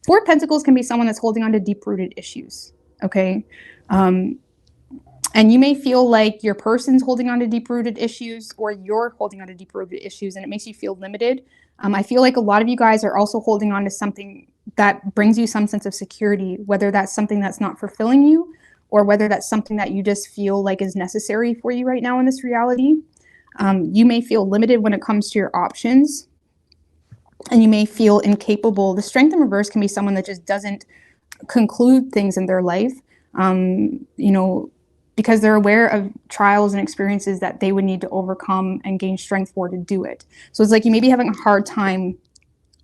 Four of Pentacles can be someone that's holding on to deep-rooted issues, okay? And you may feel like your person's holding on to deep-rooted issues, or you're holding on to deep-rooted issues, and it makes you feel limited. I feel like a lot of you guys are also holding on to something that brings you some sense of security, whether that's something that's not fulfilling you, or whether that's something that you just feel like is necessary for you right now in this reality. You may feel limited when it comes to your options, and you may feel incapable. The Strength in reverse can be someone that just doesn't conclude things in their life, you know, because they're aware of trials and experiences that they would need to overcome and gain strength for to do it. So it's like you may be having a hard time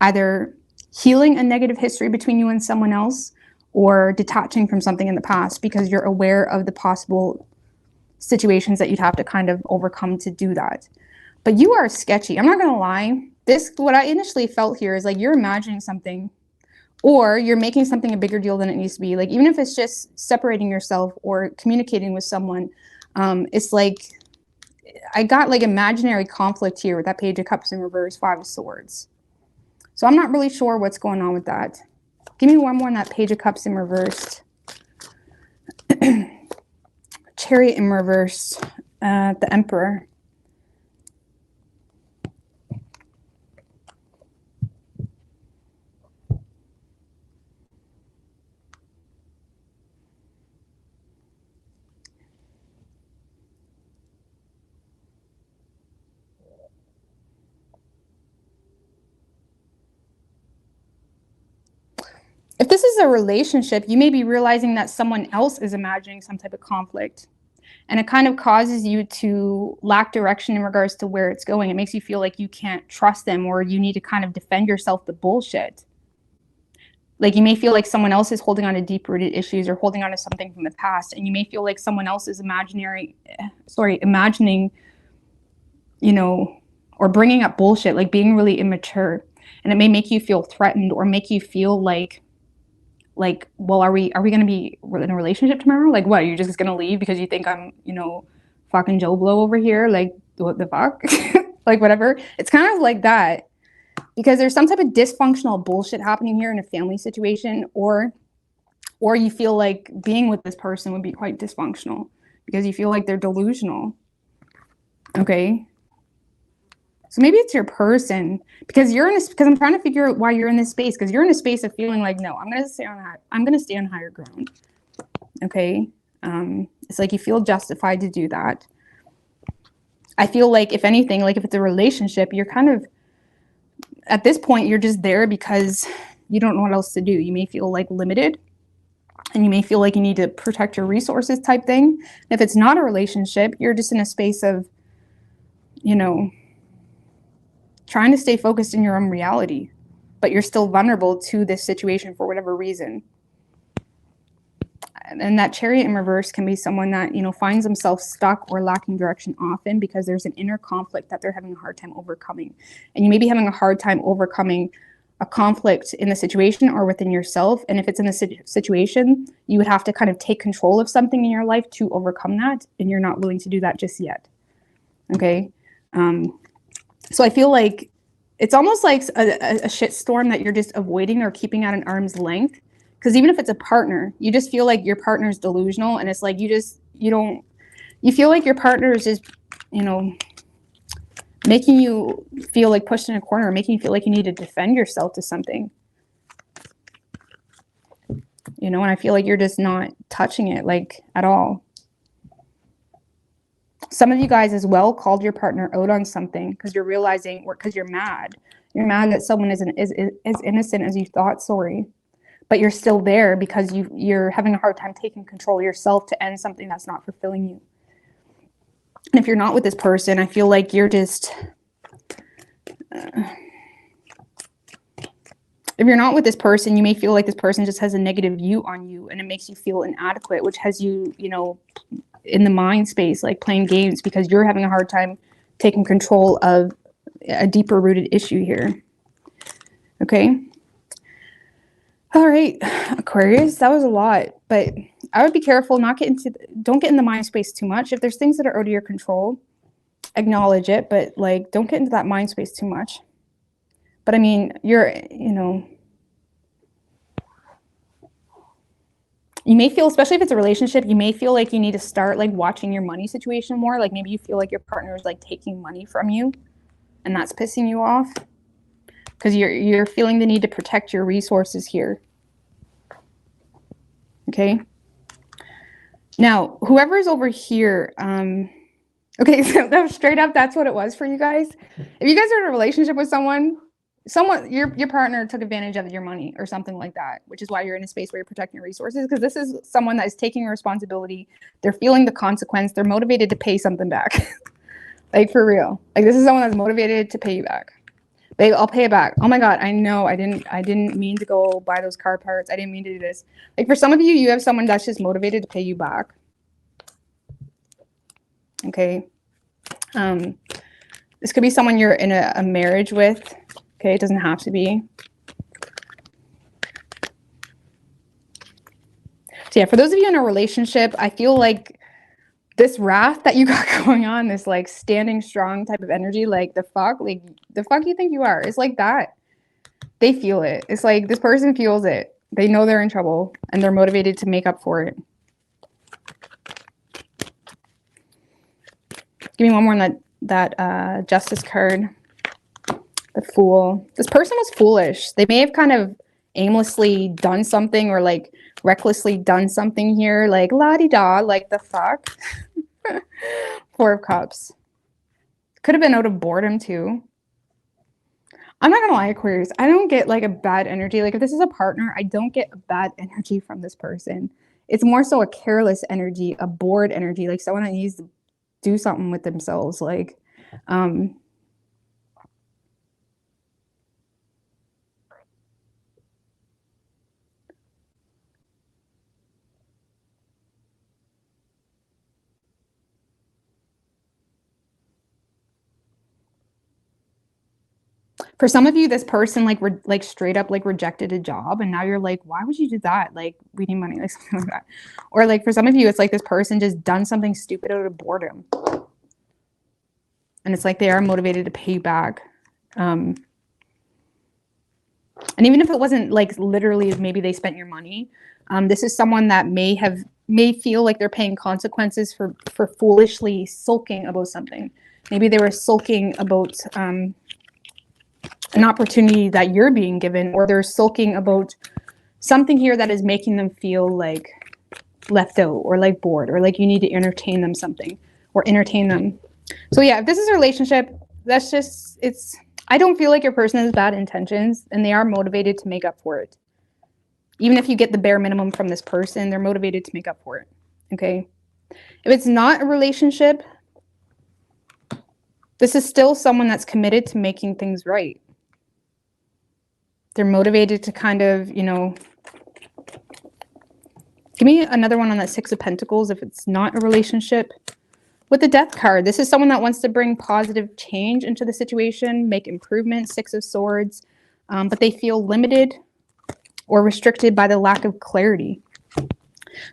either healing a negative history between you and someone else, or detaching from something in the past because you're aware of the possible situations that you'd have to kind of overcome to do that. But you are sketchy. I'm not going to lie. What I initially felt here is like you're imagining something, or you're making something a bigger deal than it needs to be. Like, even if it's just separating yourself or communicating with someone, it's like I got like imaginary conflict here with that Page of Cups in reverse, Five of Swords. So I'm not really sure what's going on with that. Give me one more on that Page of Cups in reverse. Chariot in reverse, the Emperor. If this is a relationship, you may be realizing that someone else is imagining some type of conflict. And it kind of causes you to lack direction in regards to where it's going. It makes you feel like you can't trust them, or you need to kind of defend yourself the bullshit. Like, you may feel like someone else is holding on to deep-rooted issues or holding on to something from the past. And you may feel like someone else is imagining, you know, or bringing up bullshit, like being really immature. And it may make you feel threatened, or make you feel like, well, are we going to be in a relationship tomorrow? Like, what, you're just going to leave because you think I'm, you know, fucking Joe Blow over here? Like, what the fuck? Like, whatever. It's kind of like that, because there's some type of dysfunctional bullshit happening here in a family situation, or you feel like being with this person would be quite dysfunctional because you feel like they're delusional. Okay. So maybe it's your person, because I'm trying to figure out why you're in this space, because you're in a space of feeling like, no, I'm going to stay on higher ground. Okay. It's like you feel justified to do that. I feel like, if anything, like if it's a relationship, you're kind of, at this point, you're just there because you don't know what else to do. You may feel like limited, and you may feel like you need to protect your resources type thing. If it's not a relationship, you're just in a space of, you know, trying to stay focused in your own reality, but you're still vulnerable to this situation for whatever reason. And that Chariot in reverse can be someone that, you know, finds themselves stuck or lacking direction often because there's an inner conflict that they're having a hard time overcoming. And you may be having a hard time overcoming a conflict in the situation or within yourself. And if it's in the situation, you would have to kind of take control of something in your life to overcome that. And you're not willing to do that just yet. Okay. So I feel like it's almost like a shitstorm that you're just avoiding or keeping at an arm's length. Because even if it's a partner, you just feel like your partner's delusional, and it's like you feel like your partner is just, you know, making you feel like pushed in a corner, or making you feel like you need to defend yourself to something. You know, and I feel like you're just not touching it, like, at all. Some of you guys as well called your partner out on something because you're realizing, or because you're mad. You're mad that someone is as innocent as you thought, sorry. But you're still there because you're having a hard time taking control of yourself to end something that's not fulfilling you. And if you're not with this person, I feel like you're just... if you're not with this person, you may feel like this person just has a negative view on you, and it makes you feel inadequate, which has you, you know, in the mind space, like playing games because you're having a hard time taking control of a deeper rooted issue here. Okay. All right, Aquarius, that was a lot, but I would be careful, don't get in the mind space too much. If there's things that are out of your control, acknowledge it, but like, don't get into that mind space too much. But I mean, you know, you may feel, especially if it's a relationship, you may feel like you need to start like watching your money situation more. Like maybe you feel like your partner is like taking money from you, and that's pissing you off. Because you're feeling the need to protect your resources here. Okay. Now, whoever's over here, okay, so that was straight up, that's what it was for you guys. If you guys are in a relationship with someone, your partner took advantage of your money or something like that, which is why you're in a space where you're protecting your resources, because this is someone that is taking responsibility. They're feeling the consequence. They're motivated to pay something back. Like, for real. Like, this is someone that's motivated to pay you back. Babe, I'll pay it back. Oh my God, I know I didn't mean to go buy those car parts. I didn't mean to do this. Like for some of you, you have someone that's just motivated to pay you back. Okay. This could be someone you're in a marriage with. Okay, it doesn't have to be. So yeah, for those of you in a relationship, I feel like this wrath that you got going on, this like standing strong type of energy, like the fuck you think you are? It's like that. They feel it. It's like this person feels it. They know they're in trouble and they're motivated to make up for it. Give me one more on that Justice card. The Fool. This person was foolish. They may have kind of aimlessly done something or like recklessly done something here, like la-di-da, like the fuck. Four of Cups. Could have been out of boredom too. I'm not gonna lie, Aquarius, I don't get like a bad energy. Like if this is a partner, I don't get a bad energy from this person. It's more so a careless energy, a bored energy, like someone that needs to do something with themselves. Like, for some of you, this person like straight up like rejected a job, and now you're like, why would you do that? Like we need money, like something like that. Or like for some of you, it's like this person just done something stupid out of boredom, and it's like they are motivated to pay back. And even if it wasn't like literally, maybe they spent your money. This is someone that may feel like they're paying consequences for foolishly sulking about something. Maybe they were sulking about an opportunity that you're being given, or they're sulking about something here that is making them feel like left out or like bored, or like you need to entertain them something or entertain them. So yeah, if this is a relationship, that's just, I don't feel like your person has bad intentions, and they are motivated to make up for it. Even if you get the bare minimum from this person, they're motivated to make up for it. Okay. If it's not a relationship, this is still someone that's committed to making things right. They're motivated to kind of, you know, give me another one on that Six of Pentacles if it's not a relationship. With the Death card, this is someone that wants to bring positive change into the situation, make improvements, Six of Swords, but they feel limited or restricted by the lack of clarity.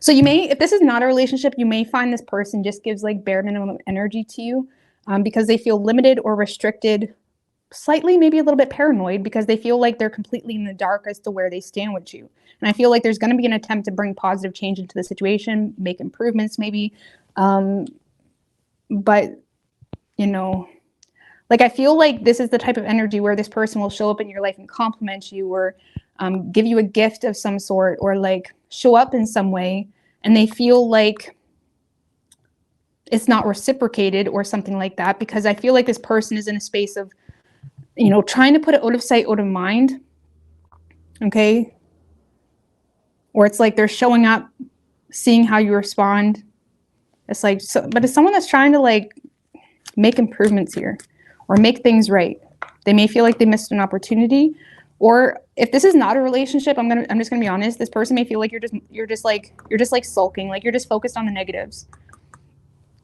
So you may, if this is not a relationship, you may find this person just gives like bare minimum energy to you because they feel limited or restricted, slightly maybe a little bit paranoid because they feel like they're completely in the dark as to where they stand with you. And I feel like there's going to be an attempt to bring positive change into the situation, make improvements maybe. But, you know, like I feel like this is the type of energy where this person will show up in your life and compliment you, or give you a gift of some sort, or like show up in some way, and they feel like it's not reciprocated or something like that, because I feel like this person is in a space of, you know, trying to put it out of sight, out of mind. Okay. Or it's like they're showing up, seeing how you respond. It's like, so, but it's someone that's trying to like make improvements here or make things right. They may feel like they missed an opportunity. Or if this is not a relationship, I'm just gonna be honest. This person may feel like you're just like sulking, like you're just focused on the negatives.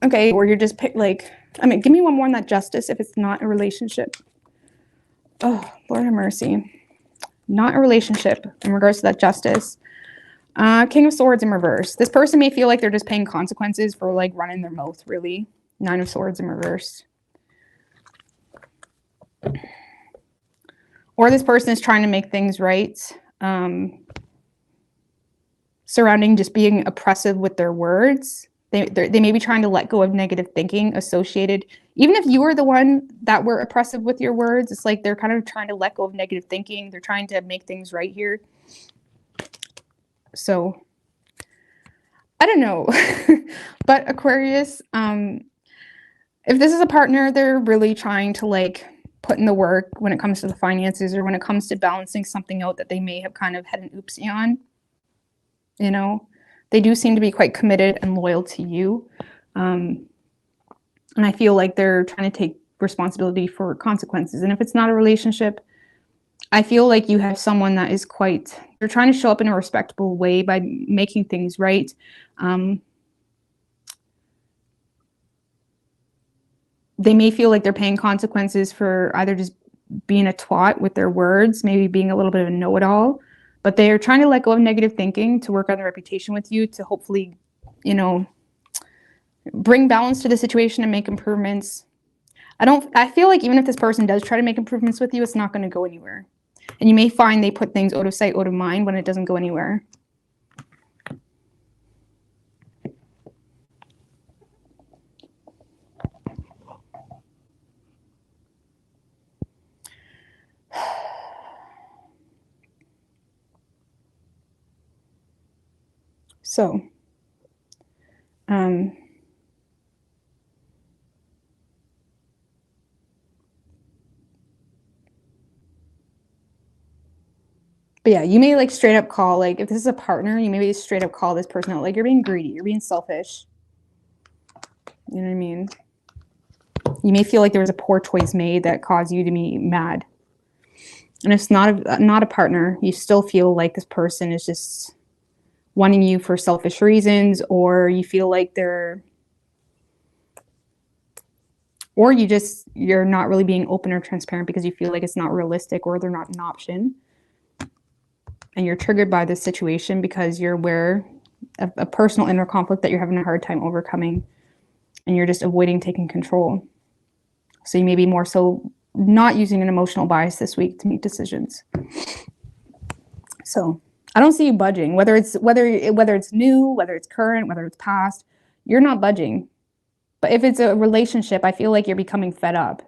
Okay, or you're just like, I mean, give me one more on that Justice if it's not a relationship. Oh, Lord have mercy. Not a relationship in regards to that Justice. King of Swords in reverse. This person may feel like they're just paying consequences for like running their mouth, really. Nine of Swords in reverse. Or this person is trying to make things right, surrounding just being oppressive with their words. They may be trying to let go of negative thinking associated. Even if you were the one that were oppressive with your words, it's like they're kind of trying to let go of negative thinking. They're trying to make things right here. So I don't know. But Aquarius, if this is a partner, they're really trying to like put in the work when it comes to the finances, or when it comes to balancing something out that they may have kind of had an oopsie on. You know, they do seem to be quite committed and loyal to you. And I feel like they're trying to take responsibility for consequences. And if it's not a relationship, I feel like you have someone that is they're trying to show up in a respectable way by making things right. They may feel like they're paying consequences for either just being a twat with their words, maybe being a little bit of a know-it-all, but they're trying to let go of negative thinking to work on their reputation with you, to hopefully, you know, bring balance to the situation and make improvements. I feel like even if this person does try to make improvements with you, it's not going to go anywhere. And you may find they put things out of sight, out of mind when it doesn't go anywhere. So, but yeah, you may like straight up call, like if this is a partner, you may straight up call this person out. Like, you're being greedy, you're being selfish. You know what I mean? You may feel like there was a poor choice made that caused you to be mad. And if it's not a partner, you still feel like this person is just wanting you for selfish reasons, or you feel like you're not really being open or transparent because you feel like it's not realistic or they're not an option. And you're triggered by this situation because you're aware of a personal inner conflict that you're having a hard time overcoming, and you're just avoiding taking control. So you may be more so not using an emotional bias this week to make decisions. So I don't see you budging, whether it's new, whether it's current, whether it's past, you're not budging. But if it's a relationship, I feel like you're becoming fed up.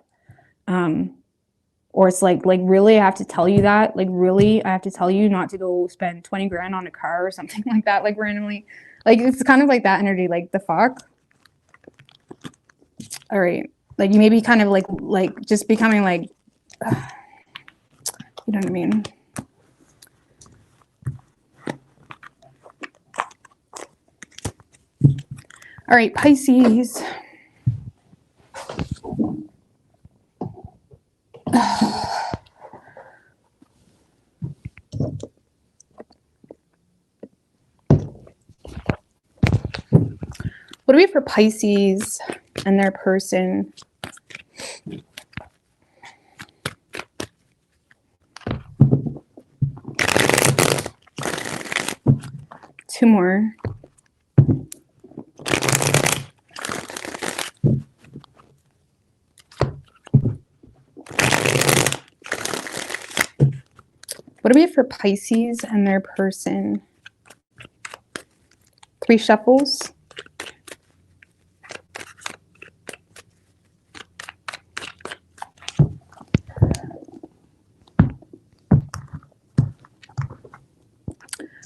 Or it's like really, I have to tell you that? Like, really, I have to tell you not to go spend 20 grand on a car or something like that, like randomly. Like, it's kind of like that energy, like, the fuck? All right. Like, you may be kind of like just becoming like, you know what I mean? All right, Pisces. What do we have for Pisces and their person? Two more. What do we have for Pisces and their person? 3 shuffles.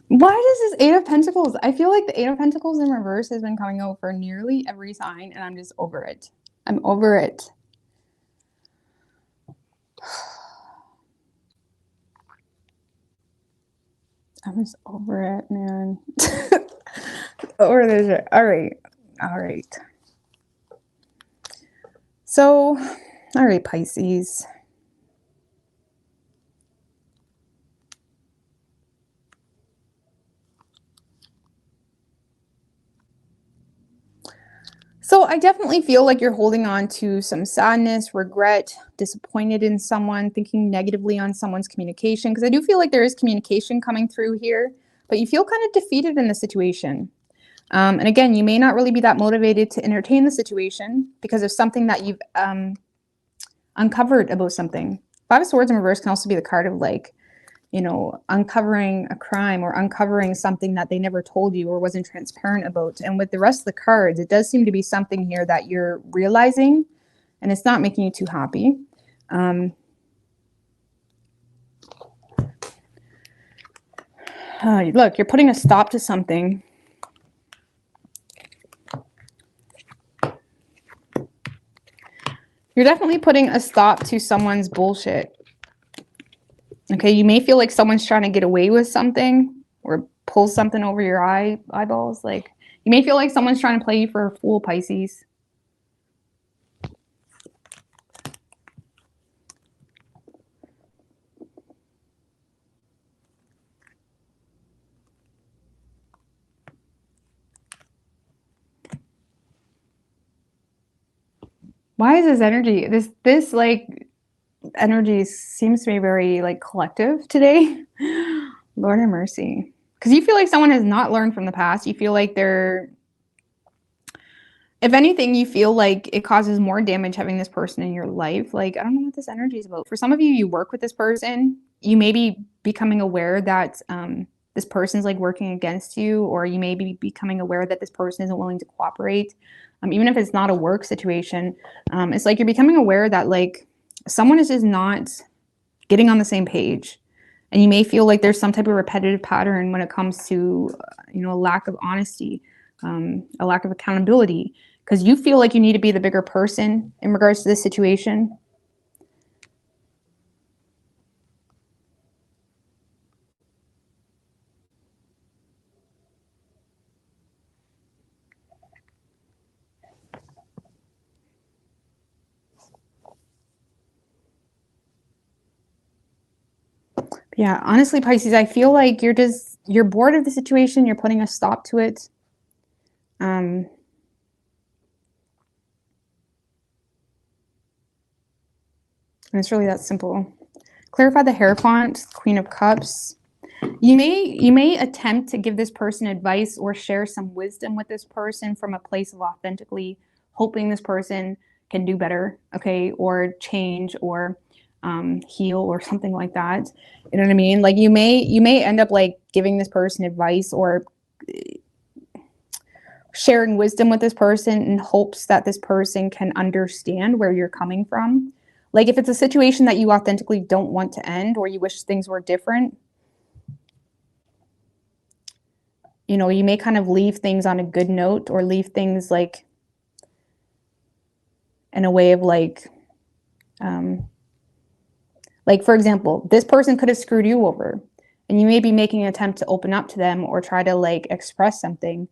Why does this 8 of Pentacles? I feel like the 8 of Pentacles in reverse has been coming out for nearly every sign, and I'm just over it. I'm over it. I'm just over it, man. Over this shit. All right. All right. So, all right, Pisces. So I definitely feel like you're holding on to some sadness, regret, disappointed in someone, thinking negatively on someone's communication, because I do feel like there is communication coming through here, but you feel kind of defeated in the situation. And again, you may not really be that motivated to entertain the situation because of something that you've uncovered about something. 5 of Swords in reverse can also be the card of, like, you know, uncovering a crime or uncovering something that they never told you or wasn't transparent about. And with the rest of the cards, it does seem to be something here that you're realizing, and it's not making you too happy. Look, you're putting a stop to something. You're definitely putting a stop to someone's bullshit. Okay, you may feel like someone's trying to get away with something or pull something over your eyeballs. Like, you may feel like someone's trying to play you for a fool, Pisces. Why is this energy, this like energy seems to be very like collective today? Lord have mercy. Because you feel like someone has not learned from the past. You feel like they're, if anything, you feel like it causes more damage having this person in your life. Like, I don't know what this energy is about. For some of you, you work with this person. You may be becoming aware that this person's like working against you, or you may be becoming aware that this person isn't willing to cooperate. Even if it's not a work situation, it's like you're becoming aware that like someone is just not getting on the same page. And you may feel like there's some type of repetitive pattern when it comes to, a lack of honesty, a lack of accountability, because you feel like you need to be the bigger person in regards to this situation. Yeah, honestly, Pisces, I feel like you're bored of the situation. You're putting a stop to it. And it's really that simple. Clarify the Hierophant, Queen of Cups. You may attempt to give this person advice or share some wisdom with this person from a place of authentically hoping this person can do better, okay, or change, or heal, or something like that. You know what I mean? Like you may end up like giving this person advice or sharing wisdom with this person in hopes that this person can understand where you're coming from. Like if it's a situation that you authentically don't want to end, or you wish things were different, you may kind of leave things on a good note, or leave things like in a way of like for example, this person could have screwed you over, and you may be making an attempt to open up to them or try to like express something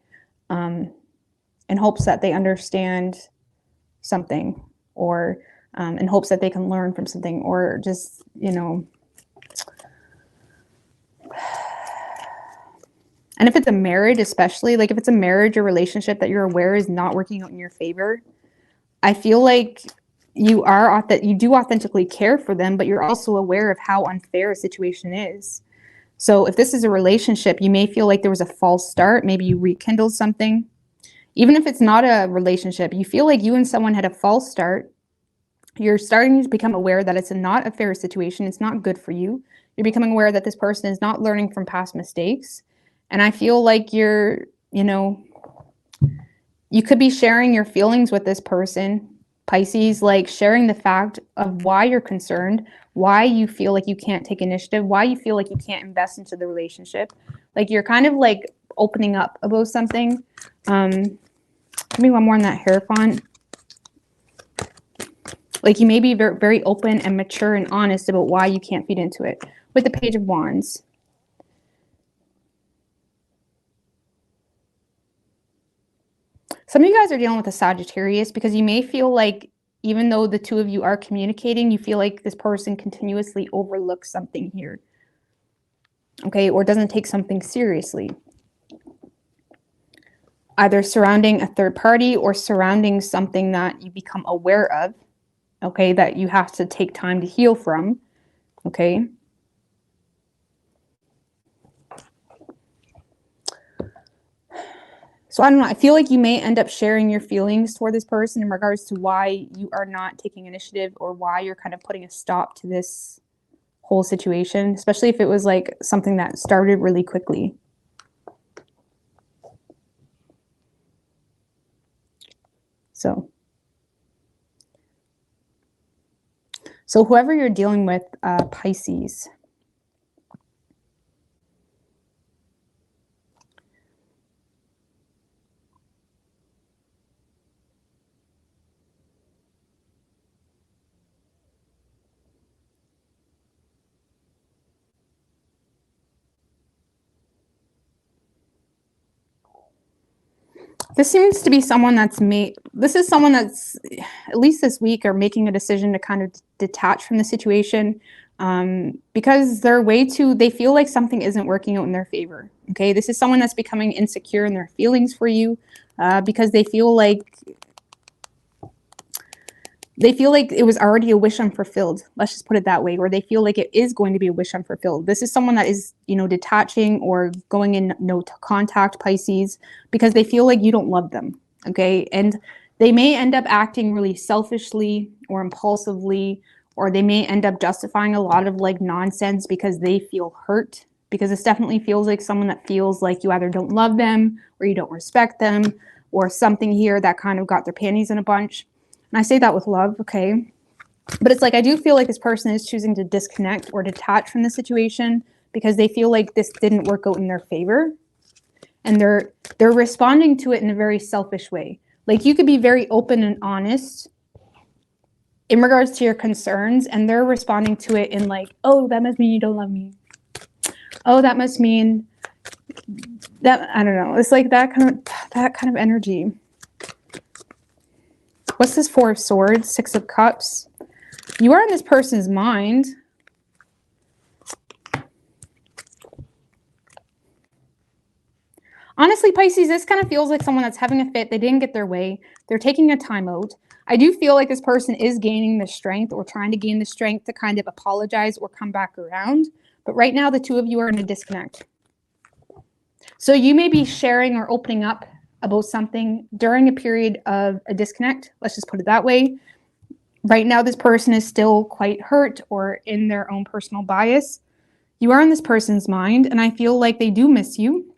in hopes that they understand something, or in hopes that they can learn from something, or just, and if it's a marriage, especially, like if it's a marriage or relationship that you're aware is not working out in your favor, I feel like you do authentically care for them, but you're also aware of how unfair a situation is. So if this is a relationship, you may feel like there was a false start. Maybe you rekindled something. Even if it's not a relationship, you feel like you and someone had a false start. You're starting to become aware that it's not a fair situation. It's not good for you. You're becoming aware that this person is not learning from past mistakes. And I feel like you could be sharing your feelings with this person, Pisces, like sharing the fact of why you're concerned, why you feel like you can't take initiative, why you feel like you can't invest into the relationship. Like you're kind of like opening up about something. Give me one more on that Hierophant. Like you may be very, very open and mature and honest about why you can't feed into it. With the Page of Wands. Some of you guys are dealing with a Sagittarius, because you may feel like even though the two of you are communicating, you feel like this person continuously overlooks something here. Okay, or doesn't take something seriously. Either surrounding a third party or surrounding something that you become aware of, okay, that you have to take time to heal from, okay? So I don't know, I feel like you may end up sharing your feelings toward this person in regards to why you are not taking initiative, or why you're kind of putting a stop to this whole situation, especially if it was like something that started really quickly. So whoever you're dealing with, Pisces, this seems to be someone that's at least this week, are making a decision to kind of detach from the situation, because they feel like something isn't working out in their favor. Okay, this is someone that's becoming insecure in their feelings for you, because they feel like they feel like it was already a wish unfulfilled. Let's just put it that way, or they feel like it is going to be a wish unfulfilled. This is someone that is, you know, detaching or going in no contact, Pisces, because they feel like you don't love them. Okay. And they may end up acting really selfishly or impulsively, or they may end up justifying a lot of like nonsense because they feel hurt. Because this definitely feels like someone that feels like you either don't love them or you don't respect them, or something here that kind of got their panties in a bunch. And I say that with love, okay? But it's like, I do feel like this person is choosing to disconnect or detach from the situation because they feel like this didn't work out in their favor. And they're responding to it in a very selfish way. Like, you could be very open and honest in regards to your concerns, and they're responding to it in like, oh, that must mean you don't love me. Oh, that must mean that, I don't know. It's like that kind of energy. What's this Four of Swords? Six of Cups. You are in this person's mind. Honestly, Pisces, this kind of feels like someone that's having a fit. They didn't get their way. They're taking a time out. I do feel like this person is gaining the strength or trying to gain the strength to kind of apologize or come back around. But right now, the two of you are in a disconnect. So you may be sharing or opening up about something during a period of a disconnect. Let's just put it that way. Right now, this person is still quite hurt or in their own personal bias. You are in this person's mind, and I feel like they do miss you.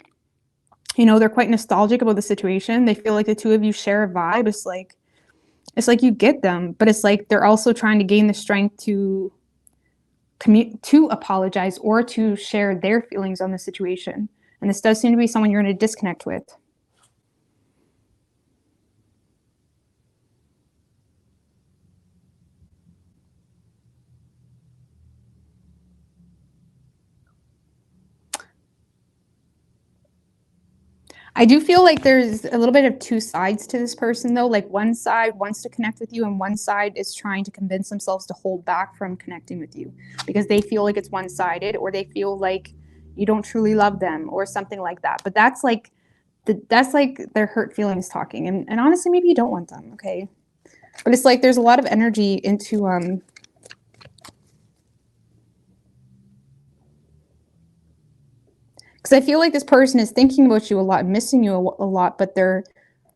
You know, they're quite nostalgic about the situation. They feel like the two of you share a vibe. It's like you get them, but it's like they're also trying to gain the strength to apologize or to share their feelings on the situation. And this does seem to be someone you're in a disconnect with. I do feel like there's a little bit of two sides to this person, though. Like, one side wants to connect with you and one side is trying to convince themselves to hold back from connecting with you because they feel like it's one-sided, or they feel like you don't truly love them or something like that. But that's like their hurt feelings talking. And honestly, maybe you don't want them, okay? But it's like there's a lot of energy into because I feel like this person is thinking about you a lot, missing you a lot, but they're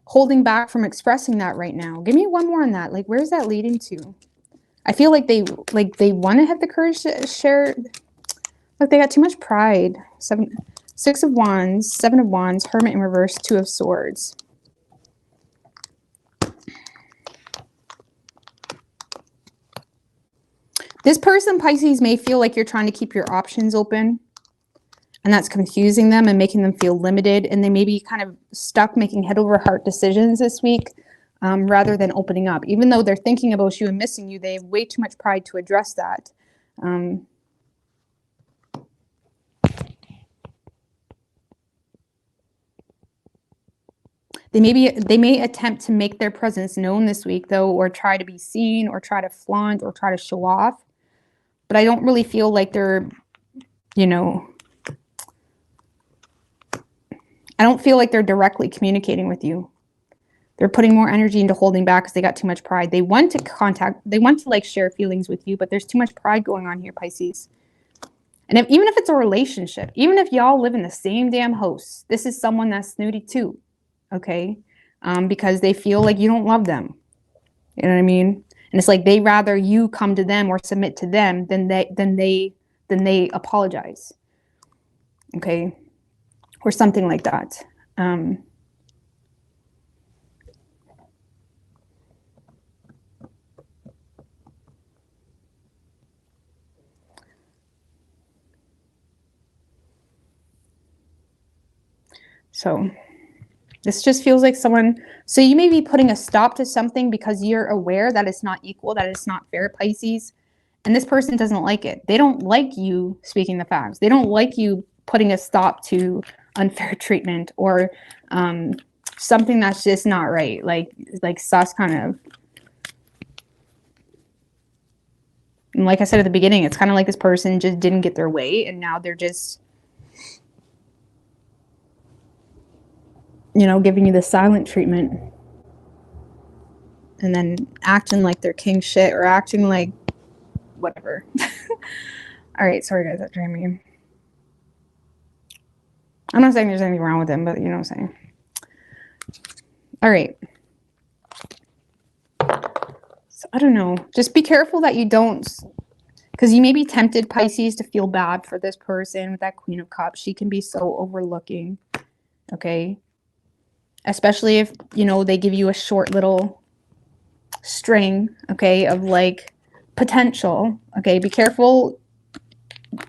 holding back from expressing that right now. Give me one more on that. Like, where's that leading to? I feel like they want to have the courage to share. Like, they got too much pride. Six of Wands, Seven of Wands, Hermit in reverse, Two of Swords. This person, Pisces, may feel like you're trying to keep your options open, and that's confusing them and making them feel limited. And they may be kind of stuck making head over heart decisions this week rather than opening up. Even though they're thinking about you and missing you, they have way too much pride to address that. They may attempt to make their presence known this week, though, or try to be seen or try to flaunt or try to show off. But I don't really feel like they're, you know, I don't feel like they're directly communicating with you. They're putting more energy into holding back because they got too much pride. They want to like share feelings with you, but there's too much pride going on here, Pisces. And even if it's a relationship, even if y'all live in the same damn house, this is someone that's snooty too, okay? Because they feel like you don't love them. You know what I mean? And it's like they rather you come to them or submit to them than they apologize, okay? Or something like that. So this just feels like someone, so you may be putting a stop to something because you're aware that it's not equal, that it's not fair, Pisces. And this person doesn't like it. They don't like you speaking the facts. They don't like you putting a stop to unfair treatment or something that's just not right. Like sus kind of. And like I said at the beginning, it's kind of like this person just didn't get their way and now they're just, you know, giving you the silent treatment. and then acting like they're king shit or acting like whatever. All right, sorry guys, that drove me. I'm not saying there's anything wrong with them, but you know what I'm saying. All right. So I don't know. Just be careful that you don't, because you may be tempted, Pisces, to feel bad for this person with that Queen of Cups. She can be so overlooking, okay? Especially if, you know, they give you a short little string, okay, of like potential, okay? Be careful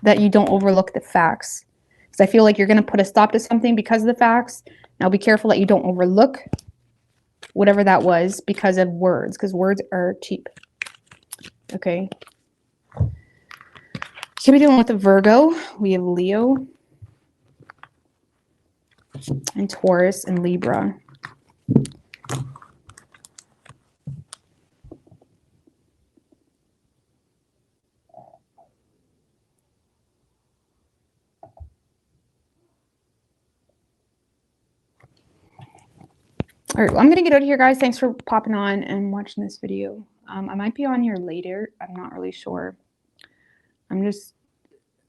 that you don't overlook the facts. Because I feel like you're going to put a stop to something because of the facts. Now be careful that you don't overlook whatever that was because of words, because words are cheap, okay? Here we dealing with a Virgo. We have Leo and Taurus and Libra. All right, well, I'm going to get out of here, guys. Thanks for popping on and watching this video. I might be on here later. I'm not really sure. I'm just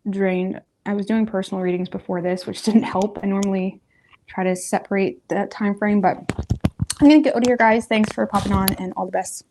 drained. I was doing personal readings before this, which didn't help. I normally try to separate that time frame, but I'm going to get out of here, guys. Thanks for popping on and all the best.